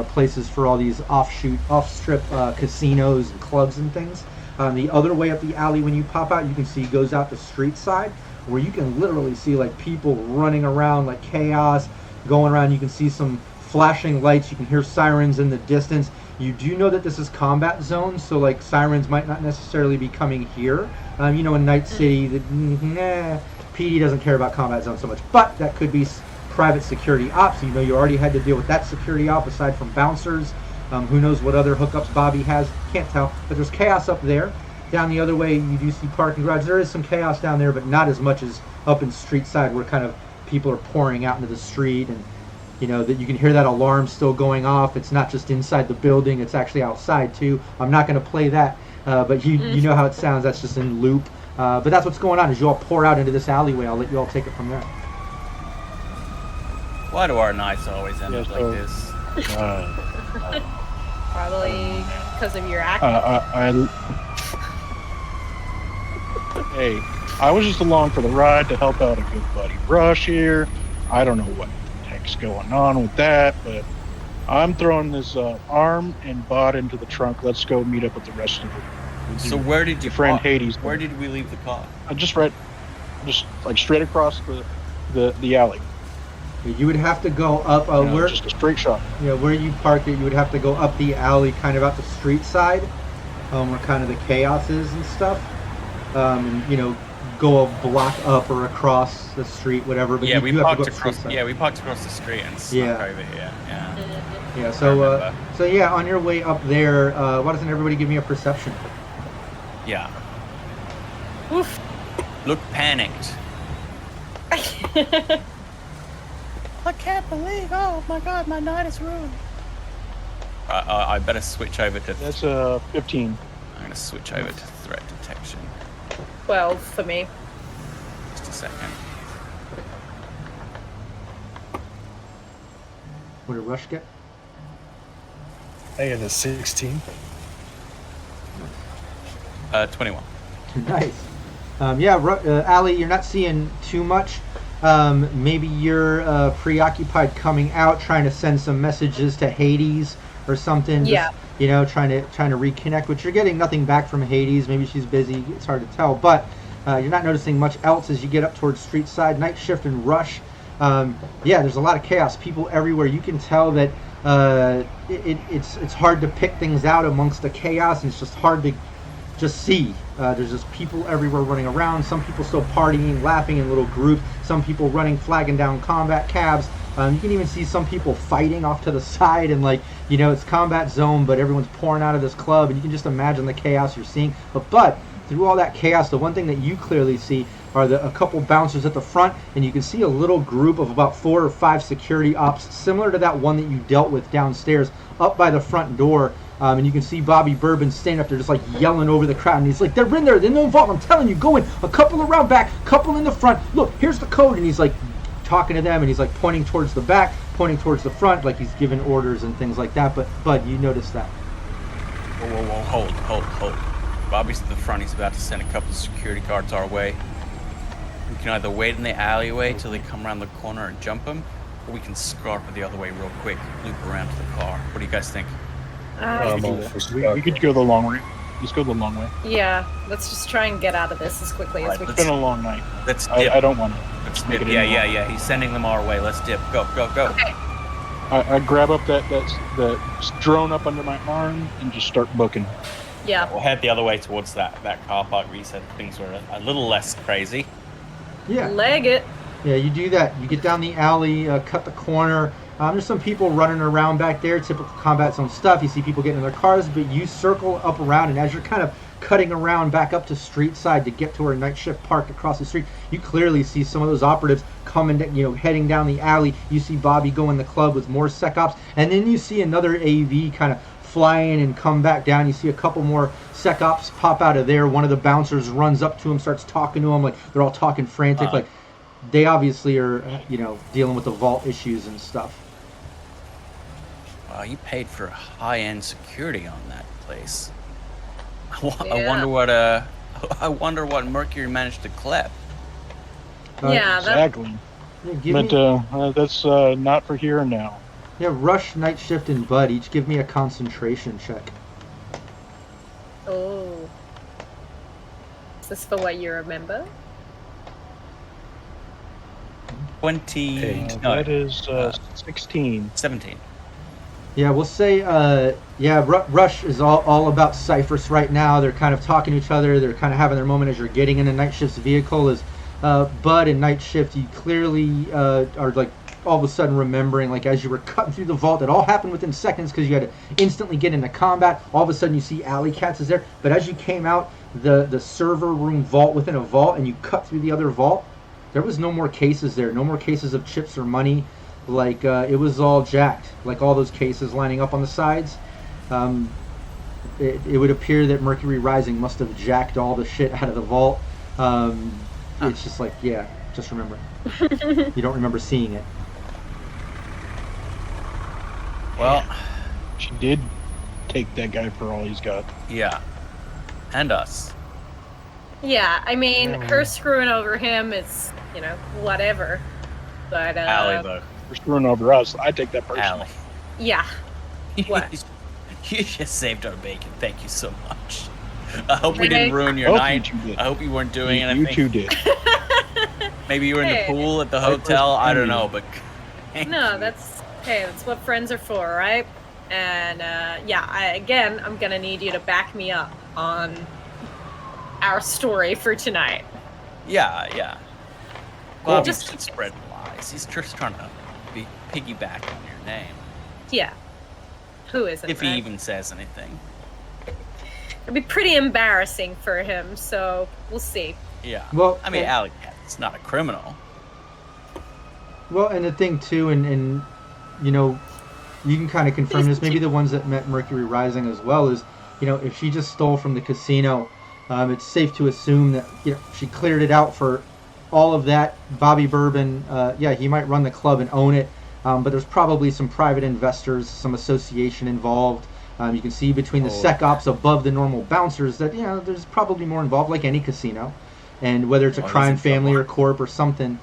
places for all these off-strip casinos and clubs and things. The other way up the alley, when you pop out, you can see goes out the street side, where you can literally see like people running around, like chaos going around. You can see some flashing lights. You can hear sirens in the distance. You do know that this is combat zone, so like sirens might not necessarily be coming here. You know, in Night City, PD doesn't care about combat zone so much, but that could be private security ops. You know, you already had to deal with that security op aside from bouncers. Who knows what other hookups Bobby has? Can't tell. But there's chaos up there. Down the other way, you do see parking garage. There is some chaos down there, but not as much as up in street side, where kind of people are pouring out into the street, and you know that you can hear that alarm still going off. It's not just inside the building; it's actually outside too. I'm not going to play that, but you know how it sounds. That's just in loop. But that's what's going on as you all pour out into this alleyway. I'll let you all take it from there. why do our nights always end up like so- this? Probably because of your act. Hey, I was just along for the ride to help out a good buddy Rush here. I don't know what the heck's going on with that, but I'm throwing this arm and bot into the trunk. Let's go meet up with the rest of it. So where did you Your friend park? Hades. Where did we leave the car? Just like straight across the alley. You would have to go up where Just a straight shot. where you parked it. You would have to go up the alley, kind of out the street side, where kind of the chaos is and stuff. And go a block up or across the street, whatever. But Yeah, you we do have to parked go up the street across. side. Yeah, we parked across the street and snuck Yeah. over here. Yeah. Yeah. I So remember. yeah, on your way up there, why doesn't everybody give me a perception? Yeah. Oof. Look panicked. I can't believe. Oh my god, my night is ruined. I better switch over to. That's 15. I'm gonna switch over to threat detection. 12 for me. Just a second. What did Rush get? I got a 16. 21. Nice. Allie, you're not seeing too much. Maybe you're preoccupied coming out, trying to send some messages to Hades or something. Yeah. Just, trying to reconnect, which you're getting nothing back from Hades. Maybe she's busy. It's hard to tell, but you're not noticing much else as you get up towards Street Side, Night Shift, and Rush. There's a lot of chaos. People everywhere. You can tell that it's hard to pick things out amongst the chaos, and it's just hard to just see. There's just people everywhere running around. Some people still partying, laughing in little groups. Some people running, flagging down combat cabs. You can even see some people fighting off to the side, and it's combat zone, but everyone's pouring out of this club, and you can just imagine the chaos you're seeing. But through all that chaos, the one thing that you clearly see are a couple bouncers at the front, and you can see a little group of about 4 or 5 security ops, similar to that one that you dealt with downstairs, up by the front door. And you can see Bobby Bourbon standing up there just yelling over the crowd, and he's like, they're in there, they're in the vault, I'm telling you, go in, a couple around back, couple in the front, look, here's the code, and he's talking to them, and he's pointing towards the back, pointing towards the front, like he's giving orders and things like that. But Bud, you noticed that. Whoa, hold. Bobby's at the front. He's about to send a couple of security guards our way. We can either wait in the alleyway till they come around the corner and jump them, or we can scarper the other way real quick, loop around to the car. What do you guys think? We could go the long way. Let's go the long way. Yeah, let's just try and get out of this as quickly as we It's can. been a long night. Let's dip. I don't want to. Let's dip. Yeah. He's sending them our way. Let's dip. Go. Okay. I grab up that drone up under my arm and just start booking. Yeah. We'll head the other way towards that car park where you said things were a little less crazy. Yeah. Leg it. Yeah, you do that. You get down the alley, cut the corner. There's some people running around back there, typical combat zone stuff. You see people getting in their cars, but you circle up around, and as you're kind of cutting around back up to Street Side to get to where Night Shift parked across the street, you clearly see some of those operatives coming, heading down the alley. You see Bobby go in the club with more sec ops, and then you see another AV kind of fly in and come back down. You see a couple more sec ops pop out of there. One of the bouncers runs up to him, starts talking to him, they're all talking frantic, they obviously are, dealing with the vault issues and stuff. Wow, you paid for high-end security on that place. Yeah. I wonder what Mercury managed to clip. Yeah, Exactly. That's not for here and now. Yeah, Rush, Night Shift, and Bud each give me a concentration check. Oh. Is this for what you remember? 20. That is 16. 17. Yeah, we'll say, Rush is all about Cypress right now. They're kind of talking to each other. They're kind of having their moment as you're getting into Night Shift's vehicle. As Bud and Night Shift, you clearly are all of a sudden remembering, as you were cutting through the vault, it all happened within seconds because you had to instantly get into combat. All of a sudden you see Alley Cats is there. But as you came out the server room vault within a vault and you cut through the other vault, there was no more cases there. No more cases of chips or money. It was all jacked, all those cases lining up on the sides. It would appear that Mercury Rising must have jacked all the shit out of the vault. It's just just remember it. You don't remember seeing it. Well, She did take that guy for all he's got. yeah. And us. Yeah, I mean, her screwing over him is, whatever. But, Allie, though. For screwing over us, I take that personally. Allie. yeah. What? You just saved our bacon. Thank you so much. I hope we Hey. didn't ruin your Hope night. you two did. I hope you weren't doing You anything. two did. Maybe you were in the Hey. pool at the hotel. I don't know, but No, that's what friends are for, right? And I'm gonna need you to back me up on our story for tonight. yeah. Well, Well, just- just spread lies. He's just trying to be piggyback on your name. Yeah. Who isn't? If he right? even says anything. It'd be pretty embarrassing for him, so we'll see. Yeah. Well, I mean, Allie Cat's not a criminal. Well, and the thing too, and you can kind of confirm this. Maybe the ones that met Mercury Rising as well is, if she just stole from the casino, it's safe to assume that she cleared it out for all of that. Bobby Bourbon, he might run the club and own it, but there's probably some private investors, some association involved. You can see between the sec ops above the normal bouncers that there's probably more involved, like any casino, and whether it's a crime family or corp or something.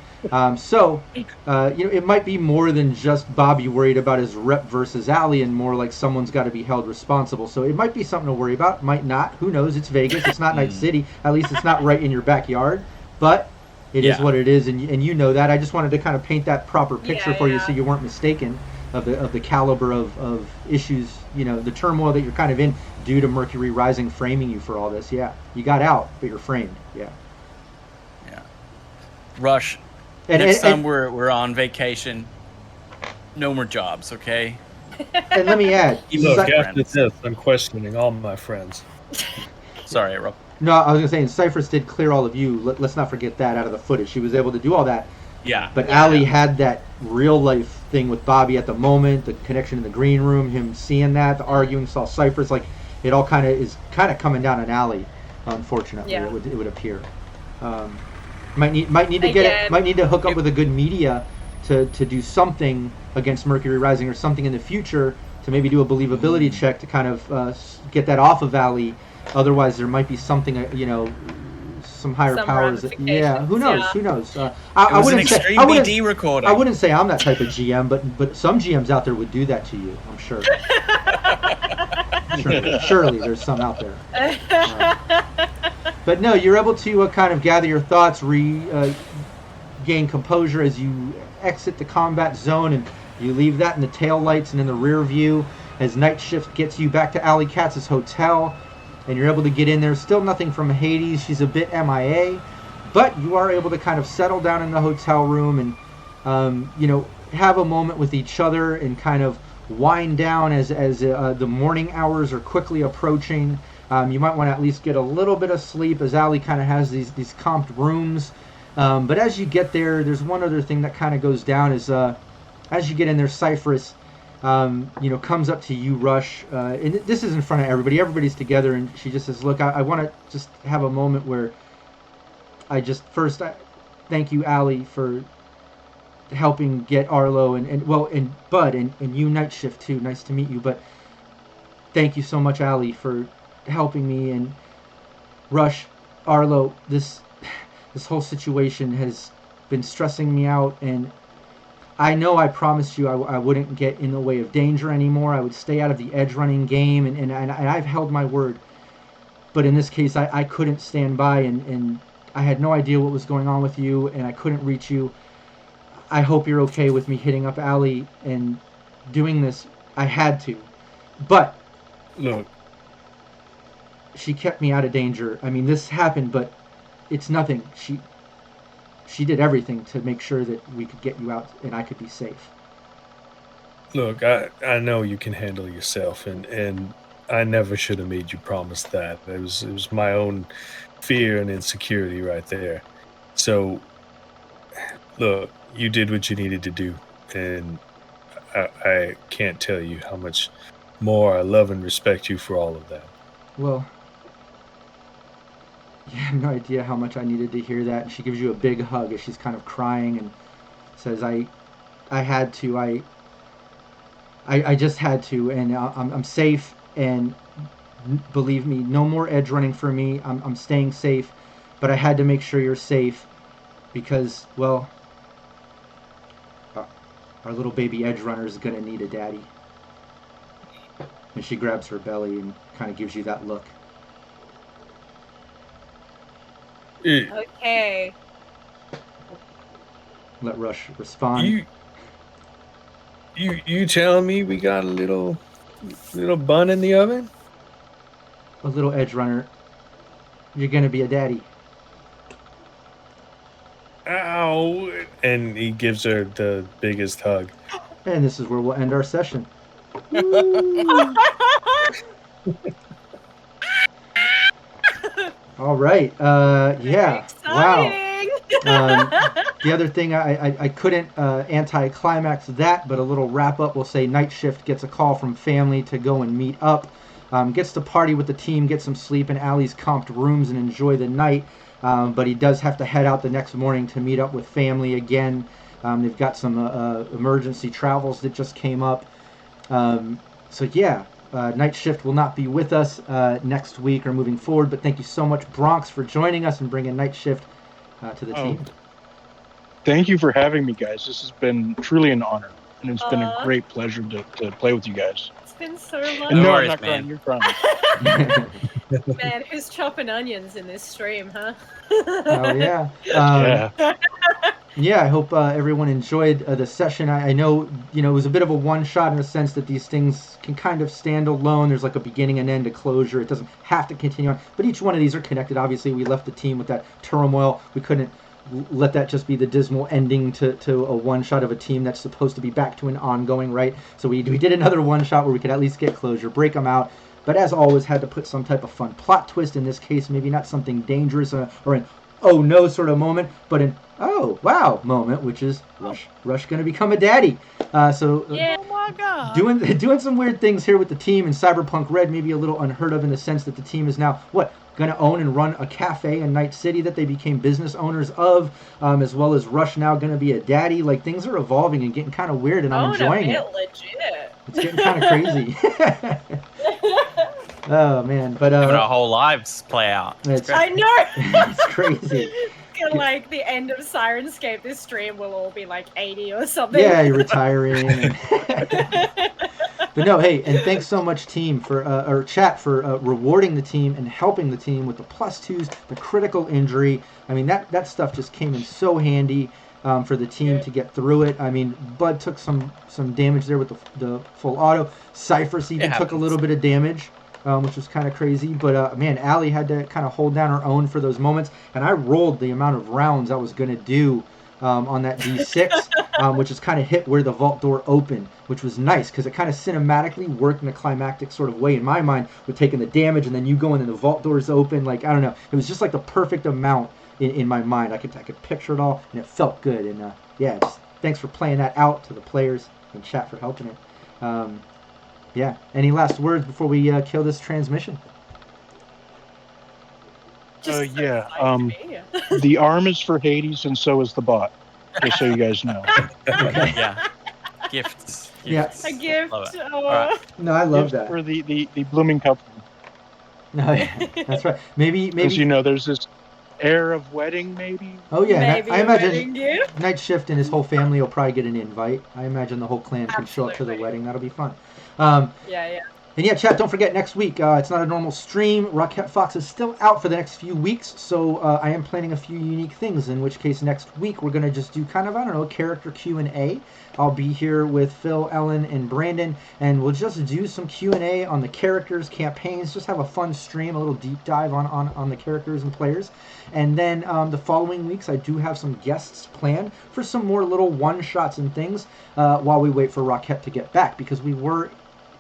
So, it might be more than just Bobby worried about his rep versus Allie, and more like someone's got to be held responsible. So it might be something to worry about. Might not. Who knows? It's Vegas. It's not Night City. At least it's not right in your backyard. But it is what it is, and you know that. I just wanted to kind of paint that proper picture for you, so you weren't mistaken of the caliber of issues. The turmoil that you're kind of in due to Mercury rising framing you for all this. Yeah, you got out, but you're framed. Yeah. Rush. And, Next and, time we're on vacation, no more jobs, okay? And let me add. Look, after this, I'm questioning all my friends. Sorry, Rob. No, I was going to say, and Cypress did clear all of you. Let's not forget that out of the footage. She was able to do all that. Yeah. But Allie had that real life thing with Bobby at the moment, the connection in the green room, him seeing that, the arguing, saw Cypress. Like, it all kind of coming down on Allie, unfortunately, it would appear. Might need to hook up with a good media to do something against Mercury Rising or something in the future to maybe do a believability check to kind of get that off of Allie. Otherwise, there might be something, some higher powers. Yeah, who knows? Yeah. Who knows? I wouldn't say BD recording. I wouldn't say I'm that type of GM, but some GMs out there would do that to you. I'm sure. Surely there's some out there. But no, you're able to kind of gather your thoughts, gain composure as you exit the combat zone, and you leave that in the tail lights and in the rear view as night shift gets you back to Alley Katz's hotel, and you're able to get in there. Still nothing from Hades. She's a bit MIA, but you are able to kind of settle down in the hotel room and have a moment with each other and kind of wind down as the morning hours are quickly approaching. You might want to at least get a little bit of sleep, as Allie kind of has these comped rooms. But as you get there, there's one other thing that kind of goes down is as you get in there, Cypress comes up to you, Rush, and this is in front of everybody. Everybody's together, and she just says, "Look, I want to just have a moment where I thank you, Allie, for helping get Arlo and Bud and you, Night Shift too. Nice to meet you, but thank you so much, Allie, for helping me, and Rush, Arlo, this whole situation has been stressing me out, and I know I promised you I wouldn't get in the way of danger anymore. I would stay out of the edge running game, and I've held my word. But in this case, I couldn't stand by, and I had no idea what was going on with you, and I couldn't reach you. I hope you're okay with me hitting up Allie and doing this. I had to. But look, she kept me out of danger. I mean, this happened, but it's nothing. She did everything to make sure that we could get you out and I could be safe. Look, I know you can handle yourself, and I never should have made you promise that. It was my own fear and insecurity right there. So, look, you did what you needed to do, and I can't tell you how much more I love and respect you for all of that. Well, you have no idea how much I needed to hear that. And she gives you a big hug as she's kind of crying and says, I had to, I just had to, and I'm safe, and believe me, no more edge running for me. I'm staying safe, but I had to make sure you're safe because, well, our little baby Edgerunner is going to need a daddy. And she grabs her belly and kind of gives you that look. Okay. Let Rush respond. You telling me we got a little bun in the oven? A little Edgerunner. You're going to be a daddy. Ow! And he gives her the biggest hug. And this is where we'll end our session. All right. Yeah. Wow. The other thing, I couldn't anti-climax that, but a little wrap-up will say Night Shift gets a call from family to go and meet up. Gets to party with the team, get some sleep in Allie's comped rooms and enjoy the night. But he does have to head out the next morning to meet up with family again. They've got some emergency travels that just came up. So yeah, Night Shift will not be with us next week or moving forward. But thank you so much, Bronx, for joining us and bringing Night Shift to the team. Thank you for having me, guys. This has been truly an honor, and it's been a Aw. great pleasure to play with you guys. It's been so And long. No no, I'm worries, not crying. man. You're crying. Man, who's chopping onions in this stream, huh? Oh yeah. Yeah. Yeah, I hope everyone enjoyed the session. I know, it was a bit of a one-shot in the sense that these things can kind of stand alone. There's like a beginning and end, a closure. It doesn't have to continue on. But each one of these are connected. Obviously, we left the team with that turmoil. We couldn't let that just be the dismal ending to a one-shot of a team that's supposed to be back to an ongoing, right? So we did another one-shot where we could at least get closure, break them out. But as always, had to put some type of fun plot twist. In this case, maybe not something dangerous or an oh no sort of moment, but an oh wow moment, which is Rush going to become a daddy. Yeah. Oh my god. Doing some weird things here with the team in Cyberpunk Red, maybe a little unheard of in the sense that the team is now going to own and run a cafe in Night City that they became business owners of, as well as Rush now going to be a daddy. Like, things are evolving and getting kind of weird, and I'm enjoying it. Legit. It's getting kind of crazy. Oh man, but Having our whole lives play out. it's, I know. it's crazy. Kinda like the end of Syrinscape, this stream will all be like 80 or something. Yeah, you're retiring. But no, hey, and thanks so much, team, or chat, for rewarding the team and helping the team with the +2s, the critical injury. I mean, that stuff just came in so handy for the team to get through it. I mean, Bud took some damage there with the full auto. Cypher's even took a little bit of damage, which was kind of crazy. But man, Allie had to kind of hold down her own for those moments, and I rolled the amount of rounds I was going to do on that D6, which is kind of hit where the vault door opened, which was nice because it kind of cinematically worked in a climactic sort of way in my mind with taking the damage and then you going and the vault doors open. Like, I don't know, it was just like the perfect amount in my mind. I could picture it all, and it felt good. And yeah, just thanks for playing that out to the players and chat for helping it. Yeah, any last words before we kill this transmission? The arm is for Hades, and so is the bot. Just so you guys know. Okay. Yeah. Gifts. Yeah. A gift. Love it. Oh. Alright. No, I love Gift that. for the blooming couple. No, yeah, that's right. Maybe. Because there's this air of wedding, maybe. Oh yeah, Maybe I a wedding imagine gift. Night Shift and his whole family will probably get an invite. I imagine the whole clan can show up to the Absolutely. wedding. That'll be fun. Yeah. And yeah, chat, don't forget, next week, it's not a normal stream. Rockette Fox is still out for the next few weeks, so I am planning a few unique things, in which case next week we're going to just do kind of, I don't know, character Q&A. I'll be here with Phil, Ellen, and Brandon, and we'll just do some Q&A on the characters, campaigns, just have a fun stream, a little deep dive on the characters and players. And then the following weeks, I do have some guests planned for some more little one-shots and things while we wait for Rockette to get back, because we were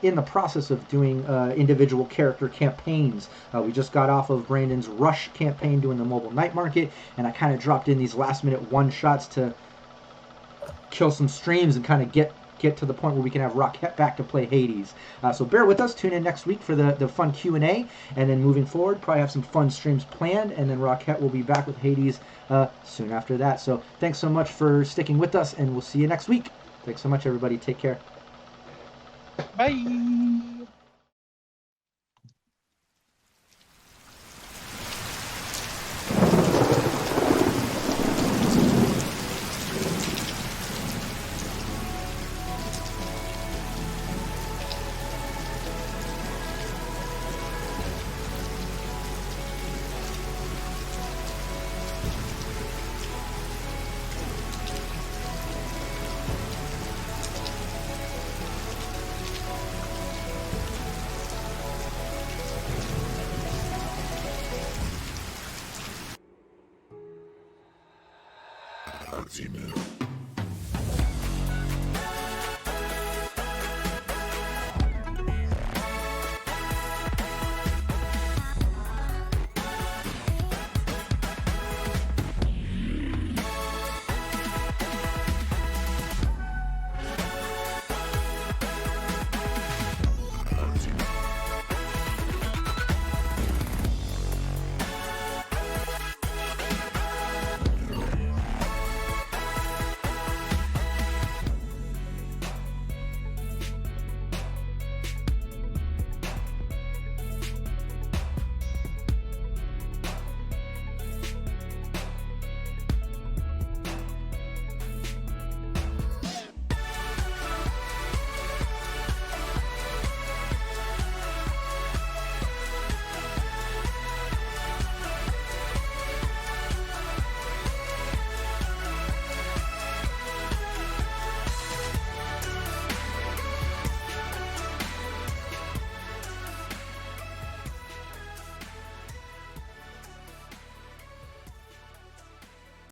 in the process of doing individual character campaigns. We just got off of Brandon's Rush campaign doing the mobile night market, and I kind of dropped in these last minute one shots to kill some streams and kind of get to the point where we can have Rockette back to play Hades. So bear with us, tune in next week for the fun Q&A, and then moving forward, probably have some fun streams planned, and then Rockette will be back with Hades soon after that. So thanks so much for sticking with us, and we'll see you next week. Thanks so much, everybody. Take care. Bye. Ultimate.